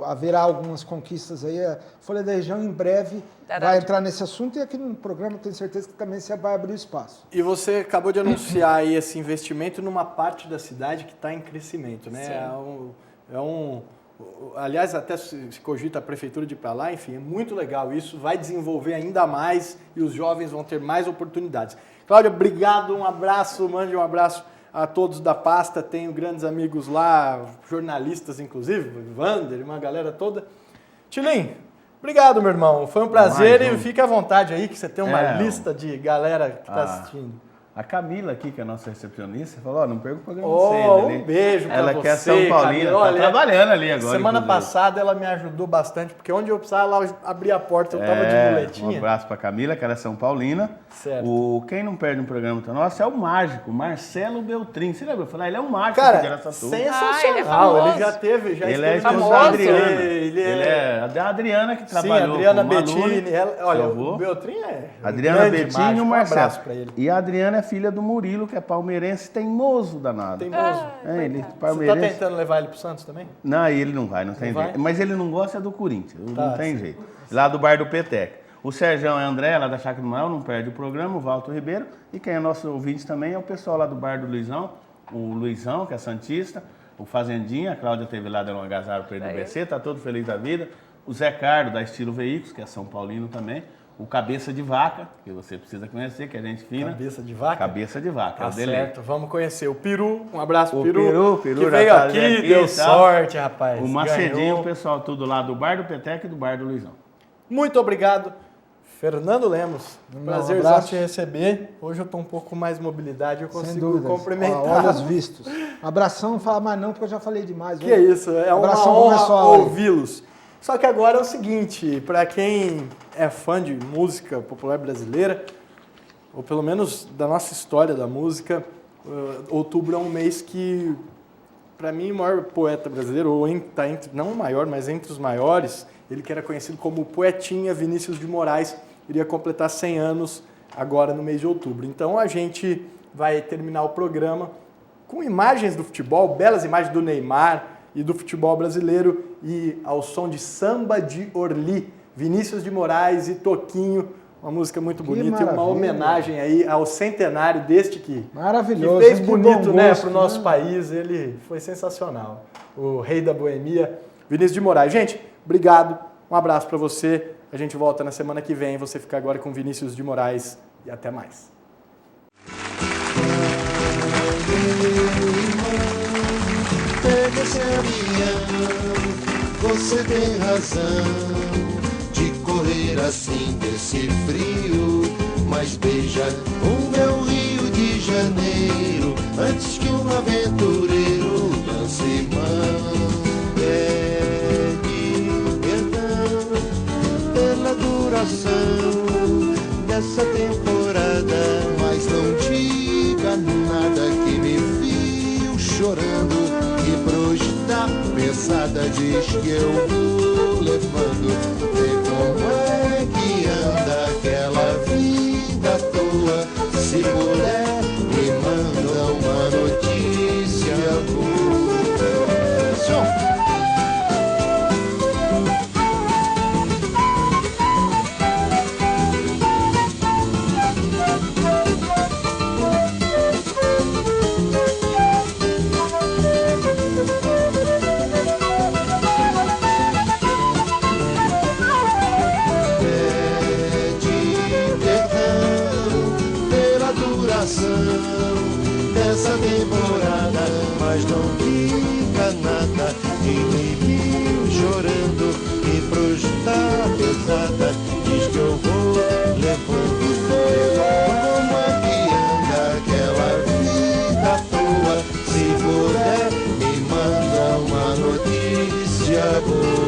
Speaker 3: haverá algumas conquistas aí. A Folha da Região em breve vai entrar nesse assunto e aqui no programa tenho certeza que também você vai abrir o espaço.
Speaker 1: E você acabou de anunciar aí esse investimento numa parte da cidade que está em crescimento, né? Aliás, até se cogita a prefeitura de ir para lá, enfim, é muito legal isso, vai desenvolver ainda mais e os jovens vão ter mais oportunidades. Cláudia, obrigado, um abraço, mande um abraço a todos da pasta, tenho grandes amigos lá, jornalistas inclusive, Wander, uma galera toda. Tilim, obrigado, meu irmão, foi um prazer e fique à vontade aí que você tem uma lista de galera que está assistindo.
Speaker 4: A Camila aqui, que é a nossa recepcionista, falou, não perca o programa de vocês.
Speaker 1: Um beijo pra você,
Speaker 4: ela quer São Paulina, tá trabalhando ali agora.
Speaker 1: Semana passada ela me ajudou bastante, porque onde eu precisava ela abrir a porta, eu tava de muletinha.
Speaker 4: Um abraço pra Camila, que ela é São Paulina.
Speaker 1: Certo.
Speaker 4: Quem não perde um programa nosso é o mágico, Marcelo Beltrin. Você lembra? Eu falei, ele é um mágico
Speaker 1: cara,
Speaker 4: aqui de Araçatuba.
Speaker 1: Sensacional, ele já teve,
Speaker 4: ele é famoso. Adriana. Ele é a Adriana que trabalhou.
Speaker 1: Sim, Adriana Bettini. Olha, o Beltrin é
Speaker 4: Adriana Bettini e o Marcelo.
Speaker 1: Um abraço pra ele.
Speaker 4: E a Adriana é filha do Murilo, que é palmeirense, teimoso danado.
Speaker 1: Teimoso.
Speaker 4: Ele
Speaker 1: Você
Speaker 4: palmeirense.
Speaker 1: tá tentando levar ele pro Santos também?
Speaker 4: Não, ele não vai, não tem jeito. Mas ele não gosta do Corinthians, não tem jeito. Lá do bar do Petec. O Serjão é André, lá da Chácara do Manuel, não perde o programa, o Walter Ribeiro. E quem é nosso ouvinte também é o pessoal lá do bar do Luizão, o Luizão, que é santista, o Fazendinha, a Cláudia teve lá, deu um agasalho para ele do BC, tá todo feliz da vida. O Zé Cardo, da Estilo Veículos, que é São Paulino também. O Cabeça de Vaca, que você precisa conhecer, que é gente fina.
Speaker 1: Cabeça de Vaca?
Speaker 4: Cabeça de Vaca,
Speaker 1: é o dele. Certo, vamos conhecer. O Peru, um abraço,
Speaker 4: o
Speaker 1: Peru.
Speaker 4: Peru
Speaker 1: que veio aqui, deu sorte, rapaz.
Speaker 4: O Macedinho, o pessoal tudo lá do bar do Petec e do bar do Luizão.
Speaker 1: Muito obrigado. Fernando Lemos, prazer te receber. Hoje eu estou um pouco mais mobilidade, eu consigo cumprimentar.
Speaker 3: Olha os vistos. Abração, não fala mais não, porque eu já falei demais.
Speaker 1: Que é isso, é uma honra ouvi-los. Só que agora é o seguinte, para quem é fã de música popular brasileira, ou pelo menos da nossa história da música, outubro é um mês que, para mim, o maior poeta brasileiro, ou não o maior, mas entre os maiores, ele que era conhecido como Poetinha, Vinícius de Moraes, iria completar 100 anos agora no mês de outubro. Então a gente vai terminar o programa com imagens do futebol, belas imagens do Neymar e do futebol brasileiro e ao som de Samba de Orly, Vinícius de Moraes e Toquinho, uma música muito bonita e uma homenagem aí ao centenário deste que fez bonito, né, para o nosso país. Ele foi sensacional, o rei da boemia, Vinícius de Moraes. Gente, obrigado, um abraço para você. A gente volta na semana que vem. Você fica agora com Vinícius de Moraes e até mais.
Speaker 11: Pega esse avião, você tem razão de correr assim desse frio, mas beija o meu Rio de Janeiro antes que um aventureiro lance mão. Dessa temporada, mas não diga nada que me viu chorando e pro da pesada diz que eu vou levando. Vê como é que anda aquela vida à toa, se puder me manda uma notícia boa. Dessa temporada, mas não diga nada. Quem me viu chorando e pros da pesada diz que eu vou dia boa.